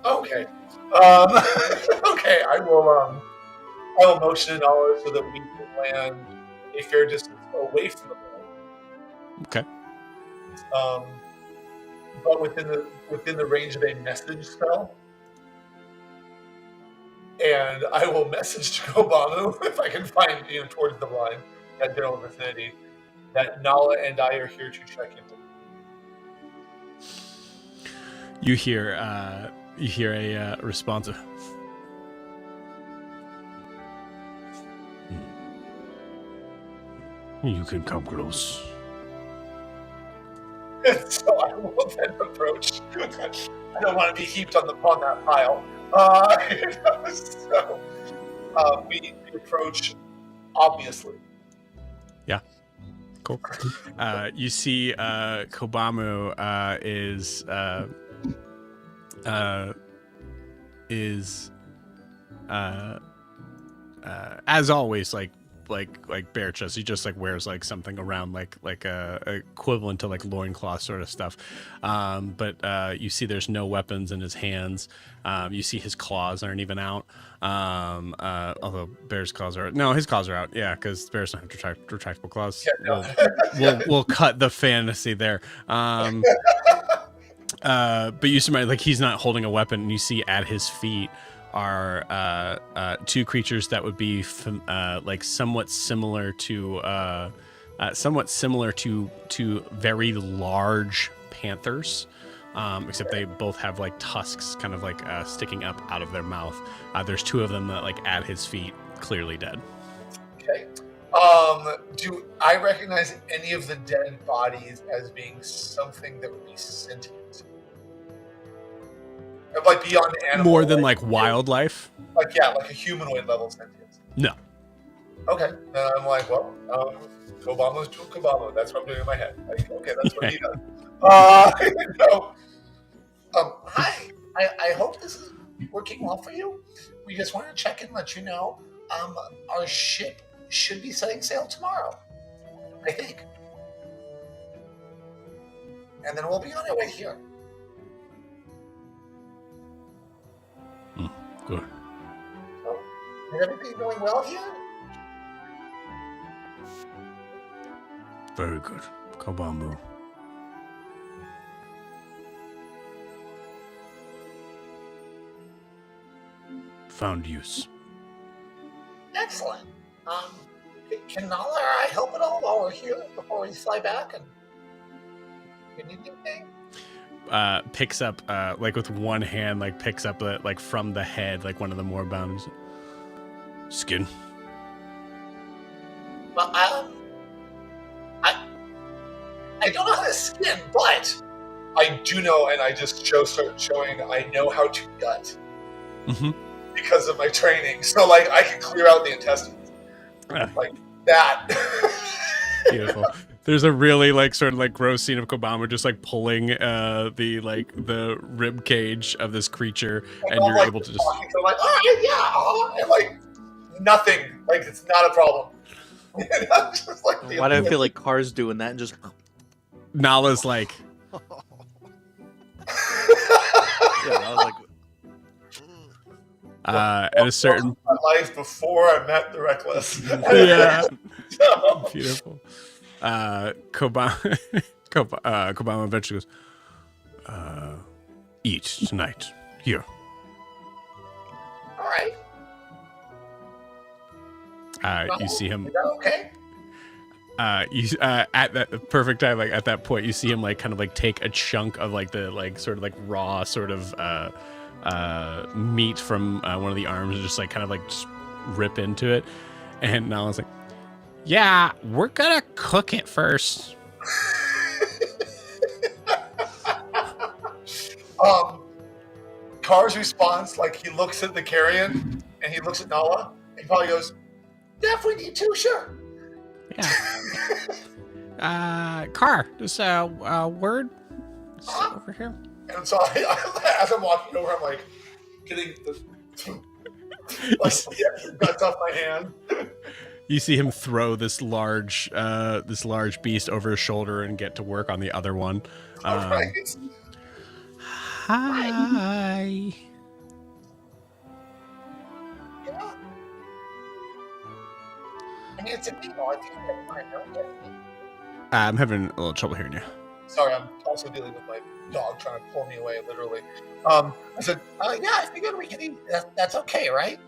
Okay. Okay. I will motion it all so that we can land a fair distance away from the blind. Okay. But within the range of a message spell. And I will message to Kobamu if I can find towards the blind, that general vicinity, that Nala and I are here to check in. You hear a response of, you can come close. So I will then approach. I don't want to be heaped on that pile. So we approach, obviously. Yeah. Cool. You see Kobamu is as always like bare chest. He just like wears like something around like a equivalent to like loincloth sort of stuff. But you see there's no weapons in his hands. You see his claws aren't even out. Although Bear's claws are out. No, his claws are out. Yeah, because Bears don't have retractable claws. Yeah, no. We'll cut the fantasy there. But you see, like he's not holding a weapon, and you see at his feet are two creatures that would be like somewhat similar to very large panthers, except they both have like tusks kind of like sticking up out of their mouth. There's two of them that like at his feet, clearly dead. Okay. Do I recognize any of the dead bodies as being something that would be sentient? Like beyond animal. More than like wildlife? Like a humanoid level sentience. No. Okay. Then I'm like, well, Kobamu's to Kobamu. That's what I'm doing in my head. Like, okay, that's what he does. Hi. I hope this is working well for you. We just wanted to check and let you know our ship should be setting sail tomorrow, I think. and then we'll be on our way here. Good. So, is everything going well here? Very good. Kobamu. Found use. Excellent. Can Nala or I help at all while we're here before we fly back? And you need anything? Picks up, like with one hand, like picks up, like from the head, like one of the more bounds. Skin. Well, I don't know how to skin, but I do know, and I just start showing I know how to gut because of my training. So, like, I can clear out the intestines like that. Beautiful. There's a really like sort of like gross scene of Kobama just like pulling the rib cage of this creature, and you're able to just. I'm like, all right, yeah, and like nothing, like it's not a problem. Just like Why do I feel like Car's doing that and just? Nala's like. Yeah, I was like, At a certain my life before I met the Wreckless. yeah, So, beautiful. Kobama eventually goes, eat tonight. Here. all right. You see him. Is that okay? At that perfect time, like at that point, you see him like kind of like take a chunk of like the like sort of like raw sort of meat from one of the arms and just like kind of like just rip into it. And Nala's like, yeah, we're gonna cook it first. Car's response, like he looks at the carrion and he looks at Nala and he probably goes, yeah, if we need to, sure. Yeah. Car, just a word over here. And so as I'm walking over, I'm like getting the guts off my hand. You see him throw this large beast over his shoulder and get to work on the other one. Right. Hi. Yeah. I mean, it's a meal. I think that's fine. Don't get me. I'm having a little trouble hearing you. Sorry, I'm also dealing with my dog trying to pull me away, literally. I said, yeah, I figured we could eat. That's okay, right?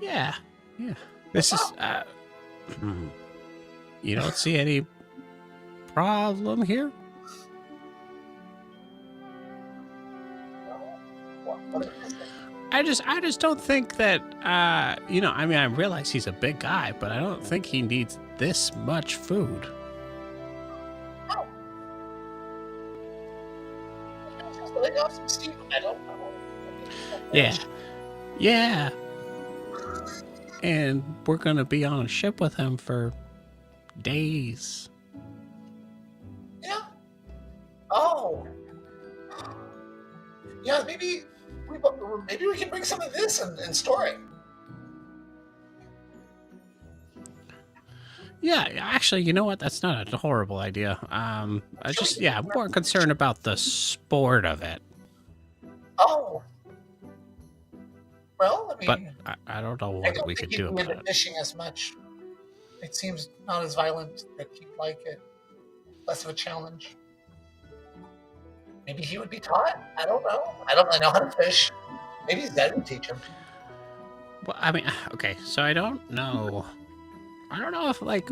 Yeah. This is, you don't see any problem here? What is this? I just don't think that, I mean, I realize he's a big guy, but I don't think he needs this much food. Oh. Just let off some steam. I don't know. Yeah. And we're gonna be on a ship with him for days. Yeah. Oh. Yeah, maybe we can bring some of this and store it. Yeah, actually, you know what? That's not a horrible idea. I'm more concerned about the sport of it. Oh. Well, I mean, But I don't know I what don't we think could he'd do be about into it. fishing as much. It seems not as violent that he'd like it. Less of a challenge. Maybe he would be taught. I don't know. I don't really know how to fish. Maybe Zed would teach him. Well, I mean, okay, so I don't know. I don't know if, like,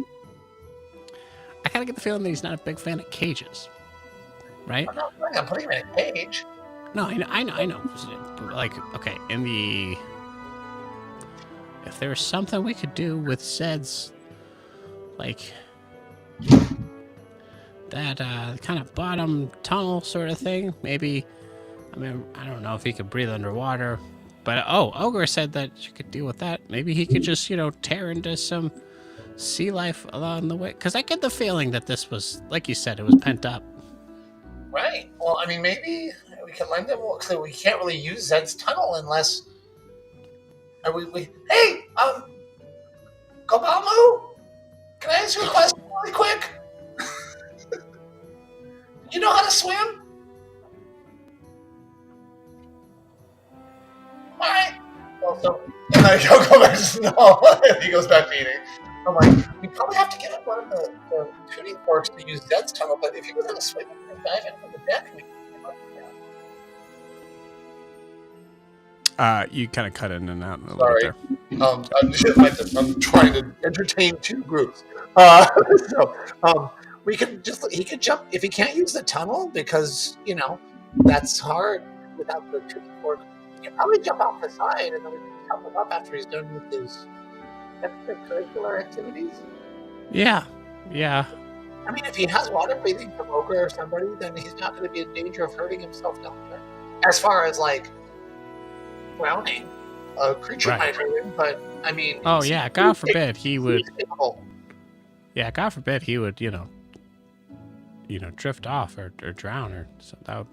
I kind of get the feeling that he's not a big fan of cages, right? I'm not planning on putting him in a cage. No, I know. Like, okay, if there was something we could do with Zed's, like, that kind of bottom tunnel sort of thing, maybe. I mean, I don't know if he could breathe underwater, but Ogre said that you could deal with that. Maybe he could just, tear into some sea life along the way. Because I get the feeling that this was, like you said, it was pent up. Right. Well, I mean, maybe we can lend him. So we can't really use Zed's tunnel unless. Hey, Kobamu, can I ask you a question really quick? You know how to swim? All right. Well, so and I go back to snow. He goes back to eating. I'm like, we probably have to get up one of the tuning forks to use Zed's tunnel, but if he was going to swim and dive in from the deck, we can get up there. You kind of cut in and out a little Sorry. bit there. I'm trying to entertain two groups. We could he could jump if he can't use the tunnel because that's hard without the tuning fork. He can probably jump off the side and then we can help him up after he's done with his extracurricular activities. Yeah. I mean, if he has water breathing from Ogre or somebody, then he's not going to be in danger of hurting himself down there. As far as like drowning, a creature Right. might hurt him, but I mean, Oh yeah, God forbid he would. he's capable. Yeah, God forbid he would. Drift off or drown or something. That would...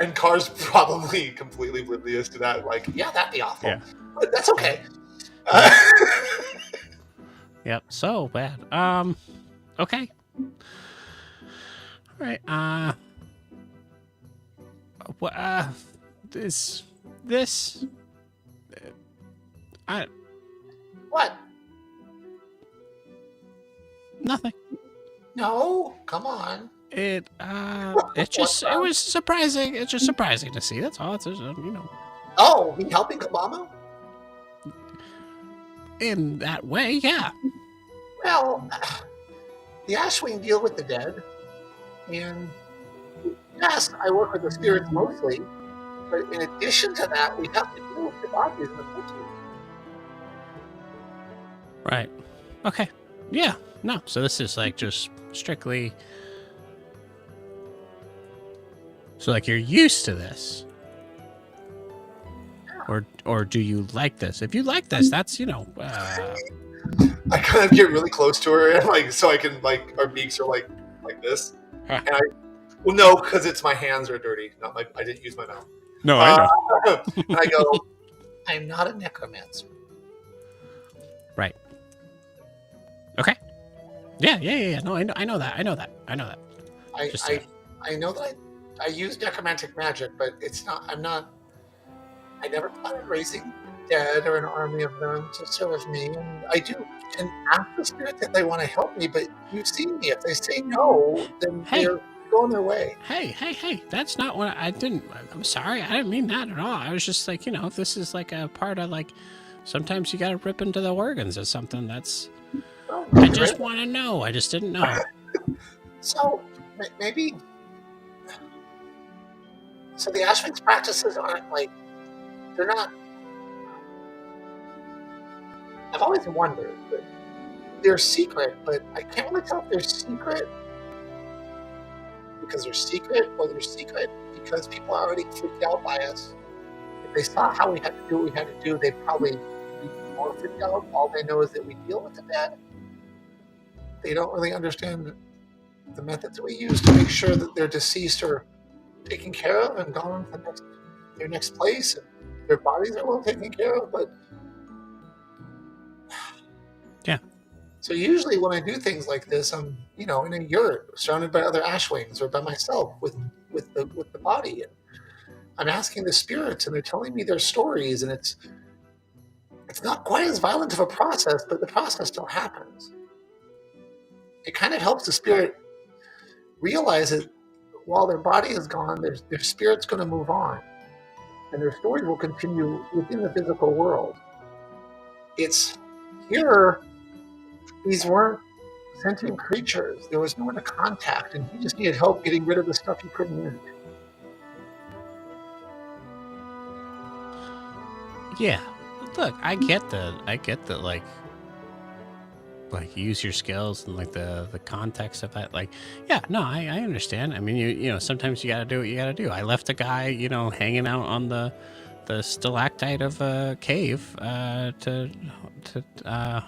And Car's probably completely oblivious to that. Like, yeah, that'd be awful. Yeah. But that's okay. Yep. So bad. Okay. All right. This. What? Nothing. No, come on. It was surprising. It's just surprising to see. That's all. It's just, Oh, he helping Kabama? in that way, yeah. Well, the Ashwing deal with the dead, and yes, I work with the spirits mostly, but in addition to that, we have to deal with the bodies and the cultures. Right. Okay. Yeah. No. So this is like just strictly. So like you're used to this. Or do you like this? If you like this, that's I kind of get really close to her, and so I can our beaks are like this, Huh. and no, because it's my hands are dirty. Not I didn't use my mouth. no, I know. And I go, I'm not a necromancer. Right. Okay. Yeah. No, I know that. I Just know that I use necromantic magic, but it's not. I never planned raising dead or an army of them to serve me, and I do. And ask the spirit that they want to help me, but you've seen me. If they say no, then they're going their way. Hey, that's not what I didn't. I'm sorry, I didn't mean that at all. I was just like, this is like a part of sometimes you got to rip into the organs or something. That's. Oh, I just want to know. I just didn't know. So maybe. So the Ashwing's practices aren't they're not. I've always wondered, but they're secret. But I can't really tell if they're secret because they're secret, or they're secret because people are already freaked out by us. If they saw how we had to do what we had to do, they'd probably be more freaked out. All they know is that we deal with the dead. They don't really understand the methods that we use to make sure that they're deceased or taken care of and gone to their next place, and their bodies are well taken care of. But Yeah. So usually when I do things like this, I'm in a yurt surrounded by other Ashwings or by myself with the body, and I'm asking the spirits, and they're telling me their stories, and it's not quite as violent of a process, but the process still happens. It kind of helps the spirit realize that while their body is gone, their spirit's going to move on, and their story will continue within the physical world. It's here. These weren't sentient creatures. There was no one to contact, and he just needed help getting rid of the stuff he couldn't eat. Yeah. Look, I get the use your skills and the context of that. I understand. I mean, you sometimes you got to do what you got to do. I left a guy, hanging out on the stalactite of a cave to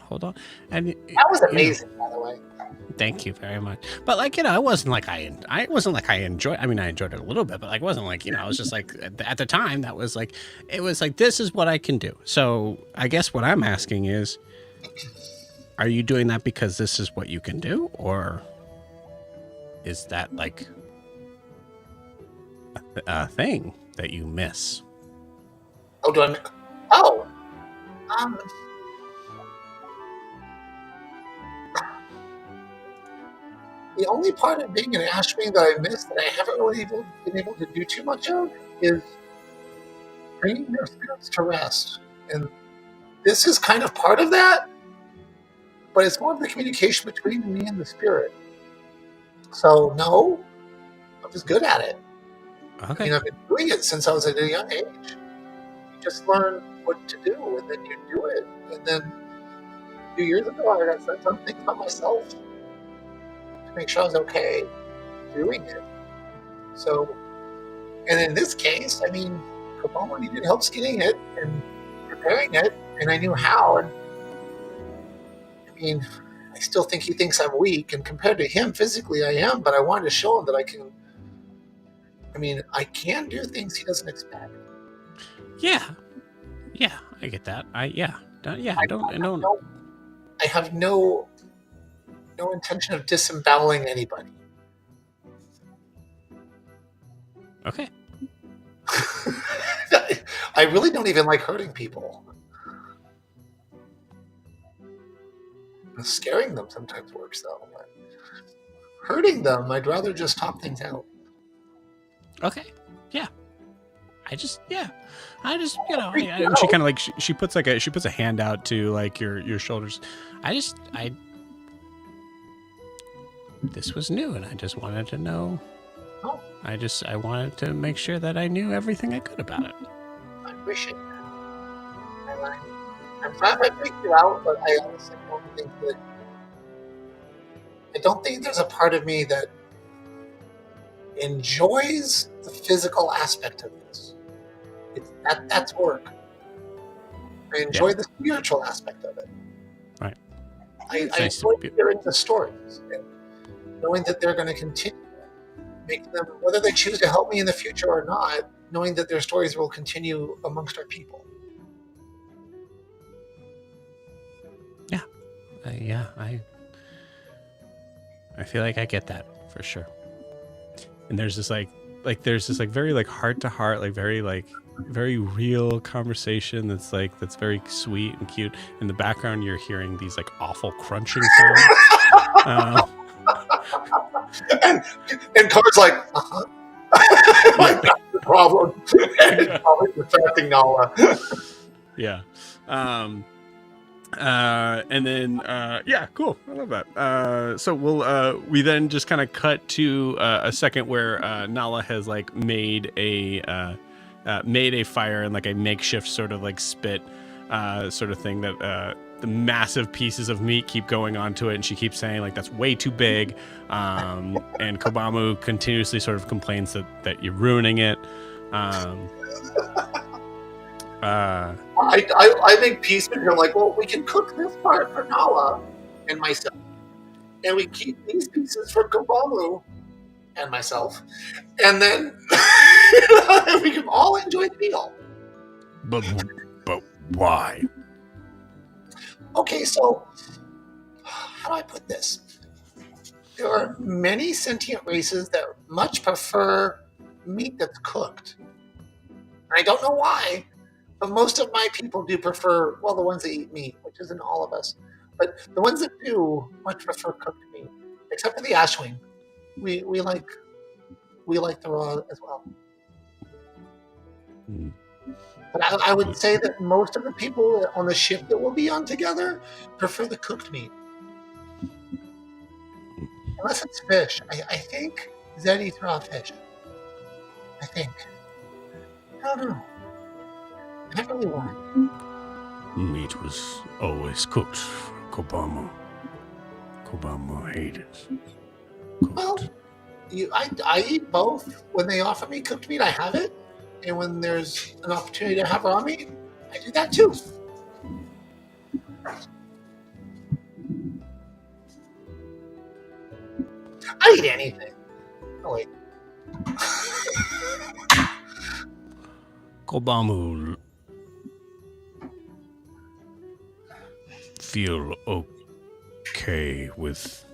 hold on. And That was amazing, by the way. Thank you very much. But it wasn't like I enjoyed. I mean, I enjoyed it a little bit, but it wasn't like I was just at the time that was it was this is what I can do. So I guess what I'm asking is, are you doing that because this is what you can do, or? is that like a thing that you miss? Oh, do I? Oh, um, the only part of being an Ashwing that I miss that I haven't really been able to do too much of is bringing their spirits to rest. And this is kind of part of that, but it's more of the communication between me and the spirit. So, no, I'm just good at it. I Okay. mean, I've been doing it since I was at a young age. You just learn what to do, and then you do it. And then a few years ago, I got sent some things about myself to make sure I was okay doing it. So, and in this case, I mean, Kabama needed help skinning it and preparing it, and I knew how. And I mean, I still think he thinks I'm weak, and compared to him physically, I am. But I wanted to show him that I can. I mean, I can do things he doesn't expect. Yeah, I get that. I have no intention of disemboweling anybody. Okay. I really don't even like hurting people. Scaring them sometimes works, though. But hurting them, I'd rather just talk things out. Okay. Yeah. I just she kind of like she puts a hand out to like your shoulders. This was new, and I just wanted to know. Oh. I wanted to make sure that I knew everything I could about it. I appreciate that. I'm glad I freaked you out, but I honestly don't think there's a part of me that enjoys the physical aspect of this. That's work. I enjoy the spiritual aspect of it. Right. I enjoy hearing the stories and knowing that they're going to continue. Make them, whether they choose to help me in the future or not, knowing that their stories will continue amongst our people. Yeah. I feel like I get that for sure. And there's this very like heart to heart, like very real conversation that's very sweet and cute. In the background, you're hearing these like awful crunching sounds. And Car's like, like that's the problem. And it's probably distracting Nala. Yeah. And then cool. I love that. So we then just kind of cut to a second where Nala has like made a fire and like a makeshift sort of like spit sort of thing that the massive pieces of meat keep going onto it, and she keeps saying like that's way too big. And Kobamu continuously sort of complains that you're ruining it. I make peace with her, like, well, we can cook this part for Nala and myself, and we keep these pieces for Kobamu and myself, and then we can all enjoy the meal. But why? Okay, so how do I put this? There are many sentient races that much prefer meat that's cooked. I don't know why, but most of my people do prefer, well, the ones that eat meat, which isn't all of us, but the ones that do much prefer cooked meat, except for the Ashwing. We like the raw as well. But I would say that most of the people on the ship that we'll be on together prefer the cooked meat. Unless it's fish. I think Zed eats raw fish. I think. I don't know. I don't really want. Meat was always cooked for Kobamu. Kobamu hated cooked. Well, I eat both. When they offer me cooked meat, I have it. And when there's an opportunity to have raw meat, I do that too. I eat anything. Oh, wait. Kobamu feel okay with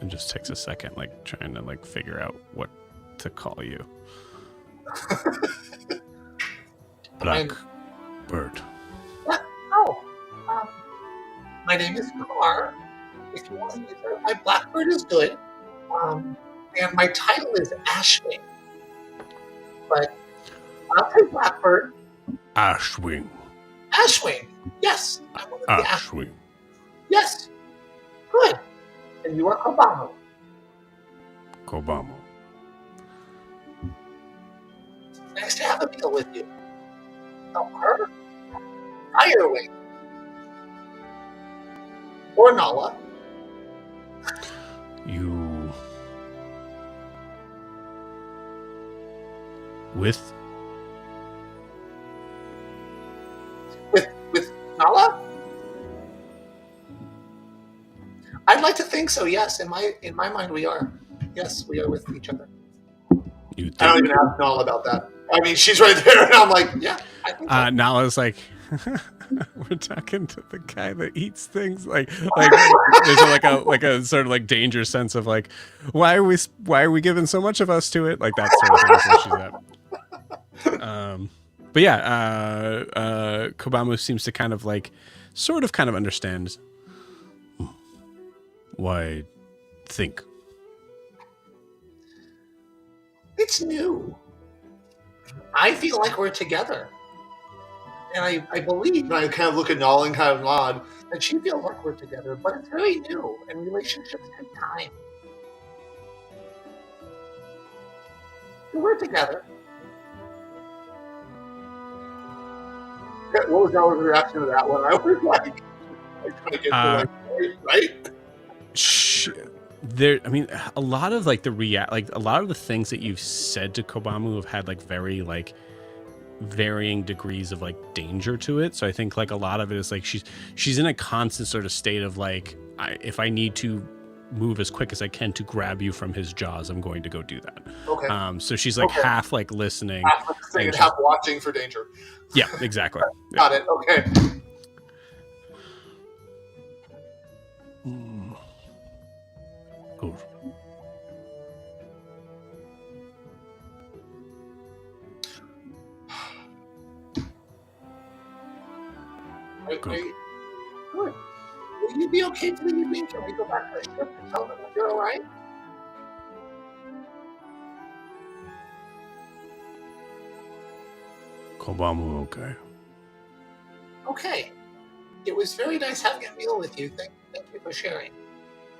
and just takes a second, like trying to like figure out what to call you. Blackbird. Oh, my name is Car. If you want to use it, my Blackbird is good. And my title is Ashwing. But I'll take Blackbird. Ashwing. Ashwing. Yes. I want to be Ashwing. Ashwing. Yes. Good. And you are Kobamo. Kobamo. Nice to have a meal with you. Her? Firewing. Or Nala. You with Nala? I'd like to think so, yes. In my mind we are. Yes, we are with each other. you I don't think even ask Nala about that. I mean, she's right there, and I'm like, yeah, I think so. Nala's like we're talking to the guy that eats things like there's like a sort of like danger sense of like why are we giving so much of us to it, like that sort of thing is where she's at. But yeah, Kobamu seems to kind of like sort of kind of understand why think. It's new. I feel like we're together. And I believe, and I kind of look at Nala and kind of nod, that she feels like we're together, but it's very new, and relationships take time. So we're together. What was Nala's reaction to that one? I was like trying to get to right? There, I mean, a lot of like a lot of the things that you've said to Kobamu have had like very like varying degrees of like danger to it. So I think like a lot of it is like she's in a constant sort of state of like, if I need to move as quick as I can to grab you from his jaws, I'm going to go do that. Okay. So she's like half like listening, and half watching for danger. Yeah, exactly. Got it. Okay. Cool. Good. Will you be okay for the evening? Can we go back to the ship and tell them that you're alright? Kobamu, okay. Okay. It was very nice having a meal with you. Thank you for sharing.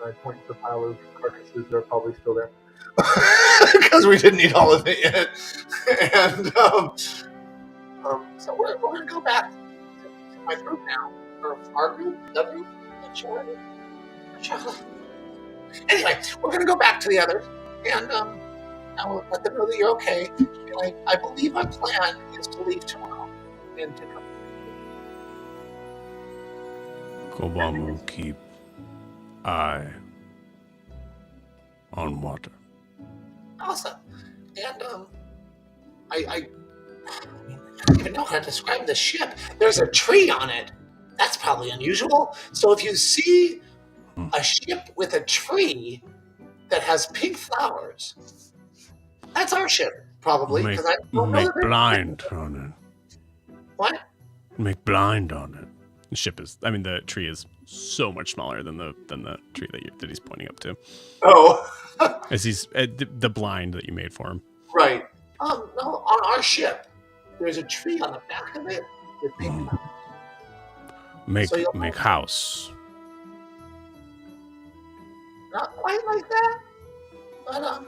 I point to the pile of carcasses that are probably still there. Because we didn't eat all of it yet. And so we're going to go back to my group now. Or our group? The group? Anyway, we're going to go back to the others. And I will let them know that you're okay. And I believe our plan is to leave tomorrow. And to come. Kobamu, keep eye on water. Awesome. And I don't even know how to describe the ship. There's a tree on it. That's probably unusual. So if you see a ship with a tree that has pink flowers, that's our ship, probably. Make I don't know blind on it. What? Make blind on it. The ship is, I mean, the tree is so much smaller than the tree that he's pointing up to. Oh. As he's the blind that you made for him. Right. No, on our ship, there's a tree on the back of it with pink flowers. Make house. Not quite like that, but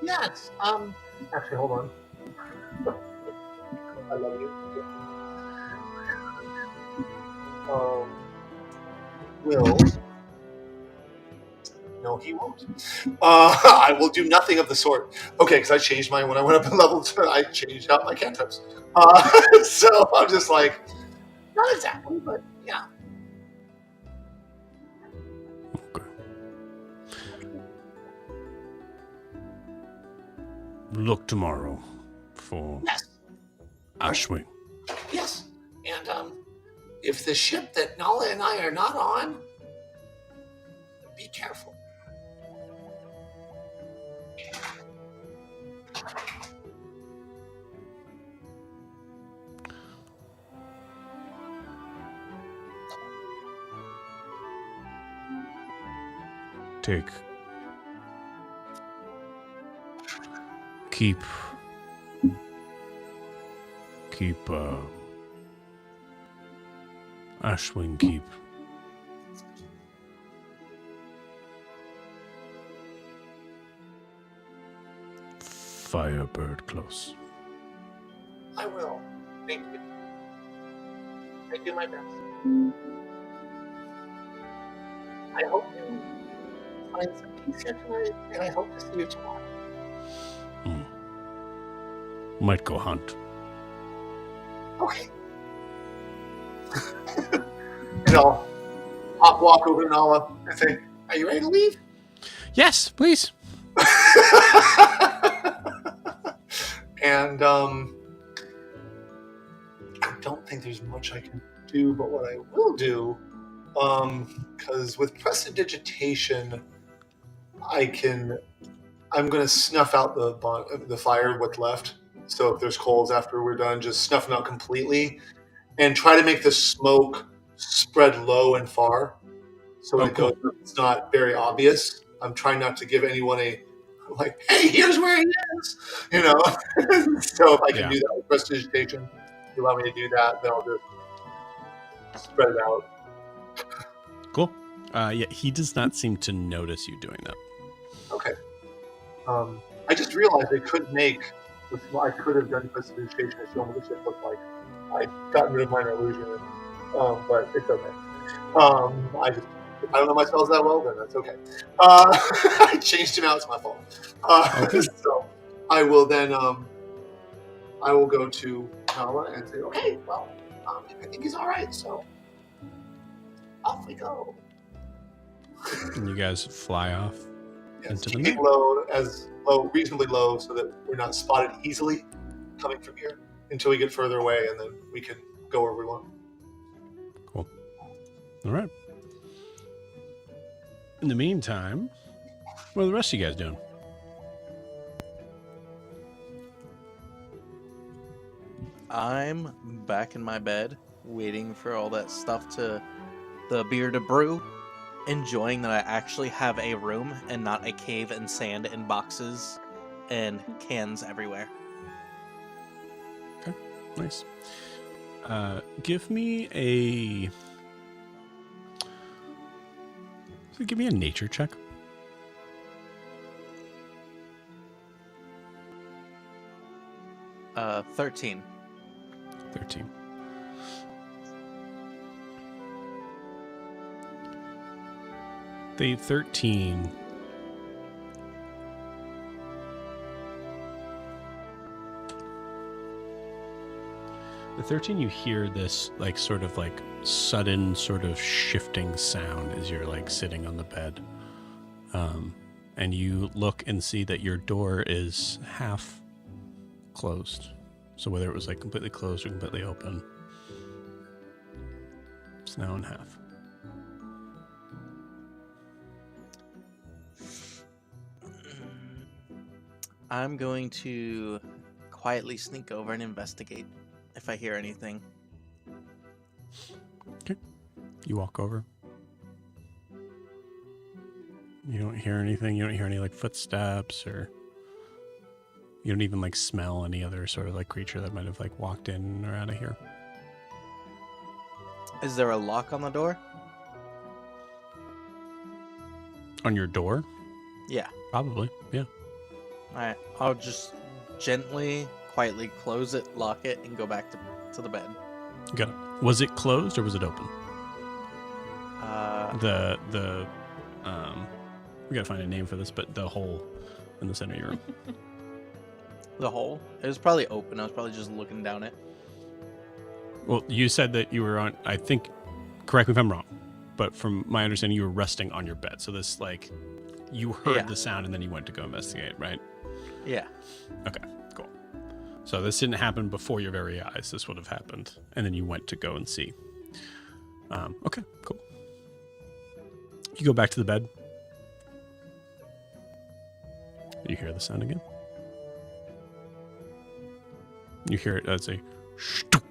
yes. Actually, hold on. I love you. Will. No, he won't. I will do nothing of the sort. Okay, because I changed mine when I went up in level 2. I changed out my cantrips. So I'm just like, not exactly, but yeah. Okay. Look tomorrow for Ashwing. Yes. And if the ship that Nala and I are not on, be careful. Take. Keep. Ashwing keep. Firebird close. I will. Thank you. I do my best. I hope you find some peace here tonight, and I hope to see you tomorrow. Might go hunt. Okay. And I'll walk over to Nala and say, "Are you ready to leave?" Yes, please. And I don't think there's much I can do, but what I will do, because with prestidigitation, I'm going to snuff out the fire, what's left. So if there's coals after we're done, just snuff them out completely, and try to make the smoke spread low and far, so when it goes up, it's not very obvious. I'm trying not to give anyone like, "Hey, here's where he is," So if I can do that with prestidigitation, if you allow me to do that, then I'll just spread it out. Cool. Yeah, he does not seem to notice you doing that. Okay. I just realized I could have done prestidigitation to show what the shit looked like. I got rid of minor illusion, but it's okay. If I don't know my spells that well, then that's okay. I changed him out. It's my fault. So I will then I will go to Nala and say, "Okay, well, I think he's all right. So off we go." And you guys fly off into the keeping night. reasonably low, so that we're not spotted easily coming from here until we get further away, and then we can go where we want. Cool. All right. In the meantime, what are the rest of you guys doing? I'm back in my bed, waiting for all that stuff the beer to brew, enjoying that I actually have a room and not a cave and sand and boxes and cans everywhere. Okay, nice. Give me a nature check. 13. 13. The 13. The 13, you hear this sort of sudden sort of shifting sound as you're sitting on the bed. And you look and see that your door is half closed. So whether it was completely closed or completely open, it's now in half. I'm going to quietly sneak over and investigate if I hear anything. Okay. You walk over. You don't hear anything. You don't hear any footsteps, or you don't even smell any other sort of creature that might have walked in or out of here. Is there a lock on the door? On your door? Yeah. Probably, yeah. Alright, I'll just gently, quietly close it, lock it, and go back to the bed. Got it. Was it closed or was it open? We gotta find a name for this, but the hole in the center of your room. The hole? It was probably open. I was probably just looking down it. Well, you said that you were on, I think, correct me if I'm wrong, but from my understanding, you were resting on your bed. So this, you heard the sound and then you went to go investigate, right? Yeah. Okay, cool. So this didn't happen before your very eyes. This would have happened. And then you went to go and see. Okay, cool. You go back to the bed. You hear the sound again. You hear it as a shtoop.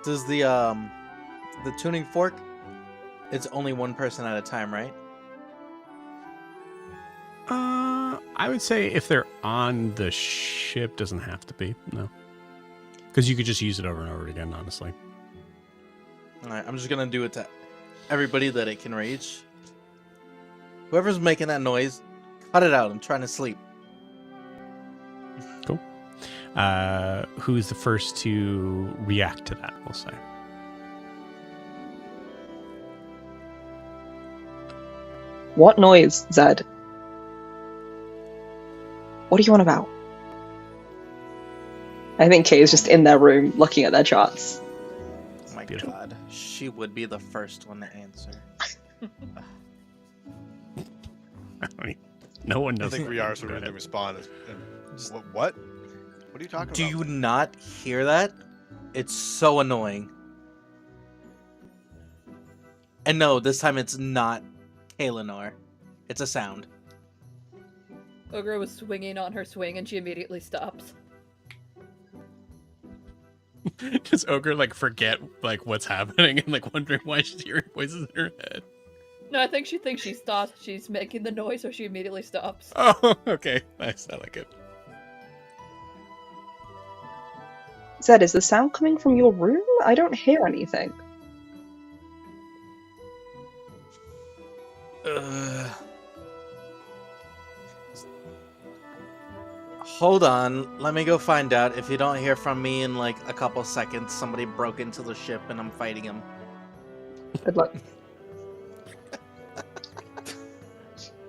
Does the the tuning fork, it's only one person at a time, right? I would say if they're on the ship, doesn't have to be. No. Because you could just use it over and over again, honestly. All right, I'm just going to do it to everybody that it can reach. Whoever's making that noise, cut it out. I'm trying to sleep. Cool. Who's the first to react to that, we'll say? What noise, Zed? What are you on about? I think Kay is just in their room looking at their charts. Oh my Beautiful. god, she would be the first one to answer. I mean, no one I knows. think Riaris would really respond. What? What are you talking Do about? you not hear that? It's so annoying. And no, this time it's not Kaelinor. It's a sound. Ogre was swinging on her swing and she immediately stops. Does Ogre like forget like what's happening and like wondering why she's hearing voices in her head? No, I think she thinks she's making the noise, so she immediately stops. Oh, okay. Nice. I like it. Zed, is the sound coming from your room? I don't hear anything. Hold on, let me go find out. If you don't hear from me in like a couple seconds, somebody broke into the ship and I'm fighting him. Good luck.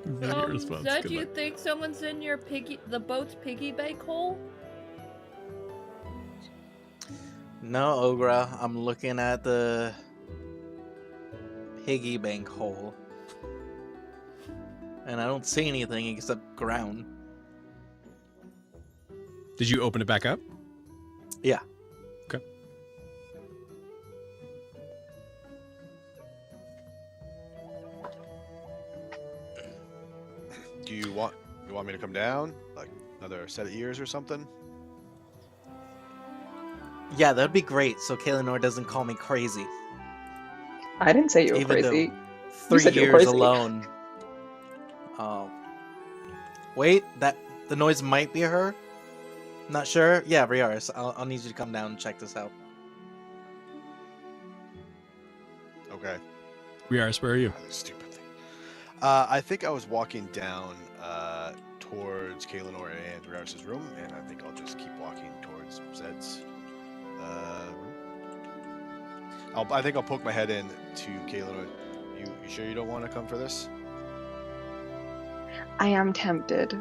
Very response. Zed, Good do you luck. think someone's in your the boat's piggy bank hole? No, Ogra, I'm looking at the piggy bank hole. And I don't see anything except ground. Did you open it back up? Yeah. Okay. Do you want me to come down? Like another set of ears or something? Yeah, that'd be great, so Kaelinor doesn't call me crazy. I didn't say you were Even though crazy. 3 said you were years crazy. alone. Oh. Wait, the noise might be her? Not sure? Yeah, Riaris, I'll need you to come down and check this out. Okay. Riaris, where are you? Ah, this stupid thing. I think I was walking down towards Kaelinor and Riaris' room, and I think I'll just keep walking towards Zed's room. I think I'll poke my head in to Kaelinor. You sure you don't want to come for this? I am tempted.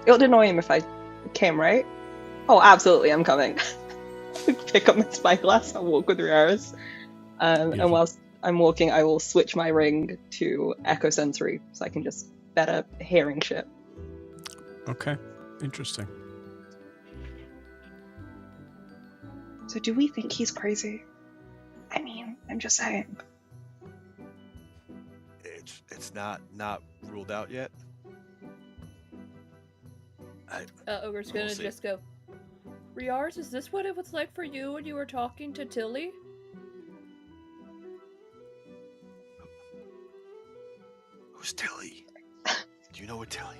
It would annoy him if I came, right? Oh, absolutely, I'm coming. Pick up my spyglass and walk with Riaris. And Beautiful. whilst I'm walking, I will switch my ring to Echo Sensory so I can just better hearing shit. Okay. Interesting. So do we think he's crazy? I mean, I'm just saying. It's not ruled out yet. Ogre's gonna We'll see. just go, Riaris, is this what it was like for you when you were talking to Tilly? Who's Tilly? Do you know what Tilly?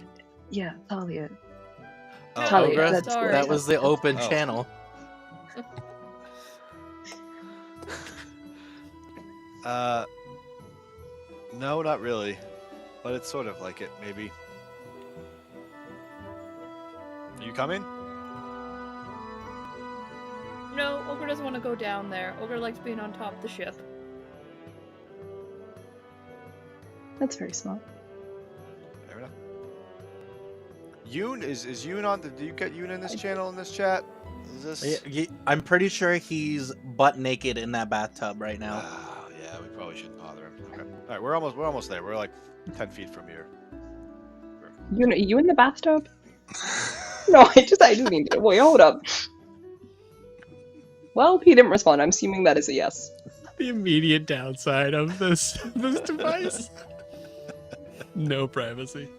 Yeah, Talia. Oh, Talia, Ogra, that's sorry. that was the open Oh. channel. No, not really, but it's sort of like it, maybe. Are you coming? No, Ogre doesn't want to go down there. Ogre likes being on top of the ship. That's very smart. Fair enough. Yoon is Yoon on? Do you get Yoon in this channel in this chat? Is this? I'm pretty sure he's butt naked in that bathtub right now. Ah, yeah, we probably shouldn't bother him. Okay. All right, we're almost there. We're like 10 feet from here. You in the bathtub? No, I just need to wait. Hold up. Well, he didn't respond. I'm assuming that is a yes. The immediate downside of this device. No privacy.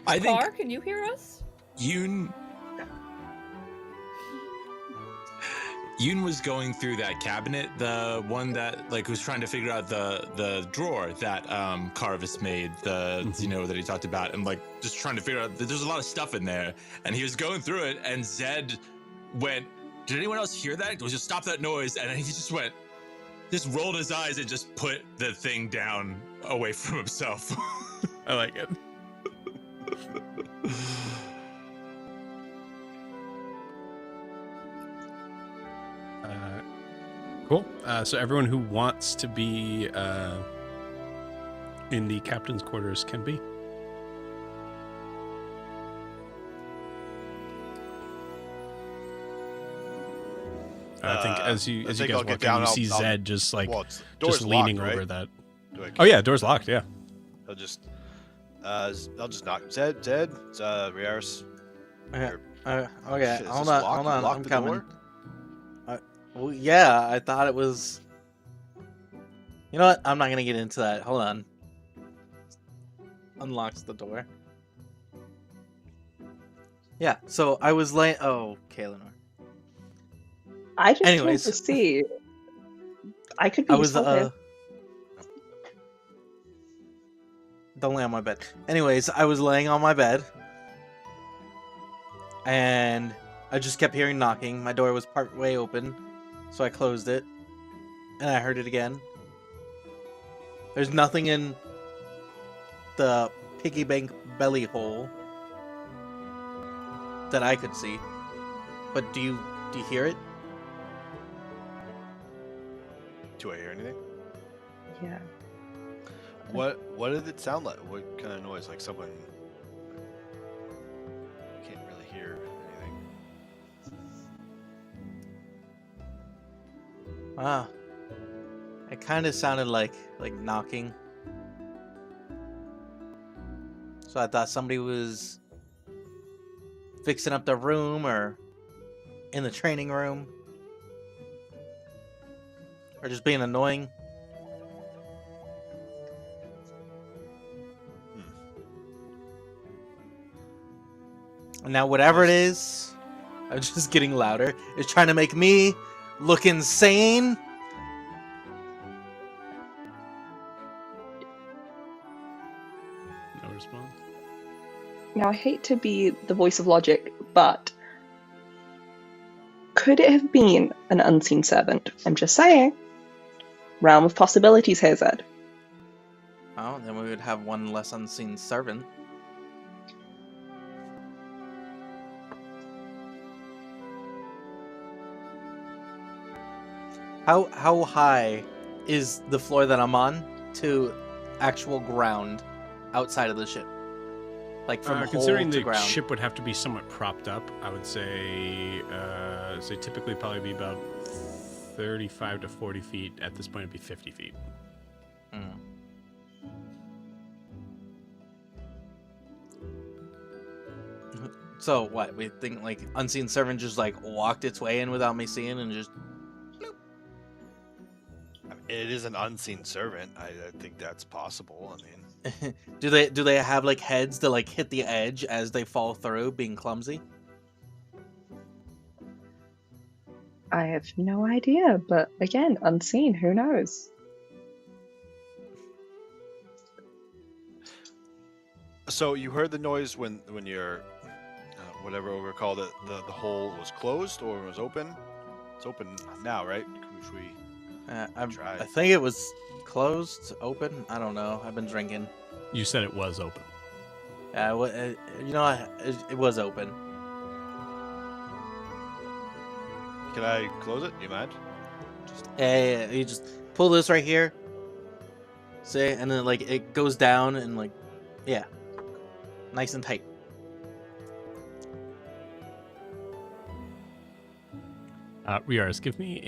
I think Car, can you hear us? Yoon. Yoon was going through that cabinet, the one that like was trying to figure out the drawer that Carvis made, you know, that he talked about, and like just trying to figure out that there's a lot of stuff in there, and he was going through it, and Zed went, "Did anyone else hear that? Just stop that noise!" And he just rolled his eyes and just put the thing down away from himself. I like it. Cool. So everyone who wants to be in the captain's quarters can be. I think as you guys I'll walk get in, down, you see I'll- Zed just like door's just leaning locked, over right? that. Do I- Oh yeah, door's locked. Yeah. I'll just knock. Zed, Riaris. Okay, Shit, is hold this on, locked? hold You on, locked I'm the coming. door? Well, yeah, I thought it was. You know what? I'm not gonna get into that. Hold on. Unlocks the door. Yeah, so I was laying. Oh, Kaelinor. I just Anyways. came to see. I could be I was useful here. Don't lay on my bed. Anyways, I was laying on my bed, and I just kept hearing knocking. My door was part way open, so I closed it, and I heard it again. There's nothing in the piggy bank belly hole that I could see. But do you hear it? Do I hear anything? Yeah. What did it sound like? What kind of noise? Like someone? I can't really hear anything. Ah, it kind of sounded like knocking. So I thought somebody was fixing up the room or in the training room or just being annoying. And now whatever it is, I'm just getting louder. It's trying to make me look insane. No response. Now, I hate to be the voice of logic, but could it have been an unseen servant? I'm just saying. Realm of possibilities here, Zed. Oh, then we would have one less unseen servant. How high is the floor that I'm on to actual ground outside of the ship? Like from Considering hole to the ground. ship would have to be somewhat propped up, I would say typically probably be about 35 to 40 feet. At this point, it'd be 50 feet. Mm. So what? We think like unseen servant just like walked its way in without me seeing and just. I mean, it is an unseen servant. I think that's possible. I mean, do they have like heads to like hit the edge as they fall through, being clumsy? I have no idea, but again, unseen, who knows? so you heard the noise when your whatever we're called it, the hole was closed or was open. It's open now, right? Which we I tried. think it was closed, open. I don't know. I've been drinking. You said it was open. You know, it was open. Can I close it? Do you mind? Yeah, you just pull this right here. See, and then like it goes down and like, yeah, nice and tight. Riaris, give me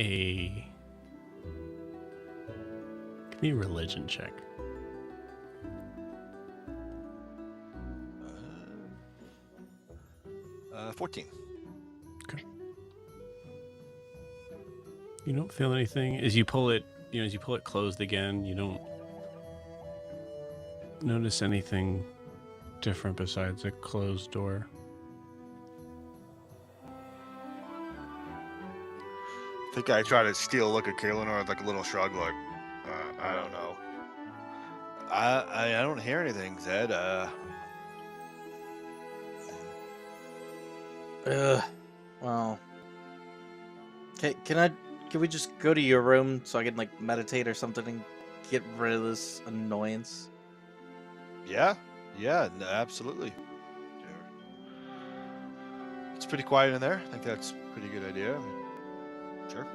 a religion check. 14. You don't feel anything as you pull it. As you pull it closed again, you don't notice anything different besides a closed door. think I try to steal a look at Kaelinor with like a little shrug, like, I don't know. I don't hear anything, Zed. Well, can we just go to your room so I can like meditate or something and get rid of this annoyance? Yeah, absolutely. It's pretty quiet in there. I think that's a pretty good idea. Sure.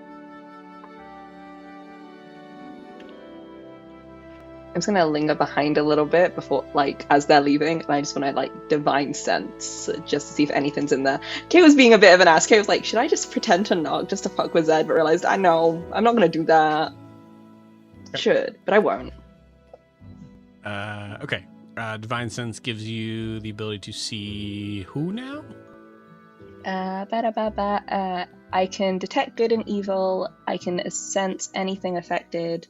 I'm just gonna linger behind a little bit before, like, as they're leaving, and I just want to like divine sense just to see if anything's in there. Kay was being a bit of an ass. Kay was like, "Should I just pretend to knock just to fuck with Zed?" But realized, I know I'm not gonna do that. Should, but I won't. Okay. Divine sense gives you the ability to see who now? I can detect good and evil. I can sense anything affected.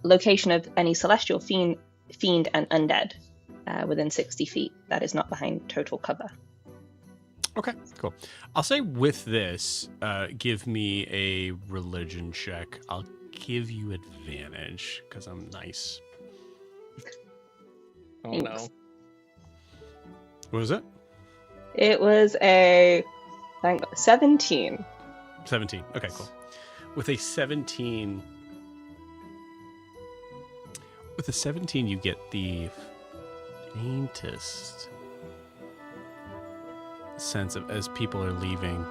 Location of any celestial fiend and undead within 60 feet. That is not behind total cover. Okay, cool. I'll say with this, give me a religion check. I'll give you advantage because I'm nice. Oh Thanks. no. What was it? It was a 17. 17. Okay, cool. With a 17, you get the faintest sense of as people are leaving.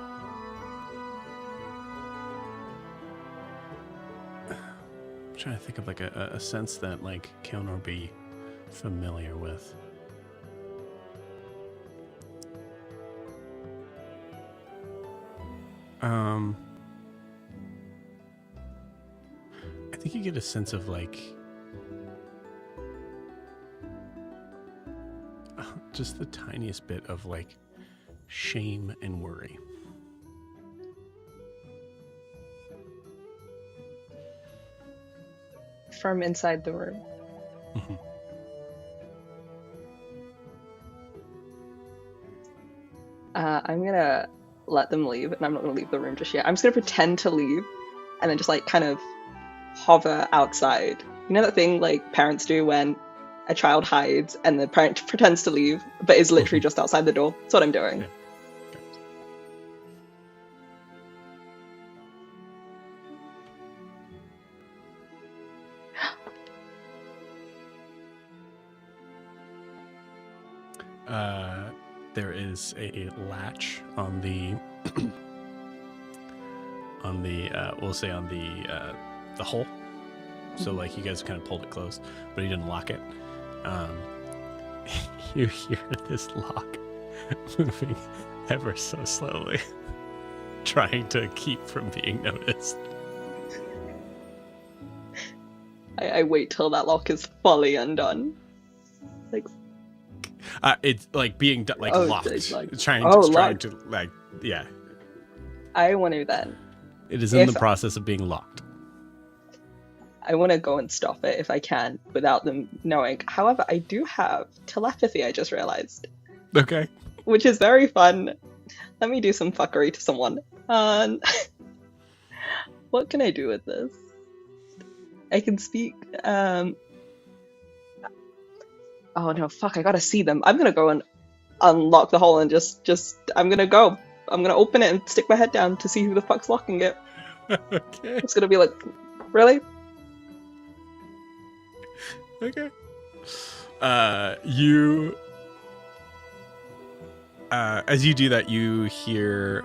I'm trying to think of like a sense that like Kaelinor would be familiar with. I think you get a sense of like just the tiniest bit of like shame and worry. From inside the room. Mhm. I'm gonna let them leave, and I'm not gonna leave the room just yet. I'm just gonna pretend to leave, and then just like kind of hover outside. You know that thing like parents do when a child hides and the parent pretends to leave, but is literally just outside the door? That's what I'm doing. Yeah. There is a latch on the we'll say on the hole. So like you guys kind of pulled it closed, but he didn't lock it. You hear this lock moving ever so slowly, trying to keep from being noticed. I wait till that lock is fully undone. Like, It's like being like Oh, locked. it's like- trying locked. to like yeah. I want to then. It is in If- the process of being locked. I want to go and stop it if I can without them knowing. However, I do have telepathy, I just realized, Okay. which is very fun. Let me do some fuckery to someone. What can I do with this? I can speak. Oh no, fuck! I gotta see them. I'm gonna go and unlock the hole and just. I'm gonna go. I'm gonna open it and stick my head down to see who the fuck's locking it. Okay. It's gonna be like, really? Okay. You as you do that, you hear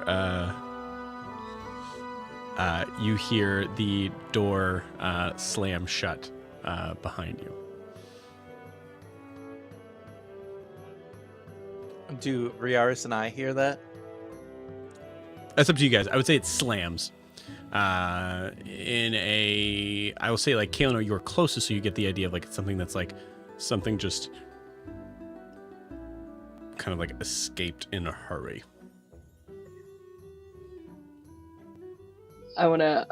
the door slam shut behind you. Do Riaris and I hear that? That's up to you guys. I would say it slams. I will say like Kaelinor, you're closest, so you get the idea of like something that's like something just kind of like escaped in a hurry. I wanna.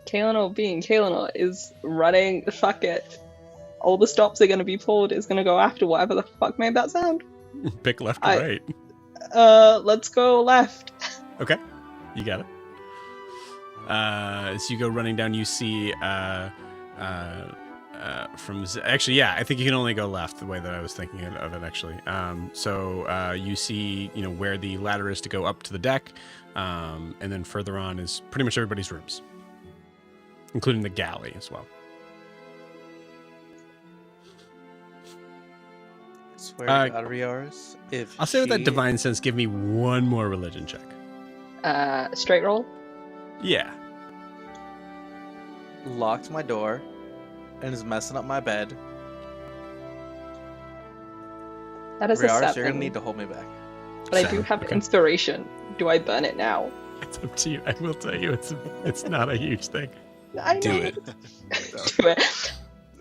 Kaelinor being Kaelinor is running. Fuck it. All the stops are gonna be pulled. It's gonna go after whatever the fuck made that sound. Pick left or right. Let's go left. Okay. You got it. As you go running down, you see actually, yeah, I think you can only go left the way that I was thinking of it, actually. So you see, where the ladder is to go up to the deck, and then further on is pretty much everybody's rooms, including the galley as well. Swear to God, Rioris, if I'll say with that she- divine sense, give me one more religion check. Straight roll. Yeah. locked my door and is messing up my bed, That is a Rioris, 7. you're gonna need to hold me back. But I do have Okay. inspiration. Do I burn it now? It's up to you. I will tell you, it's not a huge thing. I Do know. it. Do it.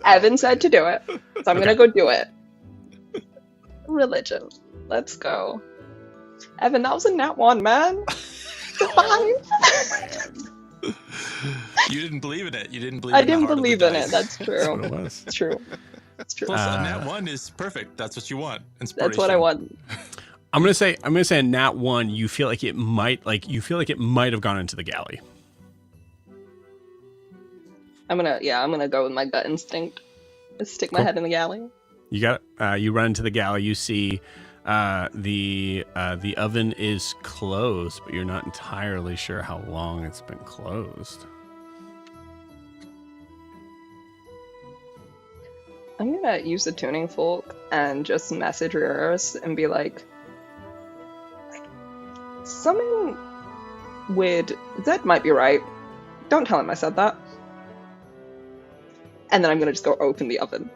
Evan said to do it, so I'm gonna go do it. Religion. Let's go. Evan, that was a nat 1, man. You didn't believe in it. You didn't believe I in the didn't heart of the believe in dice. it. That's That's what true. it was. It's true. It's true. Plus, Uh, nat 1 is perfect. That's what you want. Inspiration. That's what I want. I'm gonna say a nat 1. You feel like it might have gone into the galley. I'm gonna go with my gut instinct. Just stick my Cool. head in the galley. You got it. You run into the galley. You see the oven is closed, but you're not entirely sure how long it's been closed. I'm gonna use the tuning fork and just message Rioris and be like, something weird. That might be right. Don't tell him I said that. And then I'm gonna just go open the oven.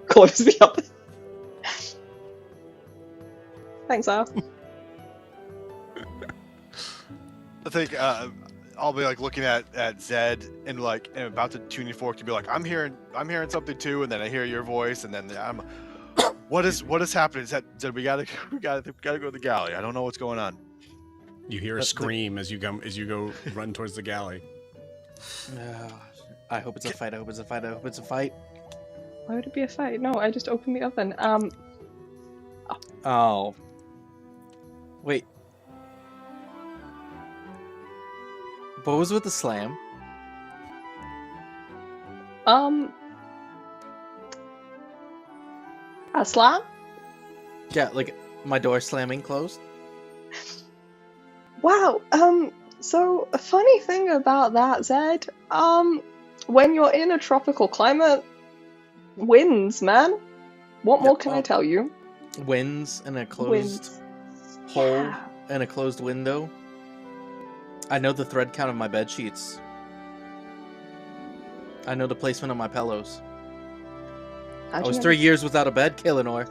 Close the oven. Thanks, Al. I think I'll be like looking at Zed and like and about to tuning fork to be like, I'm hearing something too, and then I hear your voice, and then I'm, what is happening? Zed, we gotta go to the galley. I don't know what's going on. You hear a scream as you go run towards the galley. I hope it's a fight. I hope it's a fight. I hope it's a fight. Why would it be a fight? No, I just opened the oven. Oh. Wait. What was with the slam? A slam? Yeah, like my door slamming closed. Wow. So a funny thing about that, Zed. When you're in a tropical climate, winds, man. What more can I tell you? Winds and a closed Winds. hole Yeah. and a closed window. I know the thread count of my bed sheets. I know the placement of my pillows. How'd I you was know 3 years without a bed, Killinor.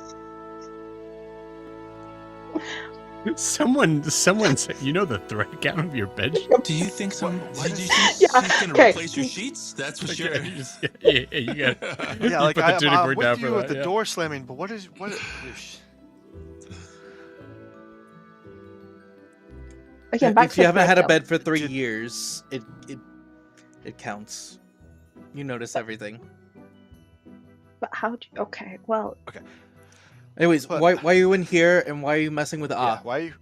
Someone said, the thread count of your bed sheet? Do you think some? Did you think Yeah, she's gonna okay. replace your sheets? That's for sure. You got Yeah, like put the I'm tuning fork with down you for with that, the yeah. door slamming, but what? Again, back If to you the haven't had a thread bed for 3 Did- years, it counts. You notice everything. count. But how'd you... Okay, well... Anyways, But- why are you in here and why are you messing with Yeah, why? You,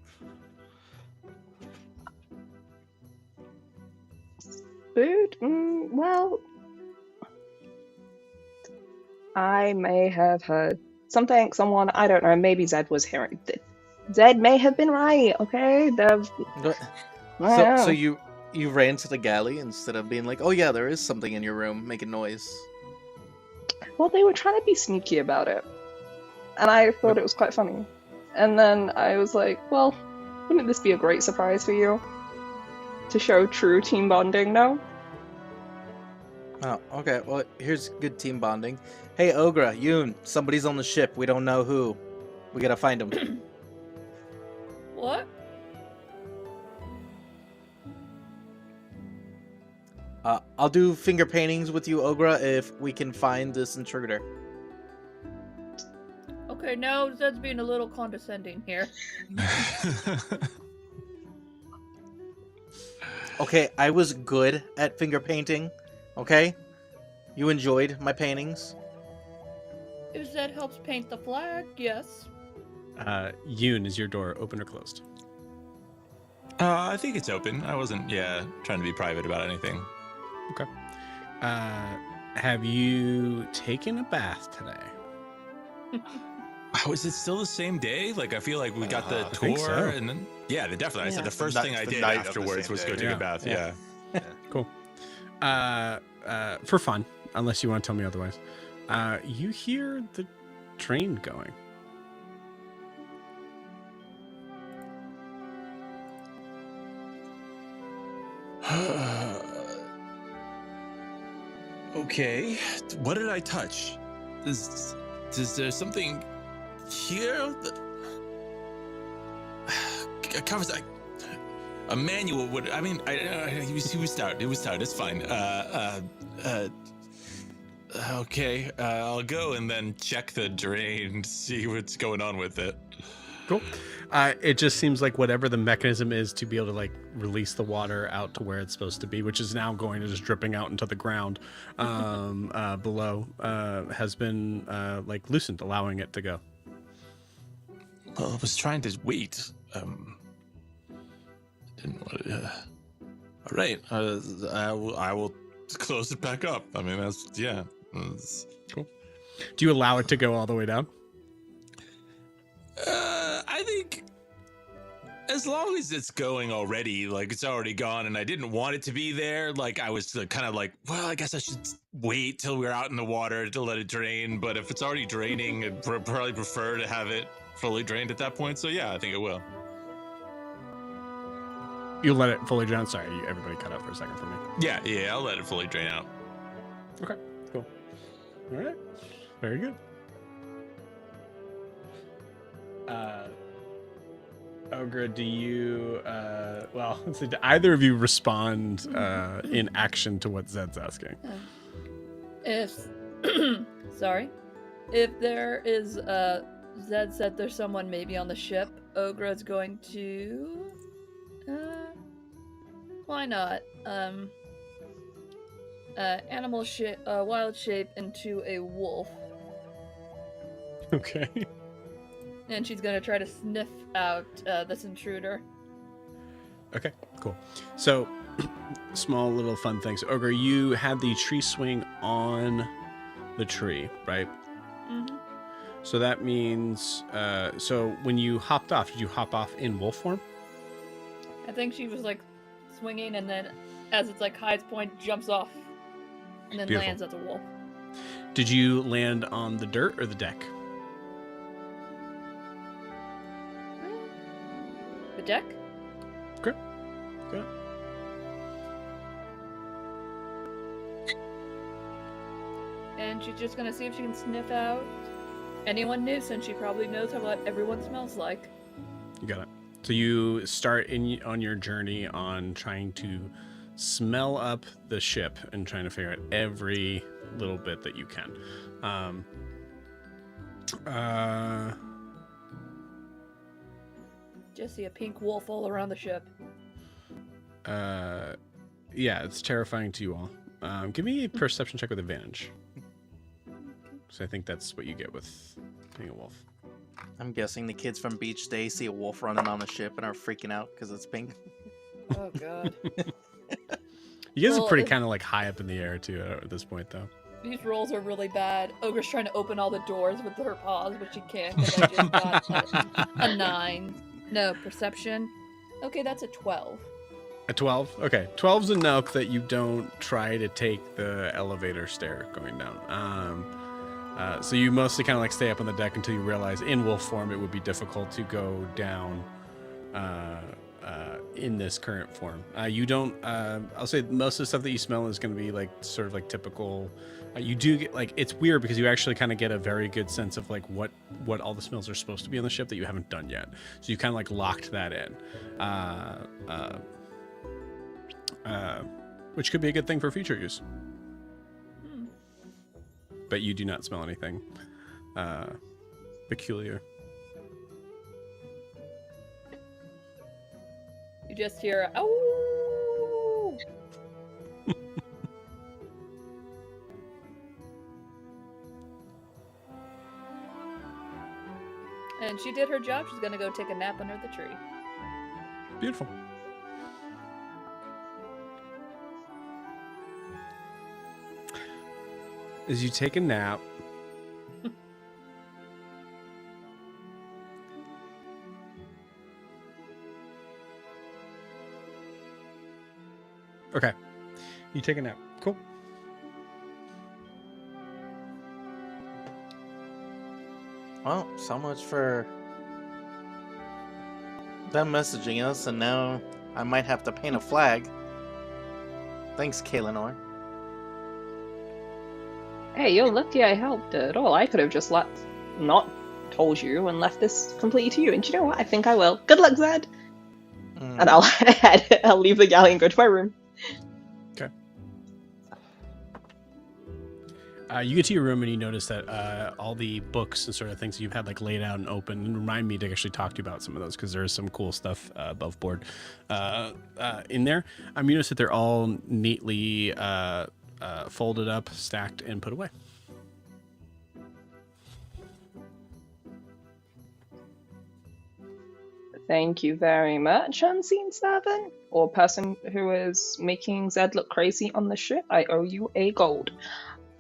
Food? Well... I may have heard something, someone, I don't know, maybe Zed was hearing... Zed may have been right, okay? So you ran to the galley instead of being like, oh yeah, there is something in your room making noise. Well, they were trying to be sneaky about it. And I thought it was quite funny. And then I was like, well, wouldn't this be a great surprise for you? To show true team bonding, no? Oh, okay. Well, here's good team bonding. Hey, Ogra, Yoon, somebody's on the ship. We don't know who. We gotta find him. What? I'll do finger paintings with you, Ogra, if we can find this intruder. Okay, now Zed's being a little condescending here. Okay, I was good at finger painting. Okay? You enjoyed my paintings? If Zed helps paint the flag, yes. Yoon, is your door open or closed? I think it's open. I wasn't, trying to be private about anything. Okay. Have you taken a bath today? Oh, is it still the same day? Like, I feel like we got the I think tour, so. and then definitely. I said the Yeah. first The thing I the did night of the afterwards same was day. go take Yeah. a bath. Yeah. Cool. For fun, unless you want to tell me otherwise. You hear the train going. Okay. What did I touch? Is there something here that covers a manual would? I mean, he was tired. It was tired. It's fine. Okay. I'll go and then check the drain, see what's going on with it. Cool. It just seems like whatever the mechanism is to be able to like release the water out to where it's supposed to be, which is now going to just dripping out into the ground below, has been like loosened, allowing it to go. Well, I was trying to wait. Didn't want. All right. I will close it back up. I mean, that's Cool. Do you allow it to go all the way down? I think as long as it's going already, like it's already gone, and I didn't want it to be there. Like I was kind of like, well, I guess I should wait till we're out in the water to let it drain. But if it's already draining, I'd probably prefer to have it fully drained at that point. So yeah, I think it will. You'll let it fully drown. Sorry, everybody cut out for a second for me. Yeah, I'll let it fully drain out. Okay, cool. All right, very good. Ogre, do you, well, let's see, do either of you respond in action to what Zed's asking? If, sorry, if there is, Zed said there's someone maybe on the ship, Ogre is going to, why not, animal shape, wild shape into a wolf. Okay. And she's gonna try to sniff out this intruder. Okay, cool. So, small little fun things. Ogre, you had the tree swing on the tree, right? Mm-hmm. So that means, so when you hopped off, did you hop off in wolf form? I think she was like swinging, and then as it's like highest point, jumps off, and then Beautiful. lands as a wolf. Did you land on the dirt or the deck? The deck? Okay. Good. And she's just gonna see if she can sniff out anyone new, since she probably knows what everyone smells like. You got it. So you start on your journey on trying to smell up the ship and trying to figure out every little bit that you can. Just see a pink wolf all around the ship. Yeah, it's terrifying to you all. Give me a perception check with advantage. So I think that's what you get with being a wolf. I'm guessing the kids from Beach Day see a wolf running on the ship and are freaking out because it's pink. Oh god. You guys Well, are pretty if- kind of like high up in the air too at this point, though. These rolls are really bad. Ogre's trying to open all the doors with her paws, but she can't because I just got a 9. No, perception. Okay, that's a 12. A 12? Okay. 12's enough that you don't try to take the elevator stair going down. So you mostly kind of like stay up on the deck until you realize in wolf form it would be difficult to go down in this current form. You don't, I'll say most of the stuff that you smell is going to be like sort of like typical. You do get like, it's weird because you actually kind of get a very good sense of like what all the smells are supposed to be on the ship that you haven't done yet. So you kind of like locked that in. Which could be a good thing for future use. But you do not smell anything peculiar. You just hear, "Ow!" And she did her job. She's gonna go take a nap under the tree. Beautiful. As you take a nap. Okay. You take a nap. Cool. Well, so much for them messaging us, and now I might have to paint a flag. Thanks, Kaelinor. Hey, you're lucky I helped at all. I could have just not told you and left this completely to you. And you know what? I think I will. Good luck, Zed. And I'll leave the galley and go to my room. Okay. You get to your room and you notice that all the books and sort of things you've had like laid out and open, and remind me to actually talk to you about some of those because there is some cool stuff above board in there. You notice that they're all neatly folded up, stacked, and put away. Thank you very much, unseen servant, or person who is making Zed look crazy on the ship. I owe you a gold.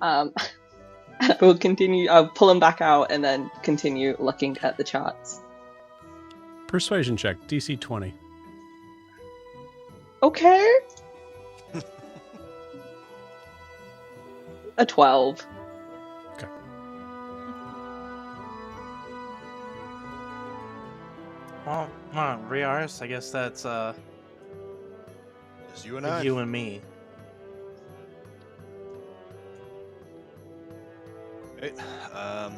I will continue. I'll pull them back out and then continue looking at the charts. Persuasion check, DC 20. Okay. A 12. Okay. Well, Riaris, I guess that's Just you and I. you and me. Right. I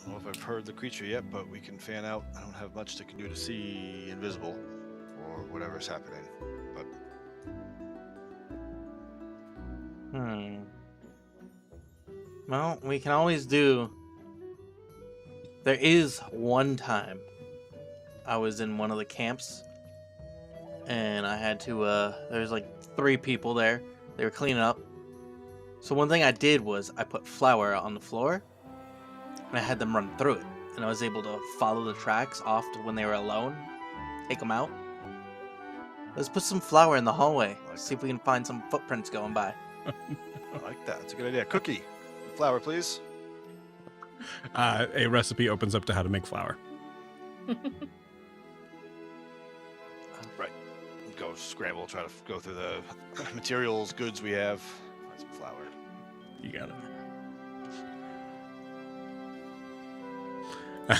don't know if I've heard the creature yet, but we can fan out. I don't have much that can do to see invisible or whatever's happening. But Well, we can always do. There is one time I was in one of the camps and I had to there's like 3 people there. They were cleaning up. So one thing I did was I put flour on the floor and I had them run through it, and I was able to follow the tracks off to when they were alone, take them out. Let's put some flour in the hallway. See if we can find some footprints going by. I like that. It's a good idea. Cookie, flour, please. A recipe opens up to how to make flour. Right. Go scramble, try to go through the materials, goods we have. Find some flour. You got it.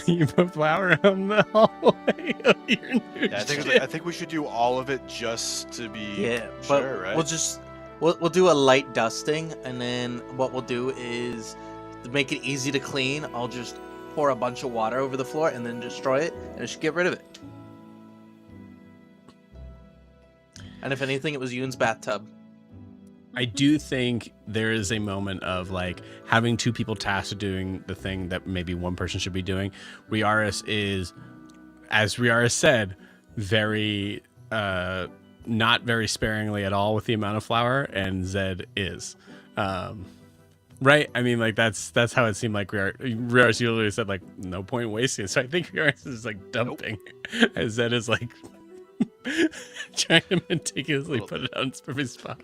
You put flour on the hallway of your new Yeah, I think we should do all of it just to be but sure, right? we'll do a light dusting, and then what we'll do is to make it easy to clean, I'll just pour a bunch of water over the floor and then destroy it, and it should get rid of it. And if anything, it was Yoon's bathtub. I do think there is a moment of like having 2 people tasked with doing the thing that maybe one person should be doing. Riaris is, as Riaris said, very not very sparingly at all with the amount of flour, and Zed is. Right? I mean, like that's how it seemed like Riaris usually said like no point wasting. So I think Riaris is like dumping, as Zed is like trying to meticulously put it on its perfect spot.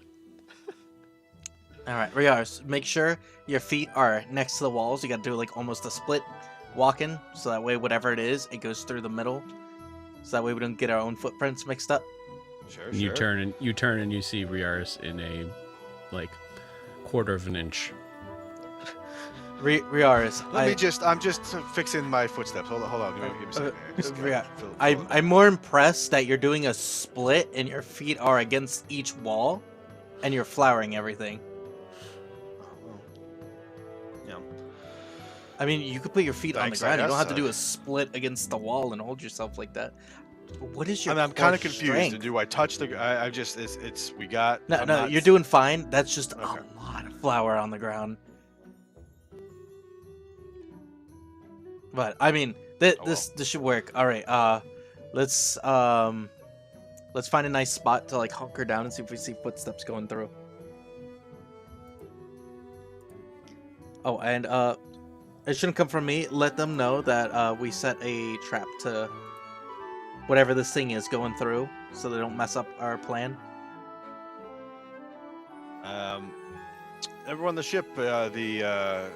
All right, Riaris, make sure your feet are next to the walls. You got to do like almost a split walk-in, so that way whatever it is, it goes through the middle. So that way we don't get our own footprints mixed up. Sure, You turn and you see Riaris in a like quarter of an inch. Riaris, I'm just fixing my footsteps. Hold on. Give me a second. I'm more impressed that you're doing a split and your feet are against each wall, and you're flouring everything. I mean, you could put your feet on the ground. You don't have to do a split against the wall and hold yourself like that. What is your? I'm kind of core confused. strength? Do I touch the? I just it's we got. No, you're doing fine. That's just a lot of flour on the ground. But I mean, this should work. All right. Let's find a nice spot to like hunker down and see if we see footsteps going through. Oh, and it shouldn't come from me. Let them know that we set a trap to whatever this thing is going through, so they don't mess up our plan. everyone on the ship, the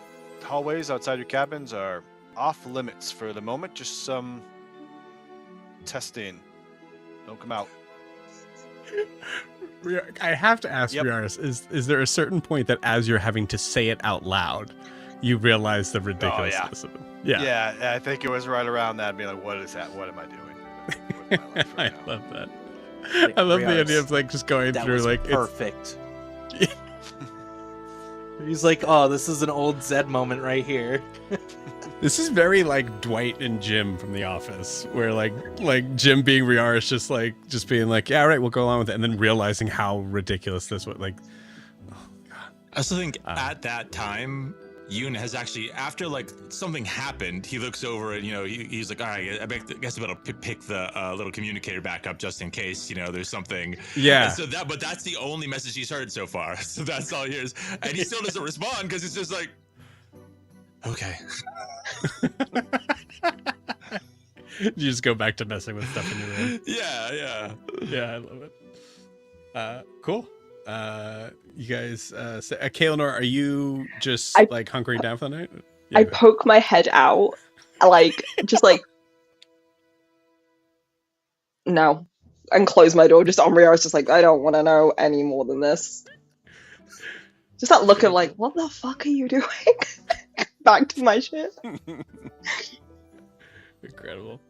hallways outside your cabins are off limits for the moment. Just some testing. Don't come out. I have to ask, Yep. Riaris, is there a certain point that as you're having to say it out loud, you realize the ridiculousness of it? Yeah, I think it was right around that, being like, what is that? What am I doing with my life I right now? love that. Like, I love the Riaris, idea of like just going That through was like perfect. He's like, oh, this is an old Zed moment right here. This is very like Dwight and Jim from The Office, where like Jim being Riaris, just being like, yeah, all right, we'll go along with it, and then realizing how ridiculous this was. Like, I also think at that time, Yoon has actually, after like something happened, he looks over and he's like, all right, I guess I better pick the little communicator back up just in case there's something. Yeah. And so but that's the only message he's heard so far. So that's all he hears, and he still doesn't respond because it's just like, okay. You just go back to messing with stuff in your room. Yeah. Yeah, I love it. Cool. You guys, Kaelinor, are you just like hunkering down for the night? Yeah. I poke my head out, just no, and close my door. Just on Rio, I was just like, I don't want to know any more than this. Just that look of like, what the fuck are you doing? Back to my shit. Incredible.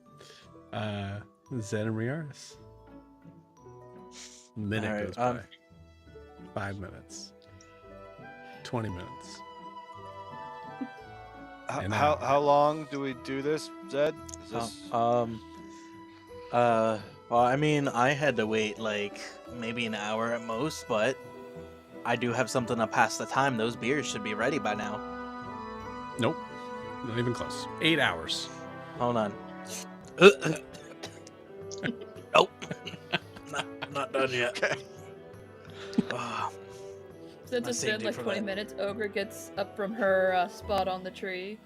Zed and Riaris. Minute All right, goes by. 5 minutes. 20 minutes. How long do we do this, Zed? Is this... Well, I mean, I had to wait like maybe an hour at most, but I do have something to pass the time. Those beers should be ready by now. Nope. Not even close. 8 hours. Hold on. Nope. not done yet. Okay. Since it's been like 20 minutes, Ogre gets up from her spot on the tree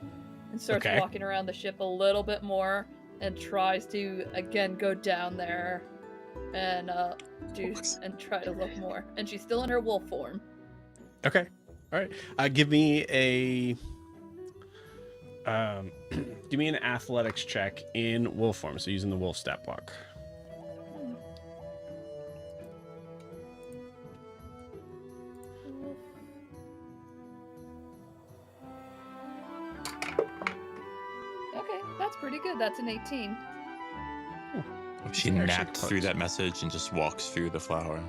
and starts Okay. walking around the ship a little bit more and tries to again go down there and try to look more. And she's still in her wolf form. Okay. All right. Give me an athletics check in wolf form. So using the wolf stat block. Okay, that's pretty good. That's an 18. She Actually napped close. through that message and just walks through the flower.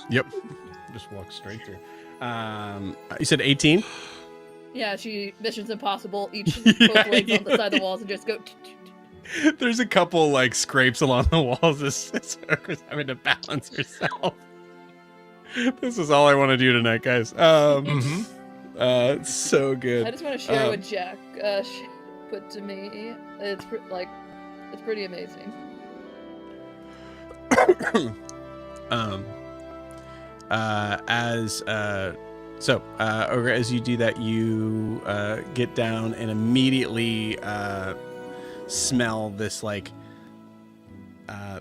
Yep. Just walk straight through. You said 18? Yeah, she Mission's Impossible. Each both legs on the side of the walls and just go. There's a couple like scrapes along the walls as Ogre's having to balance herself. This is all I want to do tonight, guys. It's so good. I just want to share what Jack put to me. It's pretty amazing. Ogre, as you do that, you get down and immediately smell this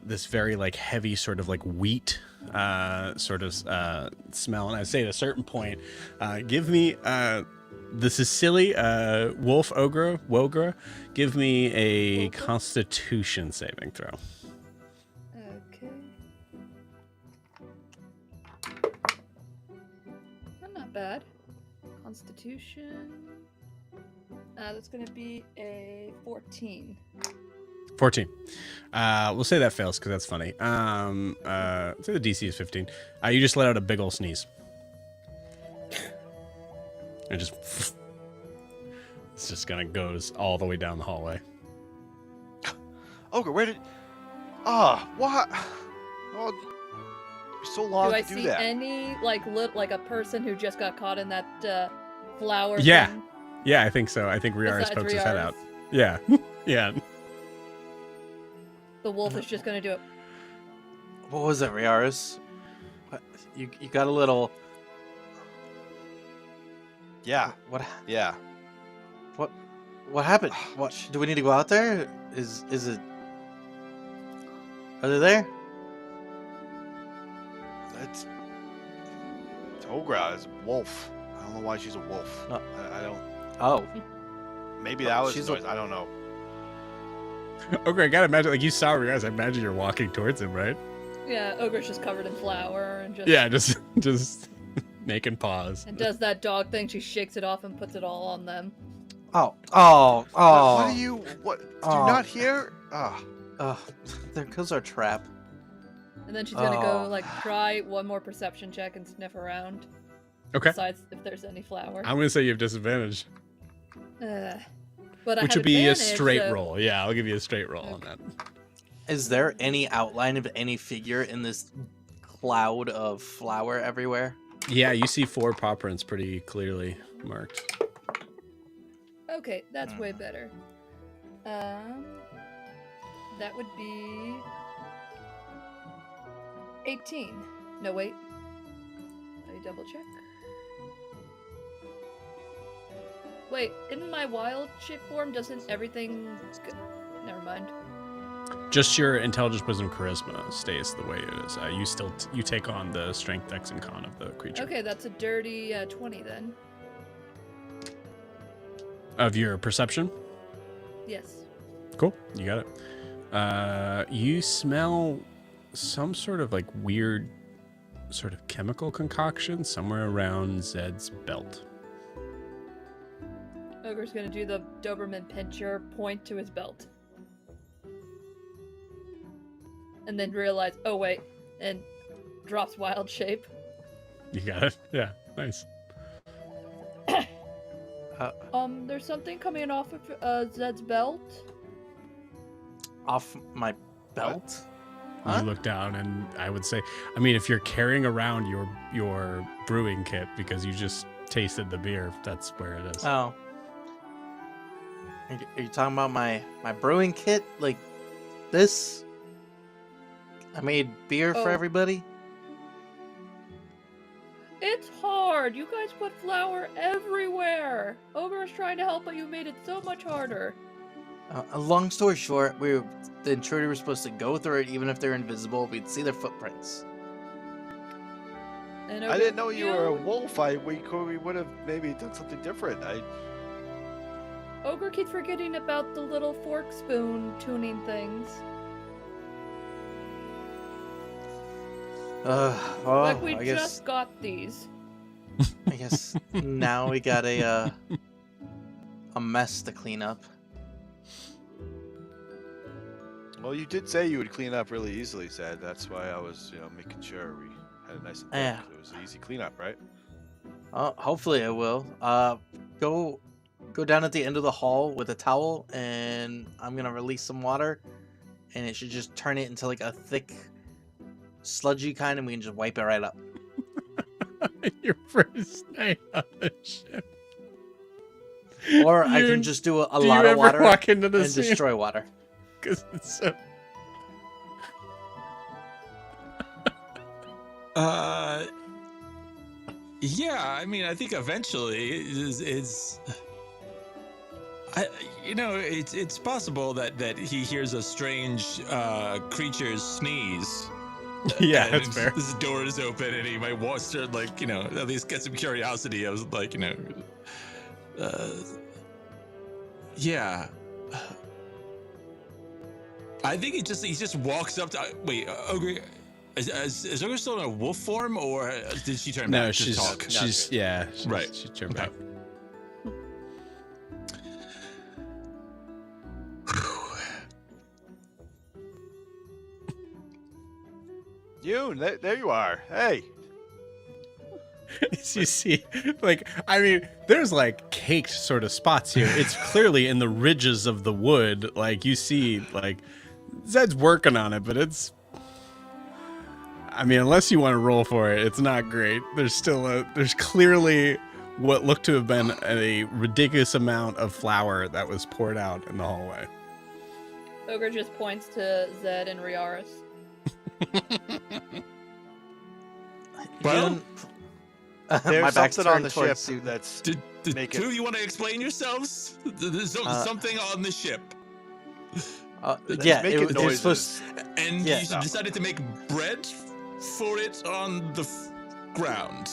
this very like heavy sort of like wheat smell. And I say at a certain point, give me this is silly, wolf wogra. Give me a Constitution saving throw. Okay. Not bad. Constitution. That's gonna be a 14. 14. We'll say that fails because that's funny. Say the DC is 15. You just let out a big ol' sneeze. It just it's just gonna goes all the way down the hallway. Ogre, where did... what? Oh, so long Do I to do see that. any like a person who just got caught in that flower? Yeah. thing? Yeah, I think so. I think Riaris Besides pokes his head out. Riaris? Yeah. Yeah. The wolf is just gonna do it. What was it, Riaris? What? You got a little... Yeah, What yeah. what happened? What do we need to go out there? Is it? Are they there? It's Ogre, it's a wolf. I don't know why she's a wolf. No. I don't. Oh, Maybe that was she's the a- noise. I don't know. Okay, I gotta imagine, like, you saw her guys. I imagine you're walking towards him, right? Yeah, Ogre's just covered in flour and just Yeah, just making paws. and does that dog thing. She shakes it off and puts it all on them. oh. What are you? What? Do you Oh. not hear? Ah. There goes our trap. And then she's gonna go Oh. like try one more perception check and sniff around. Okay. Besides if there's any flour. I'm gonna say you have disadvantage, But I which have would be a advantage, straight so- roll. Yeah, I'll give you a straight roll on that. Is there any outline of any figure in this cloud of flour everywhere? Yeah, you see 4 paw prints pretty clearly marked. Okay, that's way better. That would be 18. No, wait. Let me double check. Wait, in my wild shape form, doesn't everything... Never mind. Just your intelligence, wisdom, charisma stays the way it is. You still you take on the strength, dex, and con of the creature. Okay, that's a dirty 20 then. Of your perception. Yes. Cool, you got it. You smell some sort of like weird, sort of chemical concoction somewhere around Zed's belt. Ogre's gonna do the Doberman pincher, point to his belt. And then realize, oh wait, and drops wild shape. You got it. Yeah, nice. There's something coming off of Zed's belt. Off my belt? You Huh? look down, and I would say, I mean, if you're carrying around your brewing kit because you just tasted the beer, that's where it is. Oh. Are you talking about my brewing kit? Like this? I made beer for Oh. everybody? It's hard. You guys put flour everywhere. Ogre's trying to help, but you made it so much harder. A long story short, the intruder was supposed to go through it even if they're invisible. We'd see their footprints. And I didn't know you were a wolf. We would have maybe done something different. Ogre keeps forgetting about the little fork spoon tuning things. Well, Like we I guess just got these. I guess now we got a mess to clean up. Well, you did say you would clean up really easily, Zed. That's why I was, making sure we had a nice. Yeah. It was an easy cleanup, right? Hopefully I will. Go down at the end of the hall with a towel, and I'm gonna release some water, and it should just turn it into like a thick, sludgy kind, and we can just wipe it right up. Your first night on the ship. Or I You- can just do a Do you lot of ever water walk into the and scene? destroy water. 'Cause it's so... Yeah, I mean, I think eventually it's possible that he hears a strange creature's sneeze. Yeah, And that's fair. This door is open, and he might start at least get some curiosity. I was like, yeah. I think he just walks up to. Wait, Ogre. Is Ogre still in a wolf form, or did she turn No, back to she's talk? Right. She turned Okay. back. Yoon, there you are. Hey. As you see, like, I mean, there's like caked sort of spots here. It's clearly in the ridges of the wood. Like, you see, like, Zed's working on it, but it's, I mean, unless you want to roll for it, it's not great. There's clearly what looked to have been a ridiculous amount of flour that was poured out in the hallway. Ogre just points to Zed and Riaris. Well, There's my back's something on turned the towards ship that's Did Make two it- of you want to explain yourselves? There's something on the ship, yeah, making it was noises. supposed. and Yeah. you decided to make bread for it on the ground.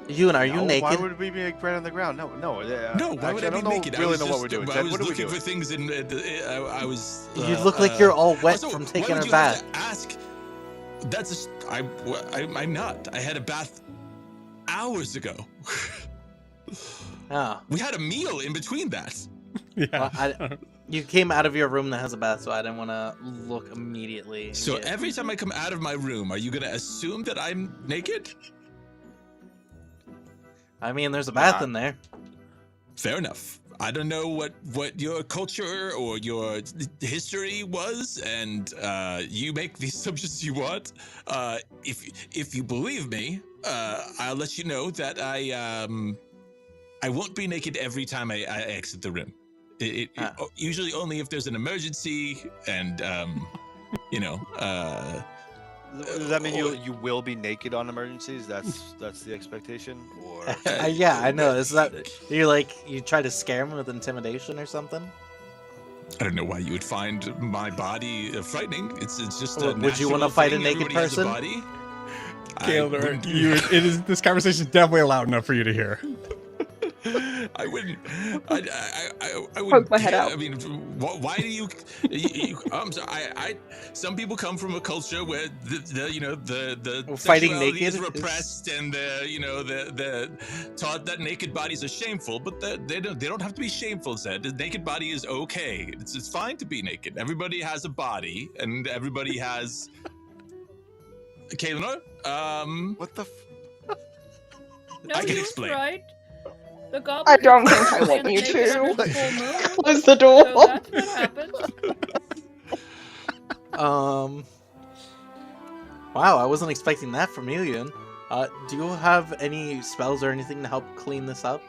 Ewan, are you No, naked? Why would we make bread on the ground? No. No, why actually, would I I be don't naked? really know what we're doing. I Zed, was what are we looking doing? for things in. I was. You look like you're all wet also, from why taking would a you bath. have to ask? That's I'm not. I had a bath hours ago. Oh. We had a meal in between that. Yeah. Well, you came out of your room that has a bath, so I didn't want to look immediately. and So get- every time I come out of my room, are you gonna assume that I'm naked? I mean, there's a bath Nah. in there. Fair enough. I don't know what your culture or your history was, and you make the assumptions you want. If you believe me, I'll let you know that I won't be naked every time I exit the room. Usually only if there's an emergency, and you know. Does that mean you will be naked on emergencies? That's the expectation, or Yeah, I know. Is that you try to scare me with intimidation or something? I don't know why you would find my body frightening. It's just a Would you want wanna to fight a naked Everybody has a person? body. I Caleb, wouldn't- this conversation is definitely loud enough for you to hear. I wouldn't. I wouldn't. Poke my head care. out. I mean, why do you? I'm sorry. Some people come from a culture where the Fighting sexuality naked is is- repressed, and the taught that naked bodies are shameful, but they don't have to be shameful. Said the naked body is okay. It's fine to be naked. Everybody has a body, and everybody has. Kaylin, what the? No, I can he was explain. right. The goblin. I don't think I was want you naked to. under the full moon, Close the door. so that's what happened. Wow, I wasn't expecting that from you, Ian. Do you have any spells or anything to help clean this up?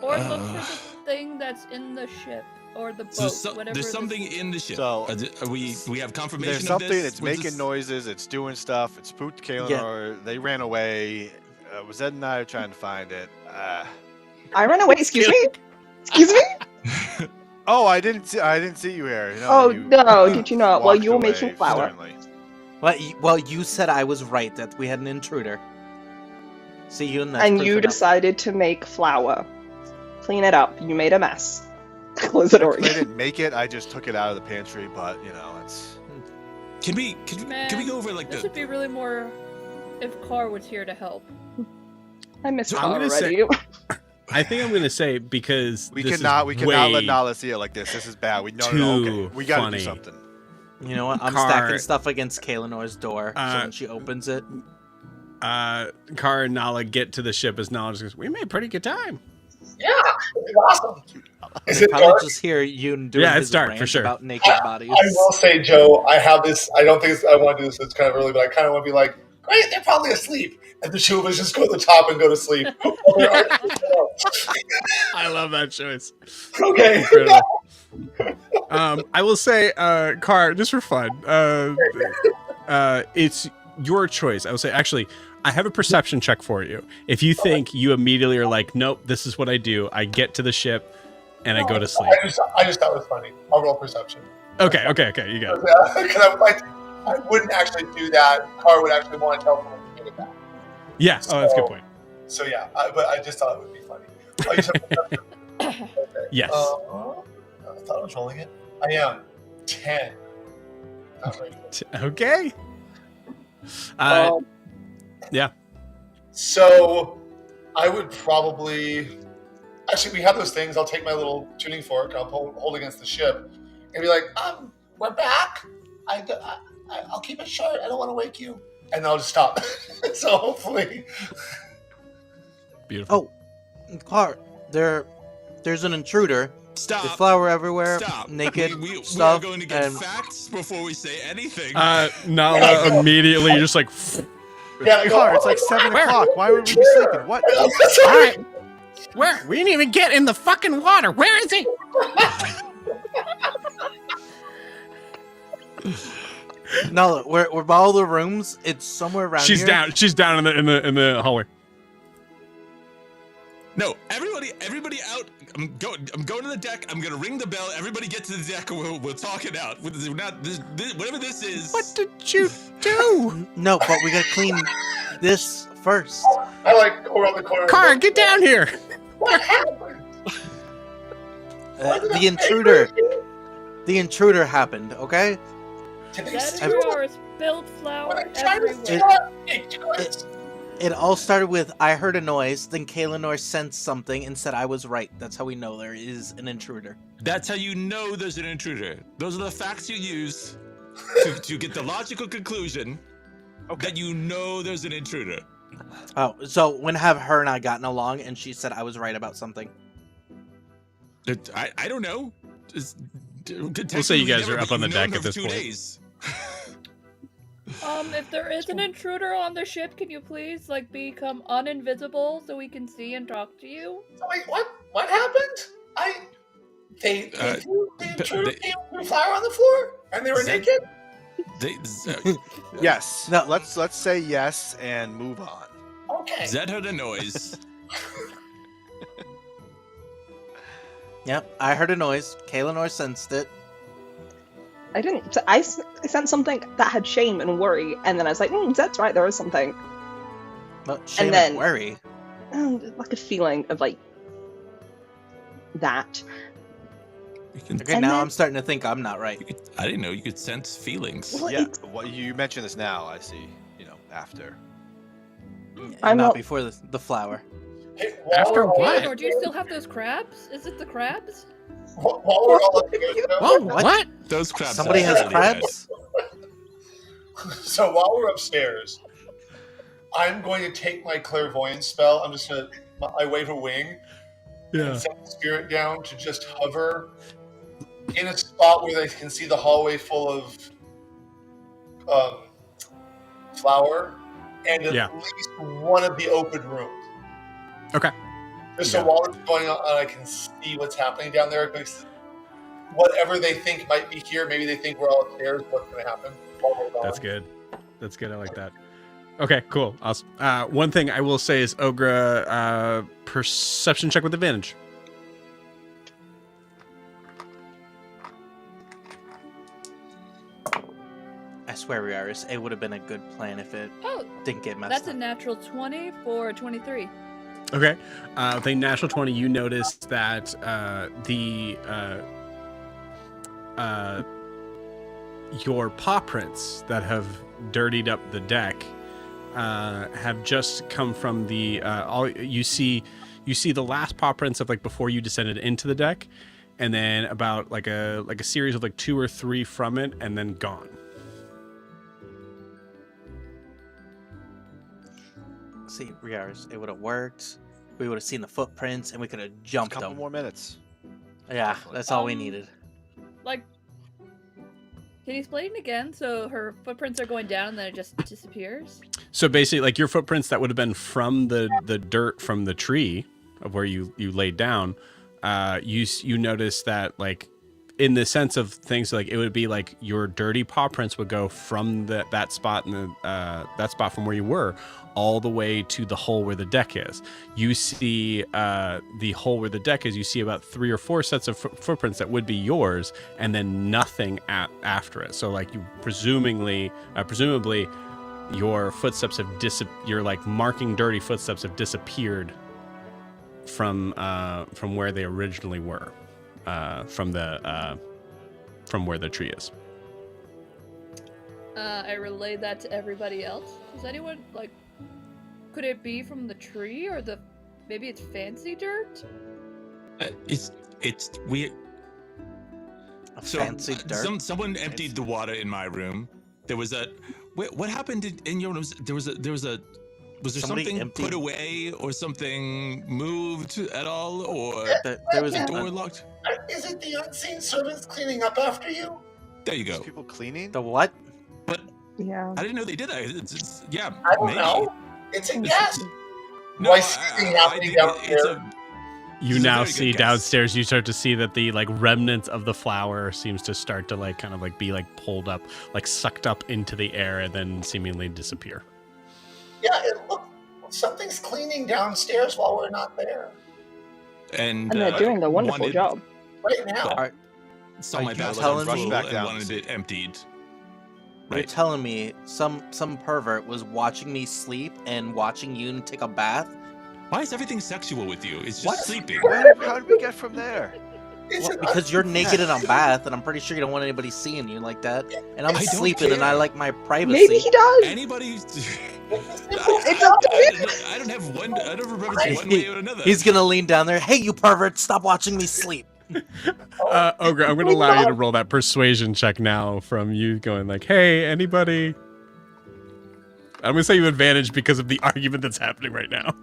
Or look for the thing that's in the ship or the boat, whatever. There's this something is. in the ship. So- we have confirmation. There's of something. this? It's Was making this- noises. It's doing stuff. It spooked Kaylin, Yeah. or they ran away. Was Ed and I trying to find it? I ran away. Excuse me. Excuse me. Oh, I didn't see you here. No, Oh, you, no, did you not? Well, walked you were away, making flour. Certainly. Well, you said I was right that we had an intruder. See you in that. And you decided to make flour. Clean it up. You made a mess. Close the door. I didn't make it. I just took it out of the pantry. But it's. Can we Man, go over like This the? would be really more if Carr was here to help. I miss I'm Carl gonna say- already. I think I'm gonna say because We this cannot is let way- Nala see it like this. This is bad. No, okay. too We gotta funny. do something. You know what? I'm Car- stacking stuff against Kalinor's door, so Uh, when she opens it, Kara and Nala get to the ship as Nala just goes, "We made a pretty good time." Yeah, it's awesome. Is they it probably dark? just hear you doing Yeah, it's his dark, for rant sure. about naked bodies. I will say, Joe, I have this. I don't think I want to do this. It's kind of early, but I kind of want to be like, great, they're probably asleep. And the two of us just go to the top and go to sleep. I love that choice. Okay. Incredible. I will say, Car, just for fun, it's your choice. I will say, actually, I have a perception check for you. If you think you immediately are like, nope, this is what I do. I get to the ship and I go to sleep. I just thought it was funny. I'll roll perception. Okay, you got it. Because I would like, I wouldn't actually do that. Car would actually want to tell someone to get it back. Yeah. Oh, that's a good point. So yeah, but I just thought it would be funny. Oh, you said perception. Okay. Yes. I thought I was rolling it. I am 10. Not very good. Okay. Yeah. So I would probably actually we have those things. I'll take my little tuning fork. I'll hold against the ship and be like, we're back. I'll keep it short. I don't want to wake you. And I'll just stop. So hopefully. Beautiful. Oh, Car, there's an intruder. Stop. There's flour everywhere. Stop. Naked We stuff. are going to get and facts before we say anything. Nala immediately just like, Yeah, Car, it's like 7 o'clock. Why would we be sleeping? What? all right, where? We didn't even get in the fucking water. Where is he? no, we're by all the rooms. It's somewhere around She's here. down. She's down in the hallway. No, everybody out. I'm going to the deck. I'm gonna ring the bell. Everybody get to the deck, and we'll talk it out. We're not whatever this is. What did you do? No, but we gotta clean this first. I like go around the corner. and Car, look. get down here! What happened? The intruder. The intruder happened. Okay. Did they That steal is it? yours. Spilled flour When I tried to everywhere. steal it, It all started with I heard a noise, then Kaelinor sensed something and said I was right. That's how we know there is an intruder. That's how you know there's an intruder. Those are the facts you use to get the logical conclusion that you know there's an intruder. Oh, so when have her and I gotten along and she said I was right about something? I don't know. We'll say you guys are up on the deck at this point. Days. If there is an intruder on the ship, can you please become uninvisible so we can see and talk to you? Wait, what? What happened? They threw the intruder threw flour on the floor, and they were naked. Yes. No. Let's say yes and move on. Okay. Zed heard a noise. Yep, I heard a noise. Kaelinor sensed it. I didn't. I sensed something that had shame and worry, and then I was like, that's right, there is something. But shame and then- worry. Like a feeling of that. Okay, And now then- I'm starting to think I'm not right. I didn't know you could sense feelings. Well, Yeah. it's- What you mentioned this now, I see. After. I'm not not- before the flower. Hey, After what? Or do you still have those crabs? Is it the crabs? While we're all up here, Whoa, what? Those crabs. Somebody are has really crabs? So while we're upstairs, I'm going to take my clairvoyance spell. I'm just gonna I wave a wing and send the spirit down to just hover in a spot where they can see the hallway full of flour and at least one of the open rooms. Okay. Just so while it's going on, I can see what's happening down there. Because whatever they think might be here, maybe they think we're all upstairs. What's going to happen? While we're gone. That's good. That's good. I like that. Okay, cool. Awesome. One thing I will say is Ogra, perception check with advantage. I swear, Riaris, it would have been a good plan if it Oh, didn't get messed that's up. a natural 20 for 23. Okay. With a natural 20, you notice that your paw prints that have dirtied up the deck have just come from the you see the last paw prints of before you descended into the deck, and then about like a series of 2 or 3 from it, and then gone. See, Riaris, it would have worked. We would have seen the footprints, and we could have A jumped couple them. more minutes. Yeah, that's all we needed. Can you explain again? So her footprints are going down and then it just disappears? So basically, your footprints that would have been from the dirt from the tree of where you laid down, you notice that in the sense of things, it would be your dirty paw prints would go from that spot in that spot from where you were all the way to the hole where the deck is. You see the hole where the deck is. You see about 3 or 4 sets of footprints that would be yours, and then nothing after it. So you presumably your footsteps have your marking dirty footsteps have disappeared from where they originally were, from where the tree is. I relayed that to everybody else. Does anyone could it be from the tree or maybe it's fancy dirt? It's weird. Fancy dirt. Someone emptied the water in my room. There was a. What happened in your room? Was there Somebody something emptied- put away or something moved at all, or There was the a door locked? Is it the unseen servants cleaning up after you? There you There's go. people cleaning. the what? But Yeah. I didn't know they did that. Yeah, I don't maybe. know. It's a guess. No, Why something happening down it's there? You This is a now very good see guess. downstairs. You start to see that the remnants of the flower seems to start to be pulled up, sucked up into the air, and then seemingly disappear. Yeah, something's cleaning downstairs while we're not there. And And they're doing a wonderful wanted- job. Right now. Are- Saw Are my you battle telling full me- and Rush back down wanted to it emptied. You're Right. telling me some pervert was watching me sleep and watching you take a bath? Why is everything sexual with you? It's just What? sleeping. How did we get from there? It's Well, an because you're naked in a bath, and I'm pretty sure you don't want anybody seeing you like that. And I'm I don't sleeping, and I care. like my privacy. Maybe he does. Anybody? It's up to him. I don't have one. I don't remember it one way or another. He's gonna lean down there. Hey, you pervert! Stop watching me sleep. Ogre, I'm gonna allow you to roll that persuasion check now from you going like, "Hey, anybody?" I'm gonna say you advantage because of the argument that's happening right now.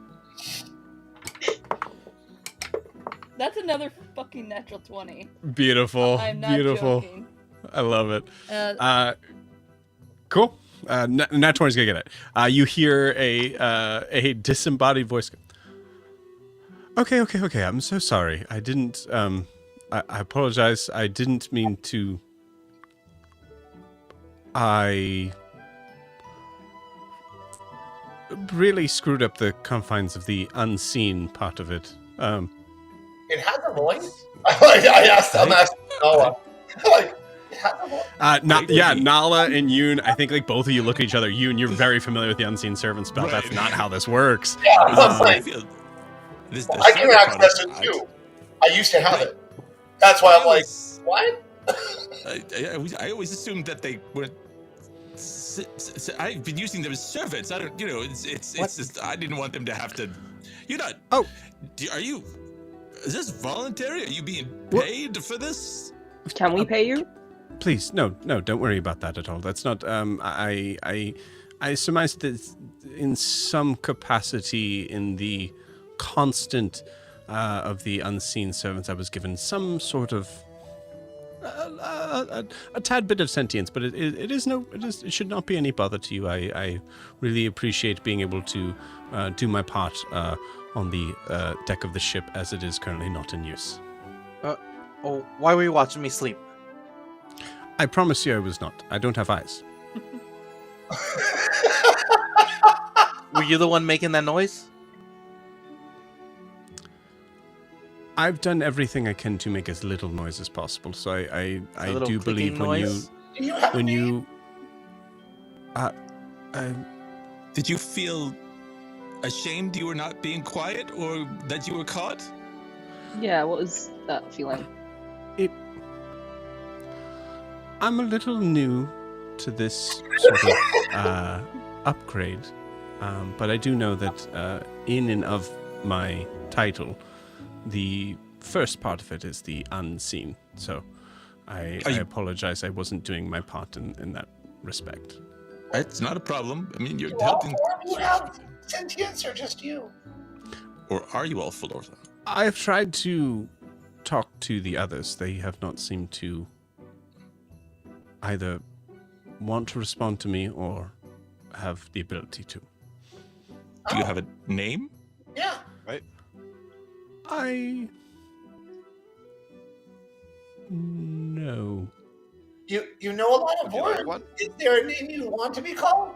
That's another fucking natural 20. Beautiful, I'm not beautiful. joking. I love it. Uh, Cool. Nat 20's gonna get it. You hear a disembodied voice. Okay. I'm so sorry. I didn't. I apologize. I didn't mean to. I really screwed up the confines of the unseen part of it. It has a voice. I'm asking Noah. Like, it has a voice. Nala and Yoon, I think like both of you look at each other. Yoon, you're very familiar with the unseen servant spell. Right. That's not how this works. Yeah, I'm I like, feel this. I can access it too. I used to have it. That's why I'm like, what? I always assumed that they were. I've been using them as servants. I don't. It's just. I didn't want them to have to. You're not. Oh. Are you? Is this voluntary? Are you being paid for this? Can we pay you? Please, no, don't worry about that at all. That's not. I surmise that in some capacity in the constant of the unseen servants, I was given some sort of a tad bit of sentience, but it should not be any bother to you. I really appreciate being able to do my part on the deck of the ship as it is currently not in use. Oh, why were you watching me sleep? I promise you I was not. I don't have eyes. Were you the one making that noise? I've done everything I can to make as little noise as possible, so I little do believe clicking noise? when you Did you feel ashamed you were not being quiet, or that you were caught? Yeah, what was that feeling? I'm a little new to this sort of upgrade, but I do know that in and of my title, the first part of it is the unseen. So I apologize. I wasn't doing my part in that respect. It's not a problem. I mean, you're You all helping. four of you have sentience, or just you? Or are you all full of? I've tried to talk to the others. They have not seemed to either want to respond to me or have the ability to. Do you have a name? Yeah. No. You know a lot of Would you like words. one? Is there a name you want to be called?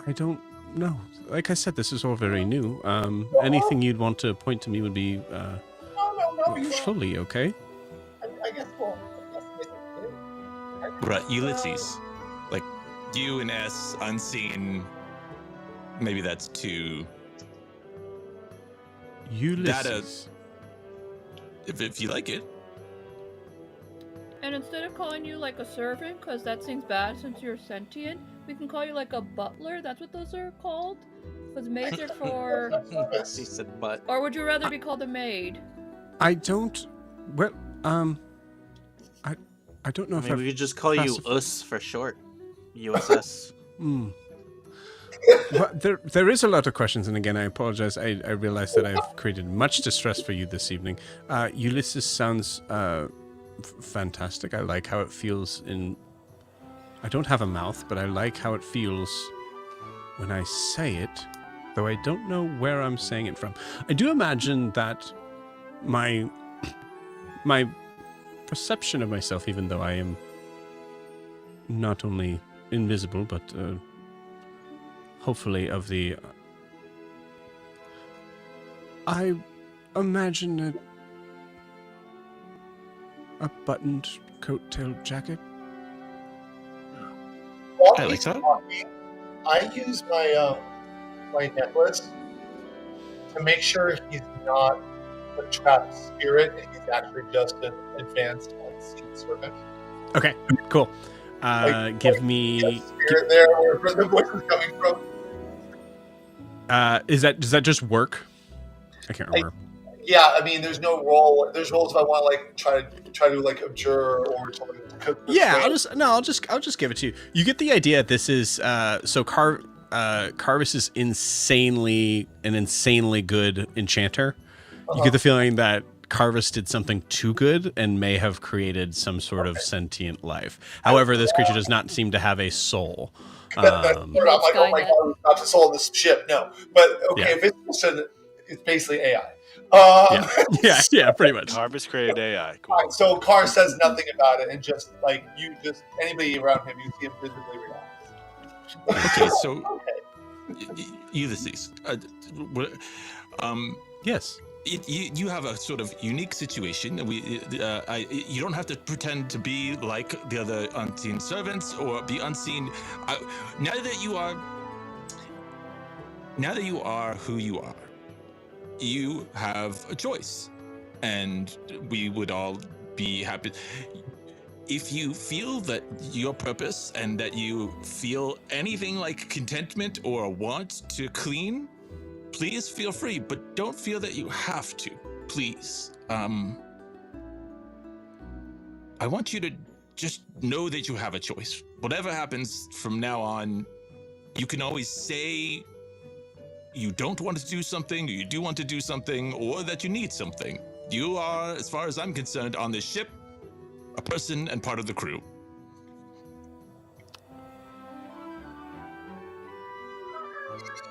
I don't know. Like I said, this is all very new. Anything you'd want to point to me would be No. You fully okay. I guess we'll. Right, Ulysses. Like U and S, unseen. Maybe that's two. Ulysses. If you like it. And instead of calling you like a servant, because that seems bad since you're sentient, we can call you like a butler. That's what those are called. Because maids are for. He said, "But." Or would you rather be called a maid? I don't. Well, I don't know if Maybe we I've could just call you classif- US for short. USS. Well, there is a lot of questions, and again, I apologize. I realize that I've created much distress for you this evening. Ulysses sounds fantastic. I like how it feels in. I don't have a mouth, but I like how it feels when I say it, though I don't know where I'm saying it from. I do imagine that my perception of myself, even though I am not only invisible, but hopefully of the... I imagine that a buttoned coat tail jacket. While I like he's that. talking, I use my my necklace to make sure he's not a trapped spirit and he's actually just an advanced unseen servant. Okay, cool. Give me. Spirit there, where the voice is coming from. Does that just work? I can't remember. Yeah, I mean, there's no role. There's roles if I want to like try to like abjure or something. Yeah, I'll just give it to you. You get the idea. This is so Carvis is an insanely good enchanter. You get the feeling that Carvis did something too good and may have created some sort of sentient life. However, this creature does not seem to have a soul. I'm like, oh my god, not to soul this ship. No, but okay, if it's basically AI. Yeah, pretty much. Harvest created AI. Cool. So Carr says nothing about it, and just like anybody around him, you see him visibly relax. Okay, so Ulysses, Yes. you have a sort of unique situation. You don't have to pretend to be like the other unseen servants or be unseen. Now that you are who you are, you have a choice, and we would all be happy if you feel that your purpose and that you feel anything like contentment or a want to clean. Please feel free, but don't feel that you have to. Please. I want you to just know that you have a choice. Whatever happens from now on, you can always say you don't want to do something, or you do want to do something, or that you need something. You are, as far as I'm concerned, on this ship, a person and part of the crew.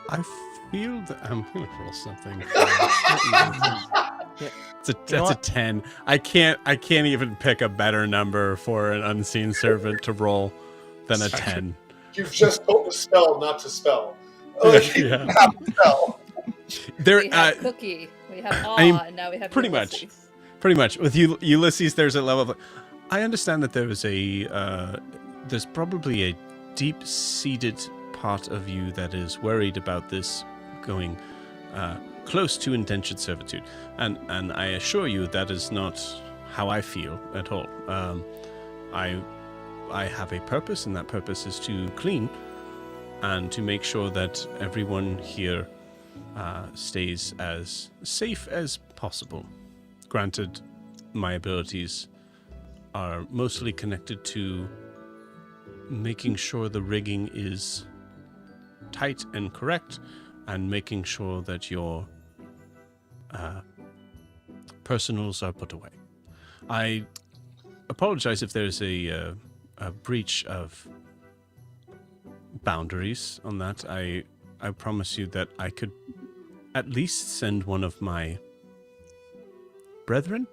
I feel that I'm gonna roll something. That's a 10. I can't even pick a better number for an unseen servant to roll than a 10. You've just told the spell not to spell. Yeah. Have to spell. We have Cookie, we have and now we have pretty Ulysses. much with Ulysses. There's a level of. I understand that there is there's probably a deep-seated part of you that is worried about this going close to indentured servitude, and I assure you that is not how I feel at all. I have a purpose, and that purpose is to clean and to make sure that everyone here stays as safe as possible. Granted, my abilities are mostly connected to making sure the rigging is tight and correct, and making sure that your personals are put away. I apologize if there's a breach of boundaries on that. I promise you that I could at least send one of my brethren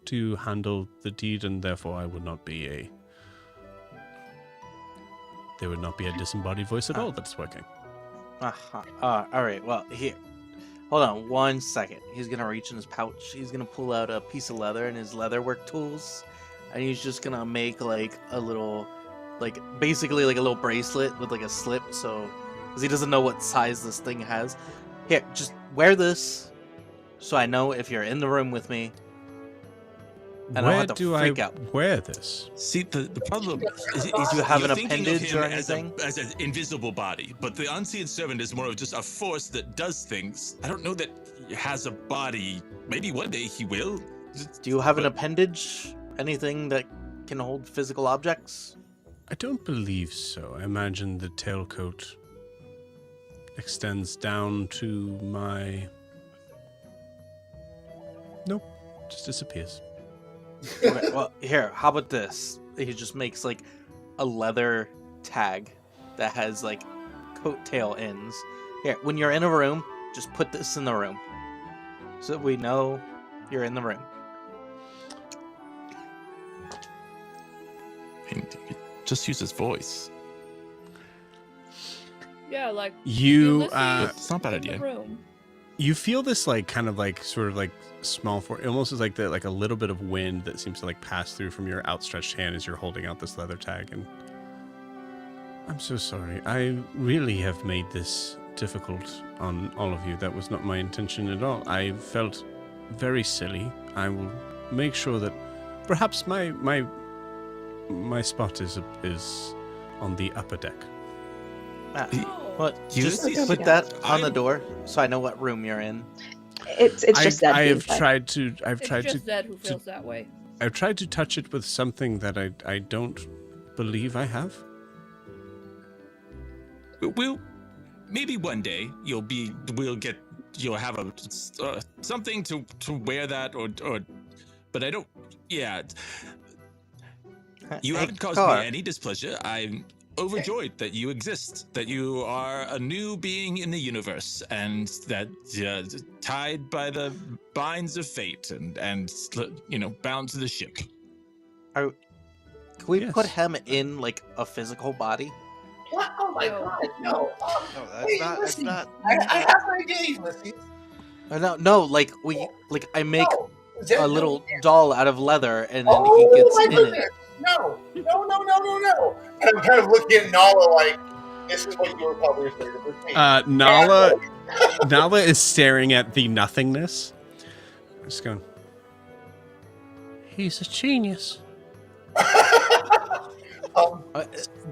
to handle the deed, and therefore I would not be there would not be a disembodied voice at all that's working. All right. Well, here. Hold on 1 second. He's gonna reach in his pouch. He's gonna pull out a piece of leather and his leatherwork tools, and he's just gonna make like a little, basically like a little bracelet with like a slip. So, because he doesn't know what size this thing has. Here, just wear this, so I know if you're in the room with me. And Where do I wear this? See, the problem is you have you're an thinking of appendage him or anything? as an invisible body, but the unseen servant is more of just a force that does things. I don't know that he has a body. Maybe one day he will. Do you have an appendage? Anything that can hold physical objects? I don't believe so. I imagine the tailcoat extends down to my... Nope, just disappears. Okay, well, here, how about this? He just makes like a leather tag that has like coattail ends. Here, when you're in a room, just put this in the room so that we know you're in the room. Just use his voice. Yeah, like You, Ulysses It's not a bad in the idea. room. You feel this like kind of like sort of like small for almost as like a little bit of wind that seems to like pass through from your outstretched hand as you're holding out this leather tag. And I'm so sorry. I really have made this difficult on all of you. That was not my intention at all. I felt very silly. I will make sure that perhaps my spot is on the upper deck. What? You Just see- put that on the I'm- door so I know what room you're in. It's just Zed I being have fed. tried to. I've It's tried just to. Zed who feels that way. I've tried to touch it with something that I don't believe I have. We'll maybe one day you'll have a something to wear that or but I don't. Yeah, you Hey, haven't caused Car, me any displeasure. I'm overjoyed that you exist, that you are a new being in the universe, and that tied by the binds of fate and bound to the ship. Can we Yes. put him in like a physical body? What? Oh my No. god, no. No, Hey, that's Ulysses, not. I have an idea, Ulysses. No, like I make No. Zed, a no. little doll out of leather and then Oh he gets my in goodness. it. No. And I'm kind of looking at Nala like, this is what you were probably afraid of with me. Nala is staring at the nothingness. Just going. He's a genius.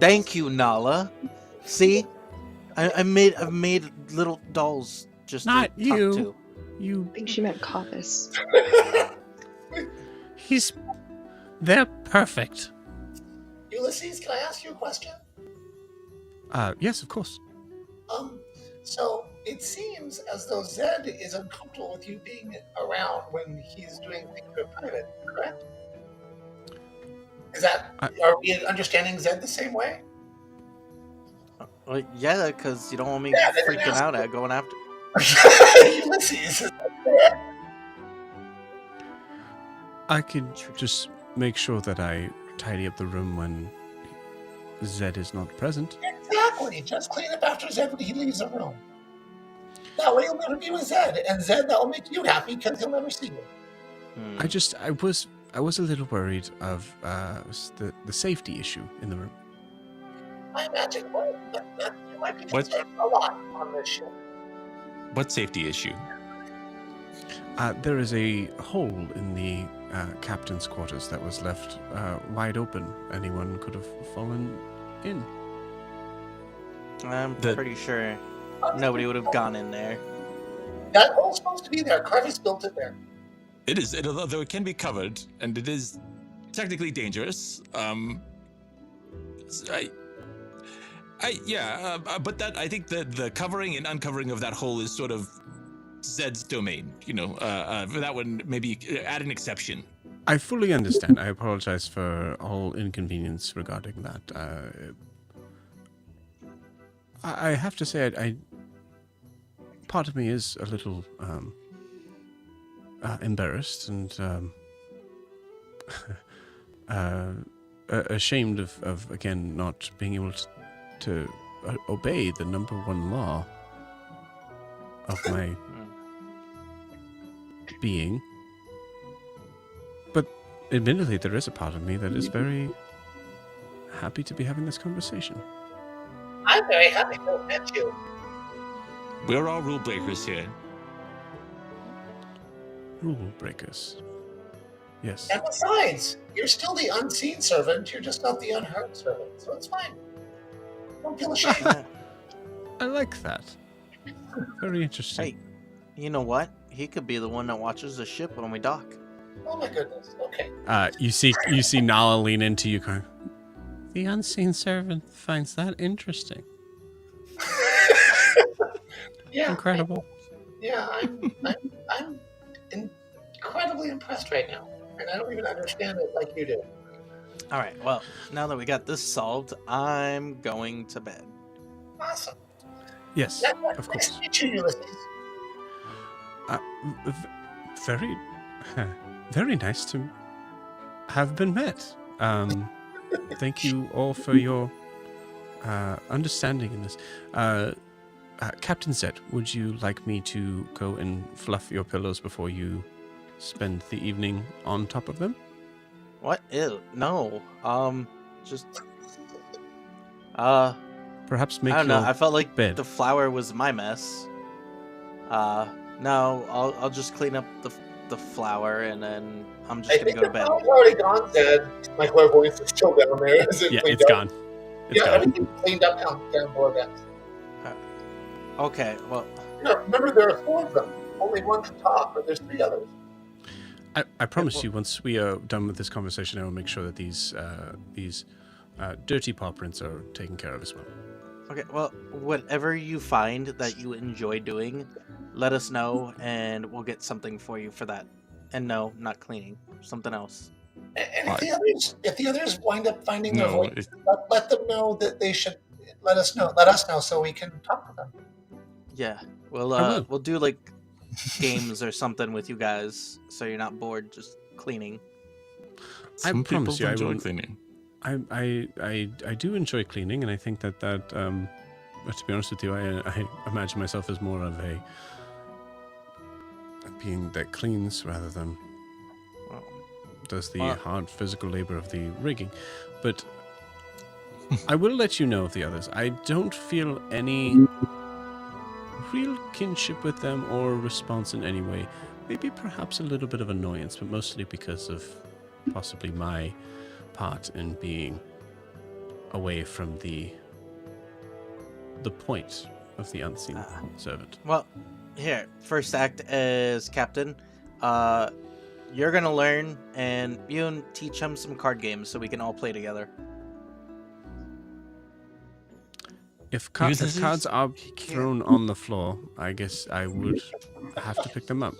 Thank you, Nala. See, I've made little dolls just Not to you. talk to. You. I think she meant Carvis. They're perfect. Ulysses, can I ask you a question? Yes, of course. So it seems as though Zed is uncomfortable with you being around when he's doing things in private, correct? Is that, are we understanding Zed the same way? Well, yeah, because you don't want me Yeah, they didn't freaking ask out me. at going after. Ulysses. I could just make sure that I tidy up the room when Zed is not present. Exactly. Just clean up after Zed when he leaves the room. That way you'll never be with Zed. And Zed, that will make you happy because he'll never see you. I was a little worried of the safety issue in the room. I imagine that you might be What? concerned a lot on this ship. What safety issue? There is a hole in the captain's quarters that was left wide open. Anyone could have fallen in. I'm The- pretty sure nobody would have gone in there. That hole's supposed to be there. Carvis built it there. It is, although it can be covered, and it is technically dangerous. But that I think the covering and uncovering of that hole is sort of Zed's domain. For that one, maybe add an exception. I fully understand. I apologize for all inconvenience regarding that. I have to say, I part of me is a little embarrassed and ashamed of again not being able to obey the number one law of my being. But admittedly, there is a part of me that is very happy to be having this conversation. I'm very happy to have met you. We're all rule breakers here. Rule breakers. Yes. And besides, you're still the unseen servant. You're just not the unheard servant. So it's fine. Don't feel ashamed. I like that. Very interesting. Hey, you know what? He could be the one that watches the ship when we dock. Oh my goodness. Okay. You see Nala lean into you, going, the unseen servant finds that interesting. Yeah. Incredible. Yeah, I'm incredibly impressed right now, and I don't even understand it like you do. All right. Well, now that we got this solved, I'm going to bed. Awesome. Yes, Nice of to course. meet you, Ulysses. Very, very nice to have been met. Thank you all for your understanding in this. Captain Zed, would you like me to go and fluff your pillows before you spend the evening on top of them? What? Ew, no. Just Perhaps make I don't know. your I felt like bed. the flower was my mess. No, I'll just clean up the flower and then I'm just I gonna think go to the bed. power's already gone, Zed. My clairvoyance is still down there. Is it Yeah, cleaned it's up? gone. It's Yeah, gone. everything's cleaned up down below that. Okay, well, Yeah, remember there are 4 of them. Only one can talk, but there's 3 others. I promise well- you, once we are done with this conversation, I will make sure that these dirty paw prints are taken care of as well. okay, well, whatever you find that you enjoy doing, let us know and we'll get something for you for that. And no, not cleaning, something else. And if the others wind up finding their No, voice, let them know that they should let us know. Let us know so we can talk to them. Yeah, I will. we'll do like games or something with you guys, so you're not bored just cleaning. some people promise you, I enjoy will- cleaning. I do enjoy cleaning, and I think that but to be honest with you, I imagine myself as more of a being that cleans rather than Well, does the Well- hard physical labor of the rigging. But I will let you know of the others. I don't feel any real kinship with them or response in any way. Maybe perhaps a little bit of annoyance, but mostly because of possibly my part in being away from the point of the unseen servant. well, here, first act as captain. You're gonna learn, and you and teach him some card games so we can all play together. If Ulysses? cards are thrown on the floor, I guess I would have to pick them up.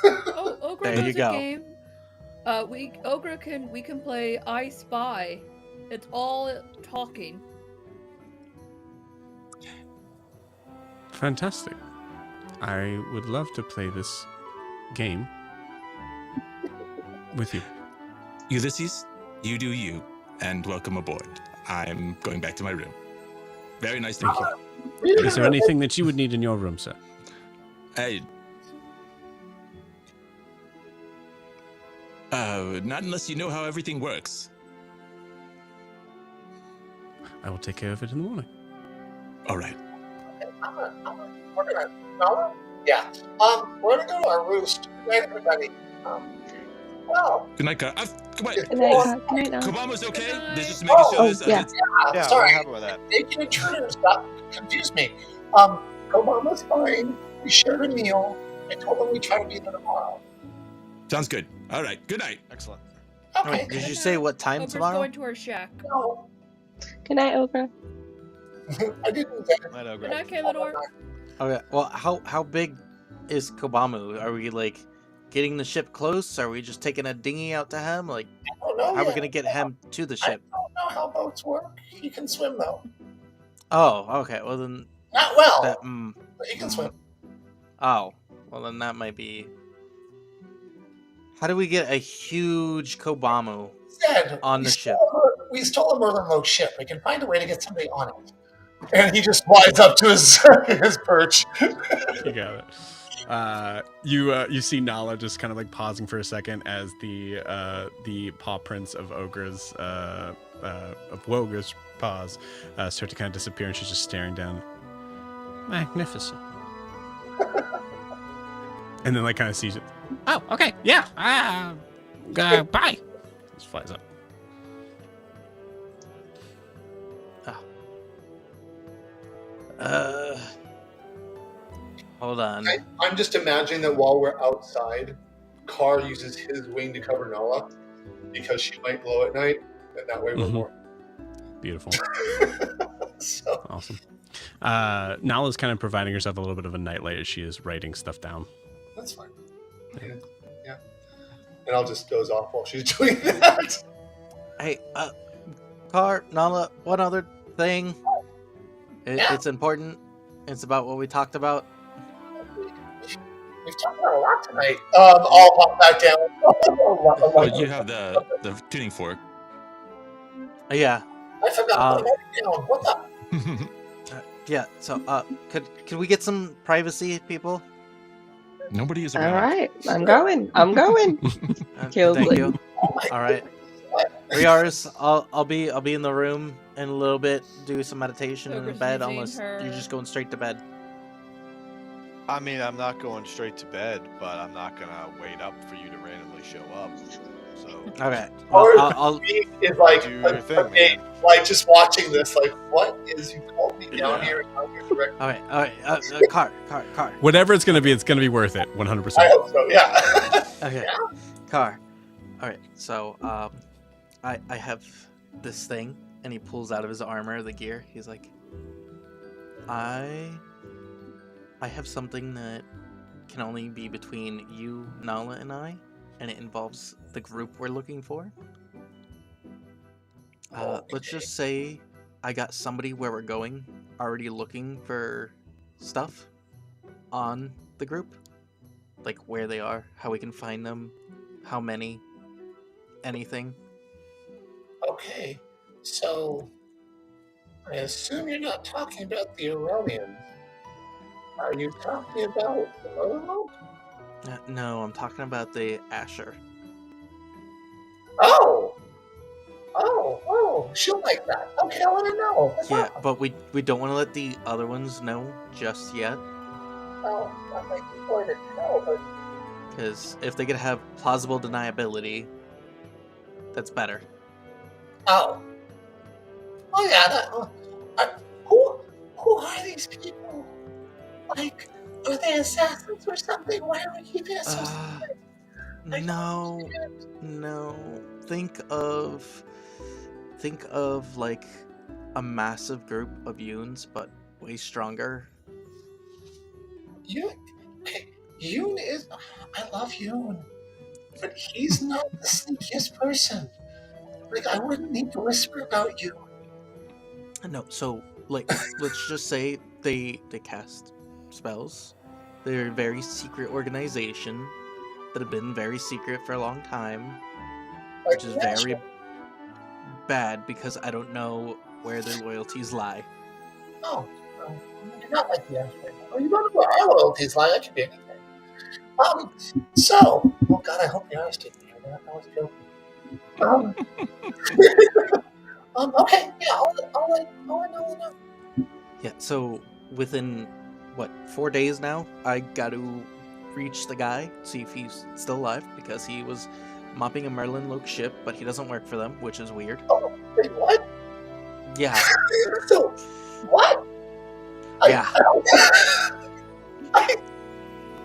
Oh, Ogre There has you a go. game. We can play I Spy. It's all talking. Fantastic. I would love to play this game with you. Ulysses, you do you, and welcome aboard. I'm going back to my room. Very nice to meet you. Is there anything that you would need in your room, sir? Not unless you know how everything works. I will take care of it in the morning. All right. We're gonna. No? Yeah. We're gonna go to our roost. Good night, everybody. Well. Good night, come on. Good night, good night, now. Kabama's okay? Good night. They're just making sure Oh, this. yeah. Yeah, sorry. we're happy with that. Naked intruders got confused me. Obama's fine. We shared a meal. I told them we'd try to be there tomorrow. Sounds good. All right. Good night. Excellent. Okay. Wait, did you say what time Ogre's tomorrow? going to our shack. No, Good night, Ogre. I didn't. Night, Ogre. Good night, Kalidor. Okay, well, how big is Kobamu? Are we like getting the ship close? Are we just taking a dinghy out to him? Like, I don't know how are we yet. gonna get him to the I ship? don't know how boats work. He can swim though. Oh, okay. Well then, Not well, that. but he can swim. Oh, well then that might be. How do we get a huge Kobamu? Said On we the stole ship. We stole a Merlin Low ship. We can find a way to get somebody on it. And he just flies up to his his perch. You got it. You see Nala just kind of like pausing for a second as the paw prints of Ogre's paws start to kind of disappear, and she's just staring down. Magnificent. And then like kind of sees it. Oh, okay, yeah. Bye. Just flies up. Hold on. I'm just imagining that while we're outside, Carr uses his wing to cover Nala because she might glow at night, and that way we're Mhm. more. Beautiful. So Awesome. Nala's kind of providing herself a little bit of a nightlight as she is writing stuff down. that's fine. Yeah. And I'll just doze off while she's doing that. Hey, Car, Nala, one other thing. Yeah. It's important. It's about what we talked about. We've talked about a lot tonight. I'll pop back down. Well, you have the tuning fork. Yeah. I forgot to put it down. What the? Yeah. So, could we get some privacy, people? Nobody is All around. right, I'm going. I'm going. Kale's Thank like, you. All right. Riars, I'll be in the room in a little bit. Do some meditation in the bed, Overheating unless her. you're just going straight to bed. I mean, I'm not going straight to bed, but I'm not gonna wait up for you to randomly show up. So Okay. Or Well, I'll is like do your thing, okay, man. like just watching this, like what is you called me down Yeah. here and now you're direct. all right. Car. Whatever it's gonna be worth it. I 100%. hope so. Yeah. Okay. Car. All right. So, I have this thing, and he pulls out of his armor the gear. He's like, I have something that can only be between you, Nala, and I, and it involves the group we're looking for. Let's just say I got somebody where we're going already looking for stuff on the group, like where they are, how we can find them, how many, anything. Okay, so I assume you're not talking about the Aurelians. Are you talking about the Motherlode? No, I'm talking about the Asher. Oh, she'll like that. Okay, I want to know. That's Yeah, awesome. but we don't want to let the other ones know just yet, Well, that might be hard to tell, but because if they could have plausible deniability, that's better. oh yeah. Who are these people? Like, are they assassins or something? Why are we keeping us so secret? I don't understand. No. Think of like a massive group of Yoons, but way stronger. Yoon is. I love Yoon, but he's not the sneakiest person. Like, I wouldn't need to whisper about you. No, so like let's just say they cast spells. They're a very secret organization that have been very secret for a long time, Like, which is yeah, very sure. bad because I don't know where their loyalties lie. Oh, well, you're not like the Ashway. Oh, you don't know where our loyalties lie. I could be anything. So, oh God, I hope the honest didn't hear that. I was joking. Okay, yeah, I'll let know. Yeah, so within 4 days now, I got to reach the guy, see if he's still alive, because he was mopping a Merlin Loke ship, but he doesn't work for them, which is weird. Oh, wait, what? Yeah, So, what? Yeah.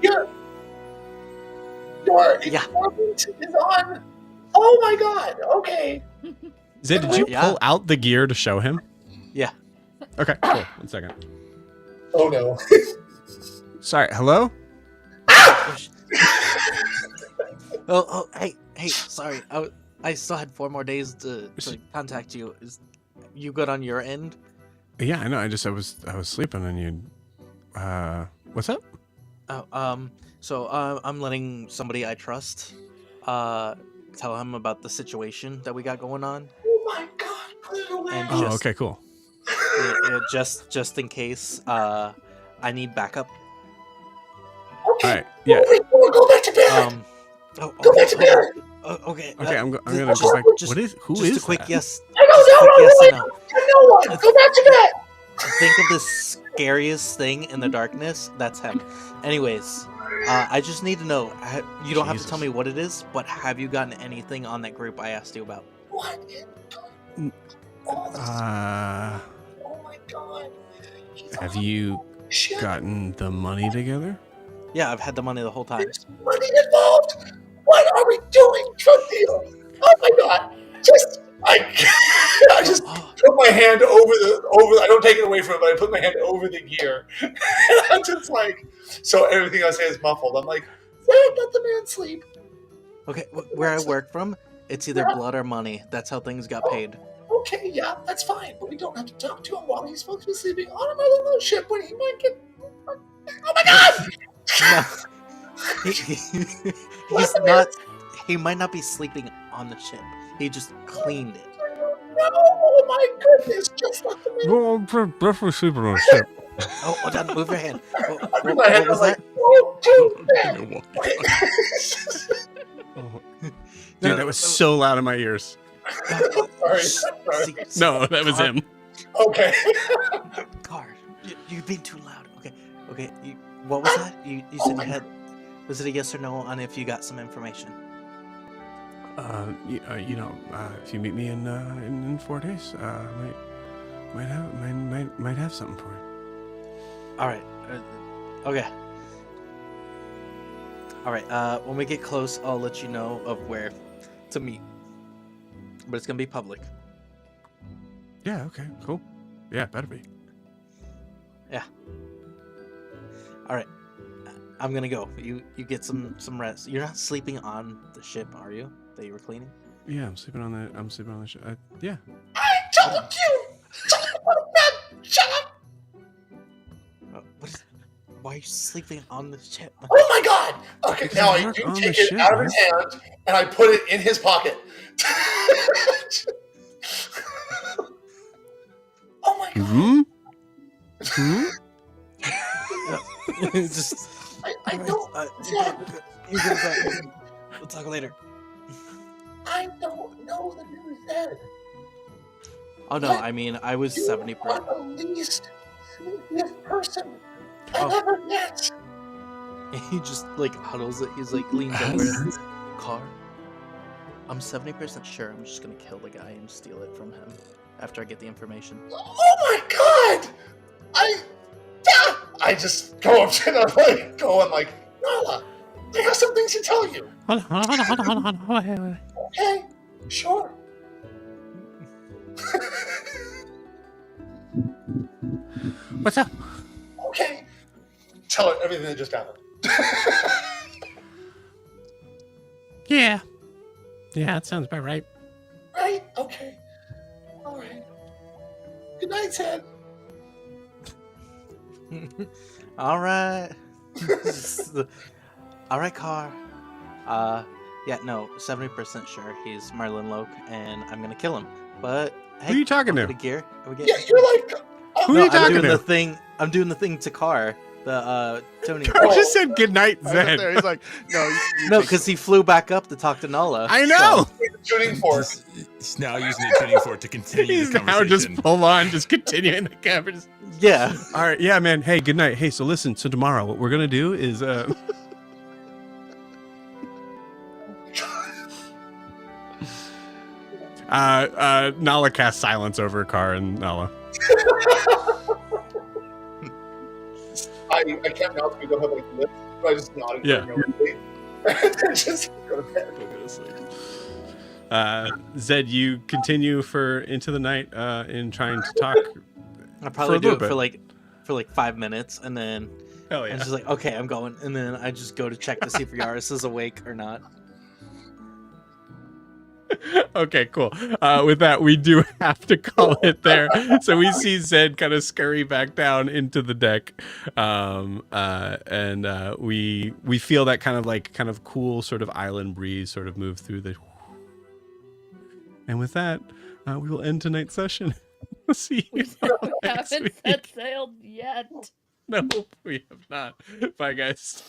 Your Yeah. informant is on. Oh my God. Okay. Zed, did you Yeah. pull out the gear to show him? yeah. Okay, cool. 1 second. Oh no. Sorry, hello? Hey, sorry. I still had 4 more days to contact you. Is you good on your end? Yeah, I know. I was sleeping and you what's up? Oh, so I'm letting somebody I trust tell him about the situation that we got going on. Oh my God. Put it away. And Oh, just- okay, cool. Just in case I need backup. Okay. All right. Yeah. Go back to bed. Go back to bed. Okay. Okay, I'm gonna go just- back. just- What is who just is a quick that? yes. I Just a don't quick know. yes and no. No one. Go back to bed. Think of the scariest thing in the darkness. That's him. Anyways, I just need to know. You don't have to tell me what it is, but have you gotten anything on that group I asked you about? What? Oh my God. He's Have on you shit. gotten the money together? Yeah, I've had the money the whole time. There's money involved. What are we doing? Drug deal. Oh my God. I just put my hand over I don't take it away from it, but I put my hand over the gear. And I'm just like, so everything I say is muffled. I'm like, let the man sleep. Okay, where I work from, it's either blood or money. That's how things got paid. Okay, yeah, that's fine. But we don't have to talk to him while he's supposed to be sleeping on another little ship when he might get. Oh my God! No. He's not. He might not be sleeping on the ship. He just cleaned it. Oh my goodness! Just let them in. Well, I'm definitely sleeping on a ship. Oh, hold on, move your hand. I do my head. What was I'm like, that? oh, dude, Give me a walkie-talkie. Oh. Dude, that was so loud in my ears. sorry. No, that was Car- him. Okay. Car, you're being too loud. Okay. What was that? You said you had. Was it a yes or no on if you got some information? If you meet me in 4 days, might have something for you. All right. Okay. All right. When we get close, I'll let you know of where to meet. But it's gonna be public. Yeah. Okay. Cool. Yeah. Better be. Yeah. All right. I'm gonna go. You get some rest. You're not sleeping on the ship, are you? That you were cleaning? Yeah. I'm sleeping on the ship. Yeah. I told you. Shut up. Why are you sleeping on the ship? Oh my god. Okay, Because now I I work do on take the it ship, out of man. his hand and I put it in his pocket. Oh my god. Hmm. Just. I don't. You get it back. We'll talk later. I don't know the new Zed. Oh no, I mean I was You 70%. are the least sweetest person Oh. I've ever met. He just like huddles it. He's like leans over. Car. I'm 70% sure I'm just gonna kill the guy and steal it from him after I get the information. Oh my god! I just go up to him and Nala, I have some things to tell you. Hold on. Okay, sure. What's up? Okay. Tell her everything that just happened. Yeah. Yeah, that sounds about right. Right? Okay. All right. Good night, Ted. All right. All right, Car. Yeah, no, 70% sure he's Merlin Loke, and I'm gonna kill him. But hey, Who are you talking welcome to? Gear. Are we Yeah, you're like. Who are you I'm talking doing to? the thing. I'm doing the thing to Car. The Tony. I just said goodnight, I was up there, Zed. he's like, no, you No, take because he flew back up to talk to Nala. I know. Tuning fork. He's now using the tuning fork to continue He's the now just conversation. full on, just continuing the conversation. Yeah. All right, yeah, man. Hey, good night. Hey, so listen. So tomorrow, what we're gonna do is Nala casts silence over Car and Nala. I can't mouth we don't have like lips, but I just nodded. Yeah. Just go to bed. Zed, you continue into the night in trying to talk. I'll probably For a do little it for like 5 minutes, and then Hell I'm just like, okay, I'm going, and then I just go to check to see if Yaris is awake or not. Okay, cool. With that, we do have to call it there. So we see Zed kind of scurry back down into the deck, and we feel that kind of cool sort of island breeze sort of move through the. And with that, we will end tonight's session. We'll see you all next Haven't week. set sailed yet. No, we have not. Bye, guys.